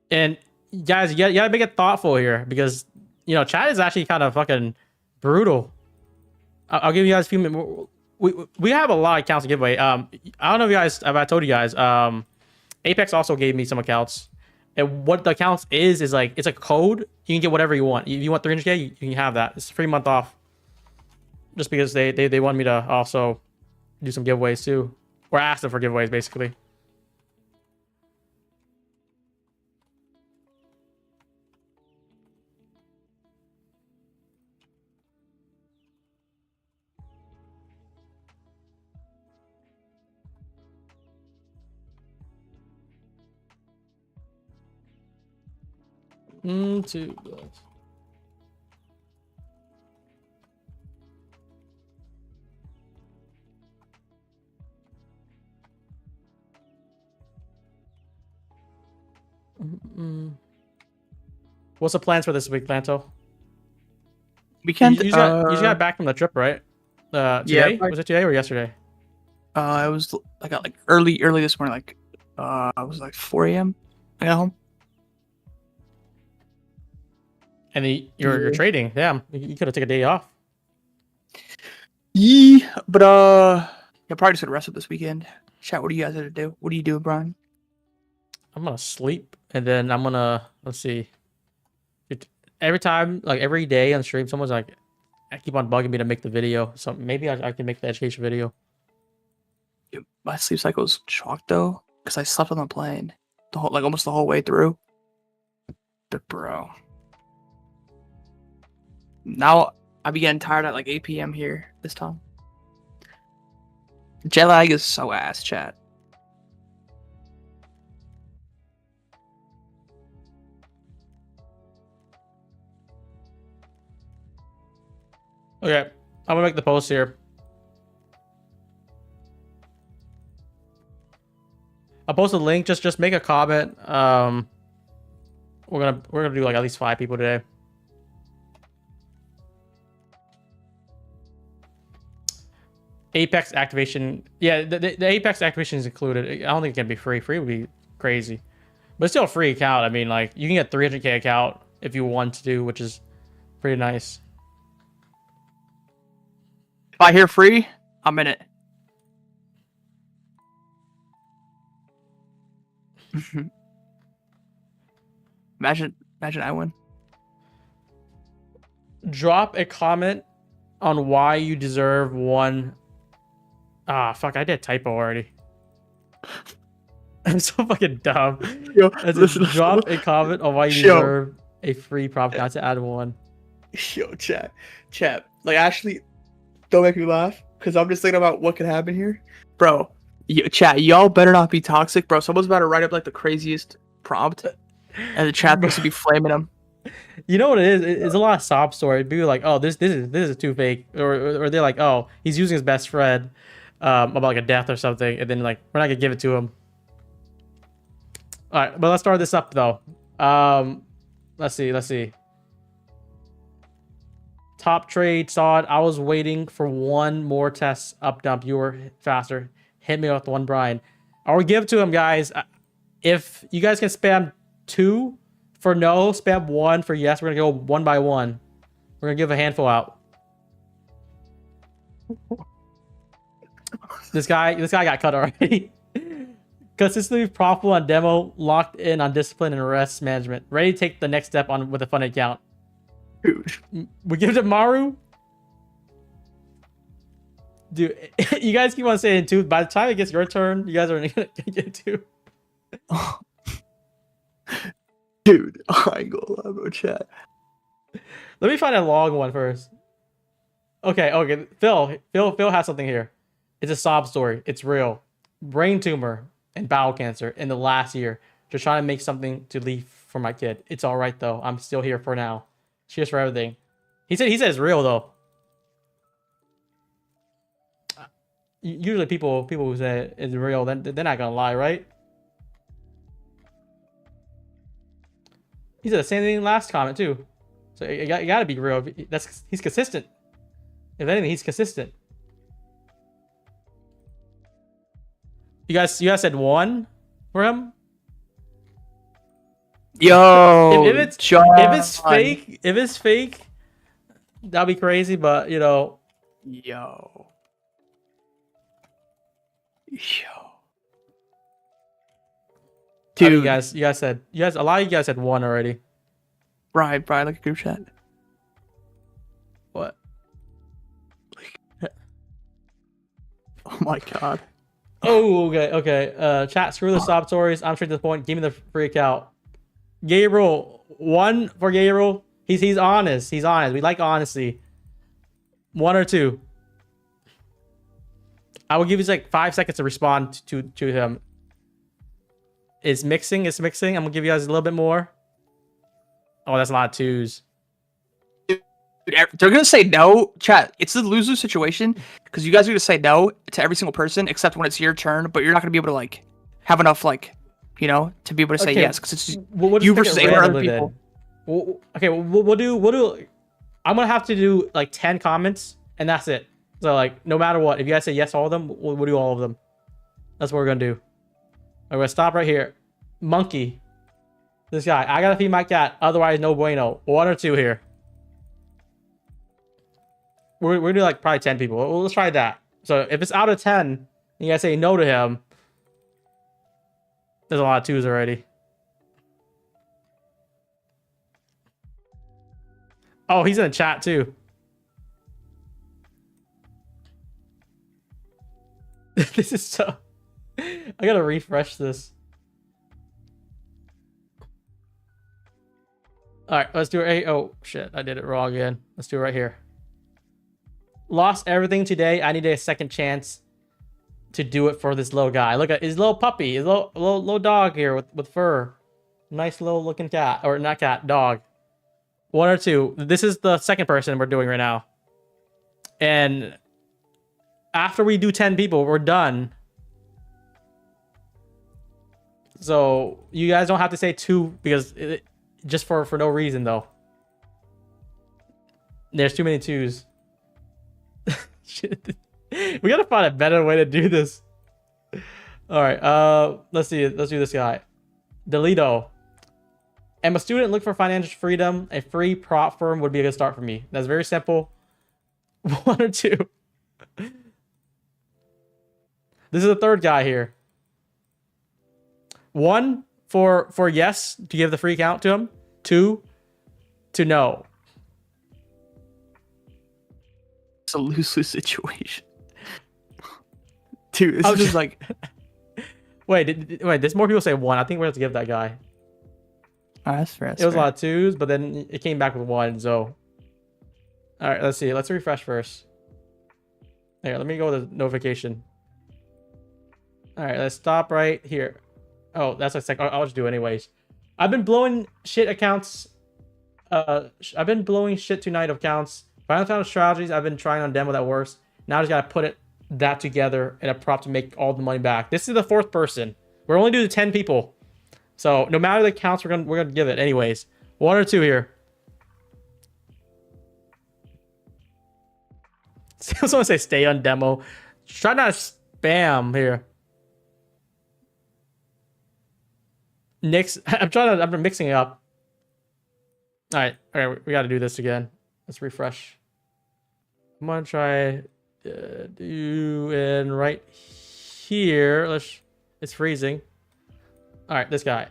And guys, you gotta make it thoughtful here because chat is actually kind of fucking brutal. I'll give you guys a few minutes. We have a lot of accounts to give away. I don't know if you guys, if I told you guys. Apex also gave me some accounts, and what the accounts is like it's a code. You can get whatever you want. If you want 300K, you can have that. It's a free month off. Just because they want me to also do some giveaways too, or ask them for giveaways basically. Two. What's the plans for this week, LANTO? Weekend. You just got back from the trip, right? Today? Yeah. Was it today or yesterday? I got like early this morning. Like I was like 4 a.m. I got home. And you're trading. Damn, you could have taken a day off. Yeah, but yeah, probably just gonna rest up this weekend. Chat. What do you guys have to do? What do you do, Brian? I'm gonna sleep, and then I'm gonna let's see. Every time, like every day on stream, someone's like, I keep on bugging me to make the video. So maybe I can make the education video. Yeah, my sleep cycle is chalked though, because I slept on the plane almost the whole way through. But bro, now I be getting tired at like 8 p.m. here this time. Jet lag is so ass, chat. Okay, I'm gonna make the post here. I'll post a link. Just make a comment. We're gonna do like at least 5 people today. Apex activation. Yeah, the Apex activation is included. I don't think it can be free. Free would be crazy, but it's still a free account. I mean, like you can get 300K account if you want to do, which is pretty nice. If I hear free, I'm in it. Imagine I win. Drop a comment on why you deserve one. Ah, fuck! I did a typo already. I'm so fucking dumb. Yo, drop a comment on why you deserve a free prop. Not to add one. Yo, chat. Like, actually, don't make me laugh because I'm just thinking about what could happen here, bro. Chat, y'all better not be toxic, bro. Someone's about to write up like the craziest prompt, and the chat supposed to be flaming them. You know what it is? It's a lot of sob story. People are like, oh, this is too fake, or they're like, oh, he's using his best friend about like a death or something, and then like we're not gonna give it to him. All right, but let's start this up though. Let's see. Top trade, saw it. I was waiting for one more test up dump. You were faster. Hit me with one, Brian. I will give it to him, guys. If you guys can spam 2 for no, spam 1 for yes. We're gonna go 1 by 1. We're gonna give a handful out. This guy got cut already. Consistently profitable on demo, locked in on discipline and rest management. Ready to take the next step on with a fun account. Dude. We give it to Maru. Dude, you guys keep on saying two. By the time it gets your turn, you guys are gonna get two. Dude, I ain't gonna lie, bro, chat. Let me find a long one first. Okay. Phil has something here. It's a sob story. It's real. Brain tumor and bowel cancer in the last year. Just trying to make something to leave for my kid. It's all right though. I'm still here for now. Cheers for everything. He said it's real though. Usually people who say it's real, then they're not gonna lie, right? He said the same thing last comment too. So you gotta be real. He's consistent. If anything, he's consistent. You guys said one for him. Yo, if it's fake, that'll be crazy. But you know, yo. Dude, you guys said a lot of you guys said one already. Brian, like a group chat. What? Oh my god. Oh, okay. Chat, screw the sob stories. I'm straight to the point. Give me the free account. Gabriel, one for Gabriel. He's honest. He's honest. We like honesty. One or two. I will give you like 5 seconds to respond to him. It's mixing. I'm gonna give you guys a little bit more. Oh, that's a lot of twos. They're gonna say no, chat. It's a lose-lose situation because you guys are gonna say no to every single person except when it's your turn, but you're not gonna be able to like have enough like, you know, to be able to say yes because it's we'll you versus 8 other people. We'll do. I'm gonna have to do like 10 comments and that's it. So like no matter what, if you guys say yes to all of them, we'll do all of them. That's what we're gonna do. I'm gonna stop right here. Monkey. This guy. I gotta feed my cat. Otherwise, no bueno. One or two here. We're gonna do like probably 10 people. Well, let's try that. So if it's out of 10, you guys say no to him. There's a lot of twos already. Oh, he's in the chat too. This is so... I gotta refresh this. Alright, let's do it. Oh, shit. I did it wrong again. Let's do it right here. Lost everything today. I need a second chance to do it for this little guy. Look at his little puppy. His little dog here with fur. Nice little looking cat. Or not cat, dog. One or two. This is the second person we're doing right now. And after we do 10 people, we're done. So you guys don't have to say two because just for no reason though. There's too many twos. Shit. We gotta find a better way to do this. All right. Let's see. Let's do this guy. Delito. I'm a student looking for financial freedom. A free prop firm would be a good start for me. That's very simple. One or two. This is the third guy here. One for yes to give the free account to him. Two to no. It's a lose-lose situation. Dude, this is just like... Wait, there's more people say one. I think we're going to give that guy. That's fair. It was a lot of twos, but then it came back with one, so... Alright, let's see. Let's refresh first. Here, let me go with the notification. Alright, let's stop right here. Oh, that's a sec. I'll just do it anyways. I've been blowing shit accounts. I've been blowing shit tonight of accounts. Final found strategies I've been trying on demo that works. Now I just gotta put that together in a prop to make all the money back. This is the fourth person. We're only doing 10 people. So no matter the counts, we're gonna give it anyways. One or two here. Someone say stay on demo. Try not to spam here. I'm mixing it up. All right, we got to do this again. Let's refresh. I'm gonna try do and right here. It's freezing. All right, this guy.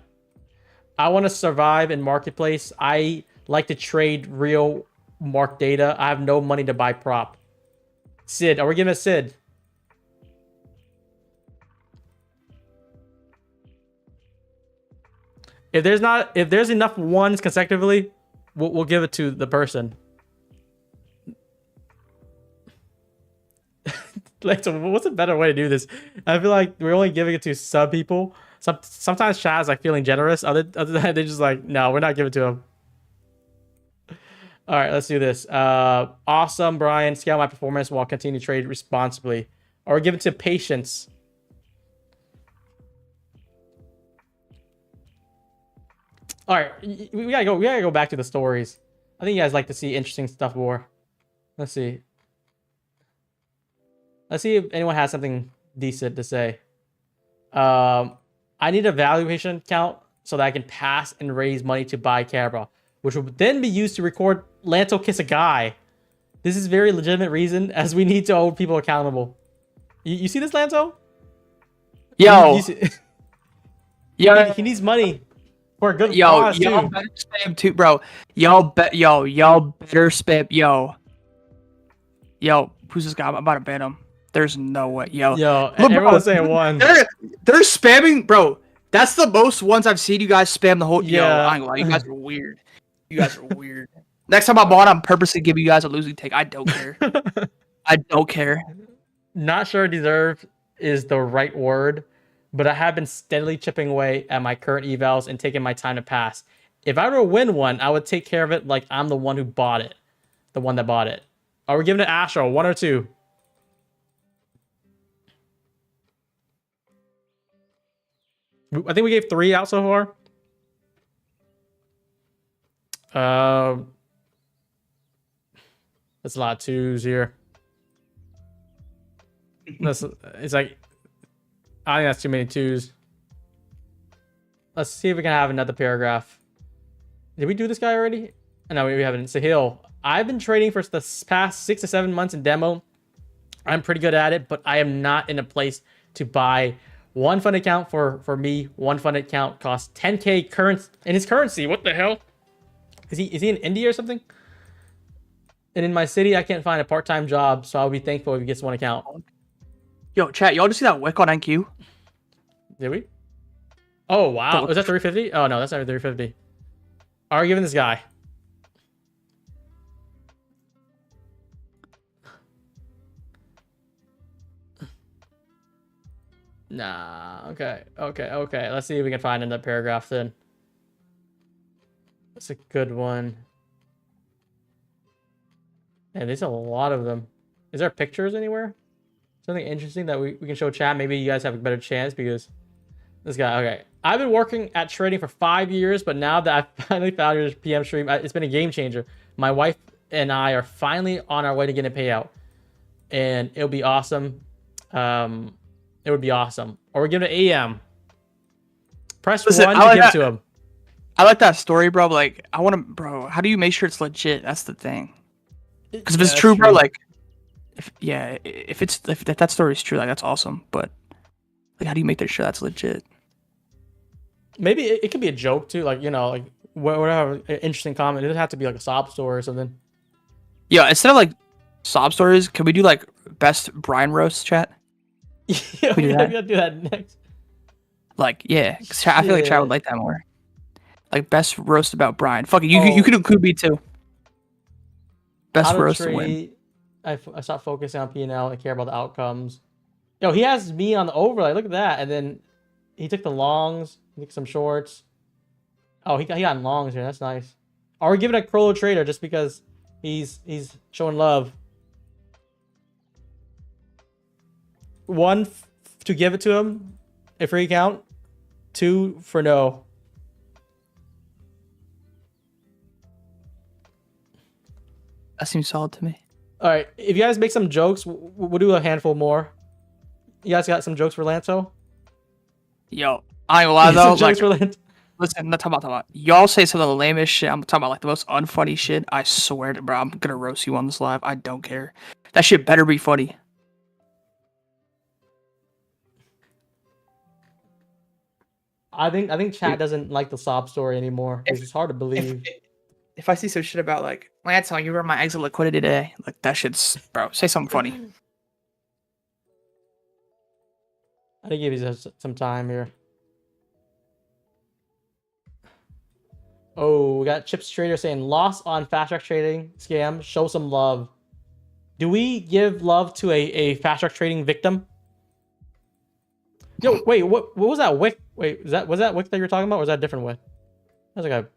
I want to survive in marketplace. I like to trade real mark data. I have no money to buy prop. Sid, are we giving a Sid? If there's enough ones consecutively, we'll give it to the person. Like, so what's a better way to do this? I feel like we're only giving it to some people. Sometimes Chad's like feeling generous. Other than they're just like, no, we're not giving it to him. All right, let's do this. Awesome, Brian. Scale my performance while continuing to trade responsibly. Or give it to patience. All right, we gotta go back to the stories. I think you guys like to see interesting stuff more. Let's see. Let's see if anyone has something decent to say. I need a valuation count so that I can pass and raise money to buy Cabra, which will then be used to record Lanto kiss a guy. This is a very legitimate reason, as we need to hold people accountable. You see this, Lanto? Yo. Yo. He needs money for a good cause, y'all too. better spam too, bro. Y'all better spam. Yo, who's this guy? I'm about to ban him. There's no way. Yo, everyone's saying one. They're spamming, bro. That's the most ones I've seen you guys spam the whole. Yeah. Yo, I ain't gonna lie, you guys are weird. You guys are weird. Next time I bought, I'm purposely giving you guys a losing take. I don't care. I don't care. Not sure deserve is the right word, but I have been steadily chipping away at my current evals and taking my time to pass. If I were to win one, I would take care of it like I'm the one who bought it. The one that bought it. Are we giving it Astro? 1 or 2? I think we gave 3 out so far. That's a lot of 2s here. It's like, I think that's too many 2s. Let's see if we can have another paragraph. Did we do this guy already? No, we haven't. Sahil, I've been trading for the past 6 to 7 months in demo. I'm pretty good at it, but I am not in a place to buy one fund account for me. One fund account costs 10K current in his currency. What the hell? Is he in India or something? And in my city, I can't find a part-time job, so I'll be thankful if he gets one account. Yo, chat, y'all just see that wick on NQ? Did we? Oh, wow. Was that 350? Oh, no, that's not 350. Are we giving this guy? Nah, okay. Let's see if we can find another paragraph then. That's a good one. Man, there's a lot of them. Is there pictures anywhere? Something interesting that we can show chat? Maybe you guys have a better chance because this guy, okay. I've been working at trading for 5 years, but now that I finally found your PM stream, it's been a game changer. My wife and I are finally on our way to getting a payout. And it'll be awesome. It would be awesome. Or we're giving it AM. Press 1 to give it to him. I like that story, bro. Like, I want to, bro. How do you make sure it's legit? That's the thing. Because if it's true, bro, like, if that story is true, like, that's awesome. But, like, how do you make sure that's legit? Maybe it could be a joke too, like, you know, like whatever, an interesting comment. It doesn't have to be like a sob story or something. Yeah, instead of like sob stories, can we do like best Brian roast, chat? Yeah, we gotta do that next. Like, yeah, I feel like chat would like that more. Like best roast about Brian. Fuck it, you could include me too. Best roast to win. I stopped focusing on P&L and care about the outcomes. Yo, he has me on the overlay. Look at that, and then he took the longs. He took some shorts. Oh, he got longs here. That's nice. Are we giving a Crollo trader just because he's showing love? 1 to give it to him, a free account. 2 for no. That seems solid to me. All right, if you guys make some jokes, we'll do a handful more. You guys got some jokes for Lanto? Yo, I ain't gonna lie though. Some jokes for Lanto? listen, I'm not talking about. Y'all say some of the lamest shit. I'm talking about like the most unfunny shit. I swear to bro, I'm gonna roast you on this live. I don't care. That shit better be funny. I think chat doesn't like the sob story anymore. It's hard to believe. If I see some shit about like, LANTO, you were my exit liquidity today, like that shit's bro. Say something funny. I think give you some time here. Oh, we got Chips Trader saying loss on fast track trading scam. Show some love. Do we give love to a fast track trading victim? Yo, wait, what was that wick? Wait, was that wick that you were talking about, or was that a different wick? That was like a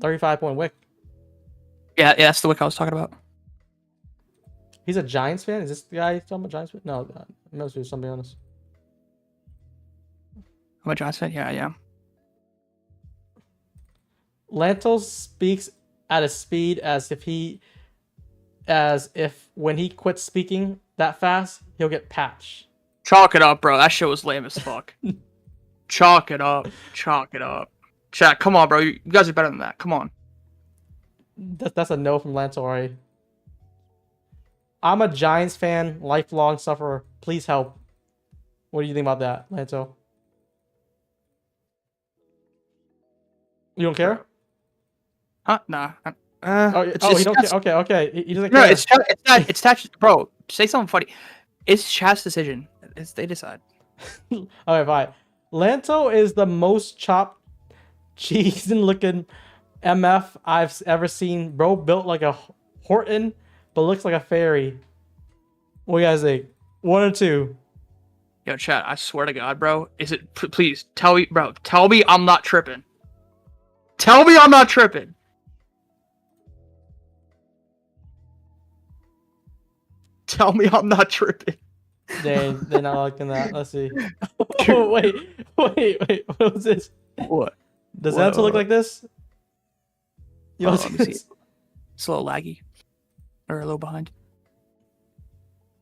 35-point wick. Yeah, that's the wick I was talking about. He's a Giants fan? Is this the guy talking about Giants fan? No, it must be somebody else. I'm a Giants fan? Yeah, I am. LANTO speaks at a speed as if when he quits speaking that fast, he'll get patched. Chalk it up, bro. That shit was lame as fuck. Chalk it up. Chalk it up. Chat, come on, bro. You guys are better than that. Come on. That's a no from LANTO already. I'm a Giants fan, lifelong sufferer. Please help. What do you think about that, LANTO? You don't care? Huh? Nah. You don't care? Okay. He doesn't no, care. It's chat. Bro, say something funny. It's chat's decision. They decide. Okay, fine. LANTO is the most chopped cheese and looking MF I've ever seen. Bro built like a Horton, but looks like a fairy. What do you guys think? 1 or 2? Yo, chat, I swear to God, bro. Is it... Please, tell me, bro. Tell me I'm not tripping. Tell me I'm not tripping. Tell me I'm not tripping. They're not liking that. Let's see. Oh, wait. What was this? What? Does that look like this? Let me see. It's a little laggy. Or a little behind.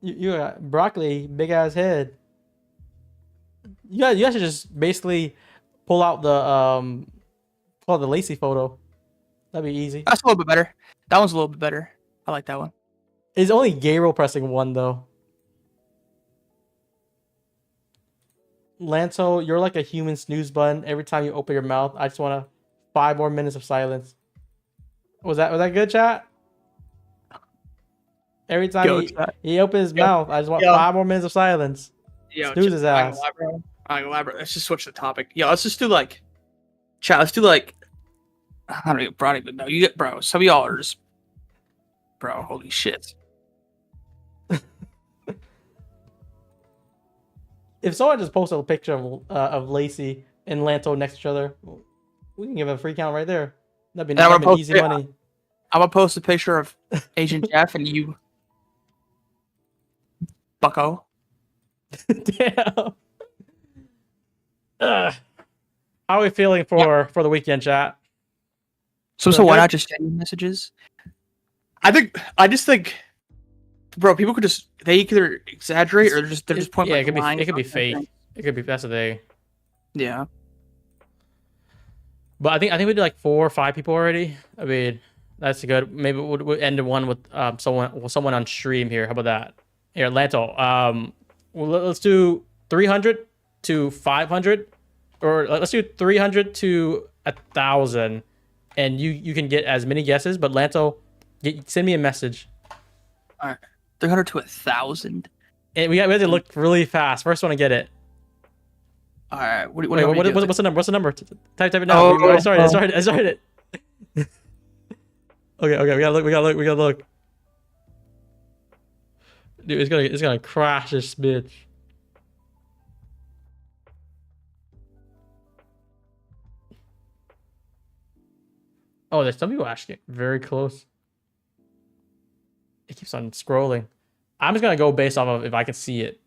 You got broccoli, big ass head. You guys should just basically pull out the Lacey photo. That'd be easy. That's a little bit better. That one's a little bit better. I like that one. It's only Gabriel pressing 1 though. LANTO, you're like a human snooze button. Every time you open your mouth, I just want 5 more minutes of silence. Was that good, chat? Every time he opens his mouth, I just want 5 more minutes of silence. Snooze his ass. I'm elaborate. Let's just switch the topic. Let's just do like, chat. Let's do like, I don't even know. You get, bro. Some of y'all are just, bro. Holy shit. If someone just posted a picture of Lacey and LANTO next to each other, we can give a free count right there. That'd be easy money. I'm gonna post a picture of Agent Jeff and you, bucko. Damn. How are we feeling for the weekend, chat? So why not just send you messages? I just think, bro, people could just, they either exaggerate or they're just pointing. Yeah, it could be fake. It could be, that's the thing. Yeah. But I think we did like 4 or 5 people already. I mean, that's good. Maybe we'll end one with someone on stream here. How about that? Here, LANTO. Let's do 300 to 500, or let's do 300 to 1,000, and you can get as many guesses. But LANTO, send me a message. All right, 300 to 1,000. And we have to look really fast. First one to get it. All right. What's the number? What's the number? Type it now. I started it. Okay. We gotta look. Dude, it's gonna crash this bitch. Oh, there's some people actually very close. It keeps on scrolling. I'm just gonna go based off of if I can see it.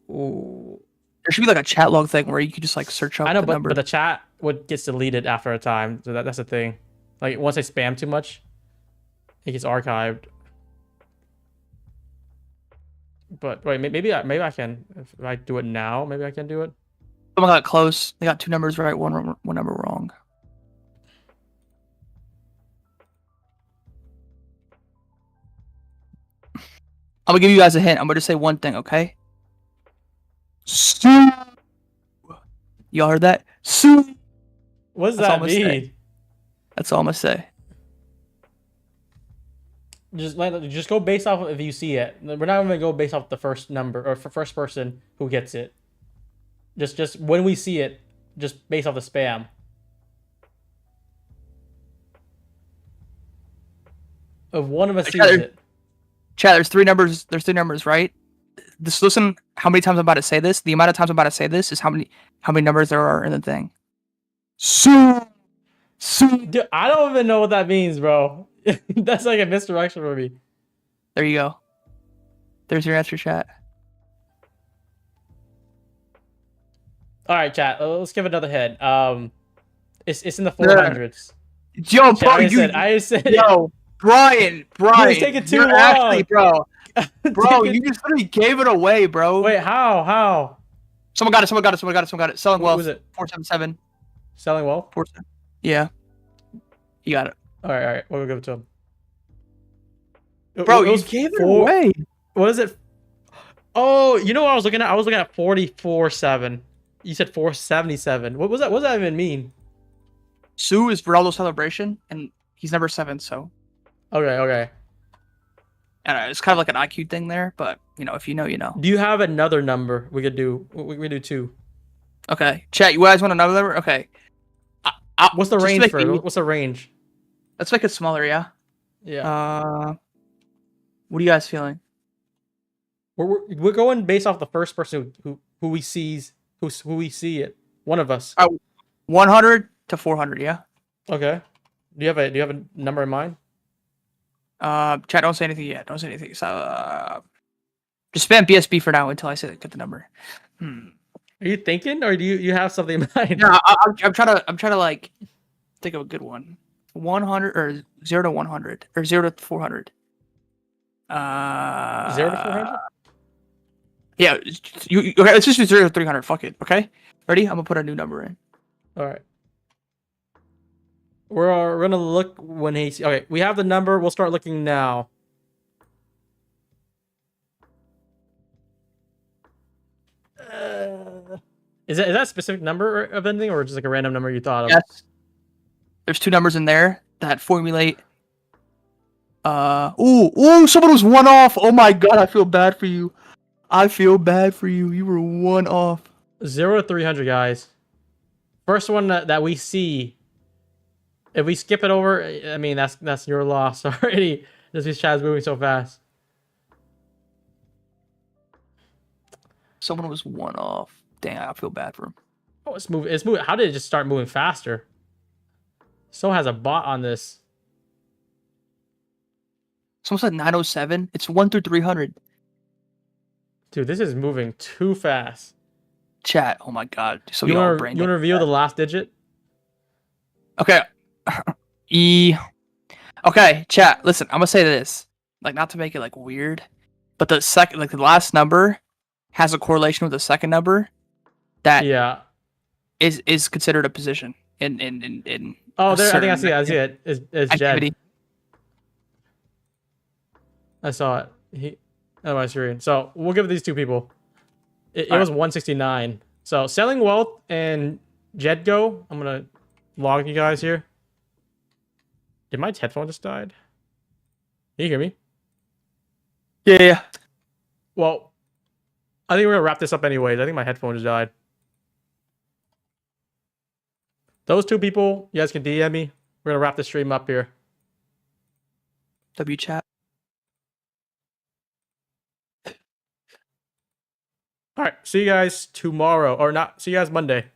Ooh. There should be like a chat log thing where you could just like search up the number. But the chat gets deleted after a time, so that's the thing. Like once I spam too much, it gets archived. But wait, maybe I can. If I do it now, maybe I can do it. Someone got close. They got 2 numbers right, one number wrong. I'm gonna give you guys a hint. I'm gonna just say one thing, okay? Sue. Y'all heard that? Sue. What does That's all that I'm gonna say. mean? That's all I'm gonna say. Just go based off of if you see it. We're not gonna go based off the first number or for first person who gets it. Just when we see it, just based off the spam. If one of us sees it. Chat, there's 3 numbers. There's 3 numbers, right? Just listen. How many times I'm about to say this? The amount of times I'm about to say this is how many numbers there are in the thing. Sue. Dude, I don't even know what that means, bro. That's like a misdirection for me. There you go. There's your answer, chat. All right, chat. Let's give another hint. It's in the 400s. Yo, bro, I said. Yo, Brian, it's taking too long. Actually, bro, you just literally gave it away, bro. Wait, how? Someone got it. Selling wealth. What was it? 477. Selling wealth. 47. Yeah. You got it. All right. We'll give it to him. Bro, you gave it away. What is it? Oh, you know what I was looking at? I was looking at 44.7. You said 477. What was that? What does that even mean? Sue is Ronaldo's celebration, and he's number 7. So. Okay. It's kind of like an IQ thing there, but you know, if you know, you know. Do you have another number we could do? We do 2. Okay, chat. You guys want another number? Okay. What's the range for it? What's the range? Let's make it smaller, yeah. Yeah. What are you guys feeling? We're going based off the first person who we sees who we see it. One of us. 100 to 400, yeah. Okay. Do you have a number in mind? Chat, don't say anything yet. Don't say anything. So, just spam BSB for now until I say get the number. Are you thinking, or do you have something in mind? Yeah, I'm trying to like think of a good one. 100 or 0 to 100 or 0 to 400. 0 to 400. Yeah, okay. Let's just do 0 to 300. Fuck it. Okay, ready? I'm gonna put a new number in. All right. We're gonna look when he. Okay, we have the number. We'll start looking now. Is that a specific number of anything, or just like a random number you thought of? Yes. There's 2 numbers in there that formulate. Ooh! Someone was 1 off. Oh my god! I feel bad for you. You were 1 off. 0 to 300, guys. First one that we see. If we skip it over, I mean that's your loss already. This chat's moving so fast. Someone was 1 off. Dang, I feel bad for him. Oh, it's moving. It's moving. How did it just start moving faster? Someone has a bot on this. Someone said 907. It's 1 through 300. Dude, this is moving too fast. Chat. Oh my god. So you want to reveal the last digit? Okay. Okay, chat. Listen, I'm gonna say this. Like, not to make it like weird, but the last number has a correlation with the second number. That is considered a position in. Oh, there. I think I see it. It's Jed. I saw it. On my screen. So we'll give these 2 people. It was 169. So selling wealth and Jed go. I'm gonna log you guys here. Did my headphone just died? Can you hear me? Yeah. Well, I think we're gonna wrap this up anyways. I think my headphone just died. Those 2 people, you guys can DM me. We're gonna wrap the stream up here. W chat. All right. See you guys tomorrow, or not? See you guys Monday.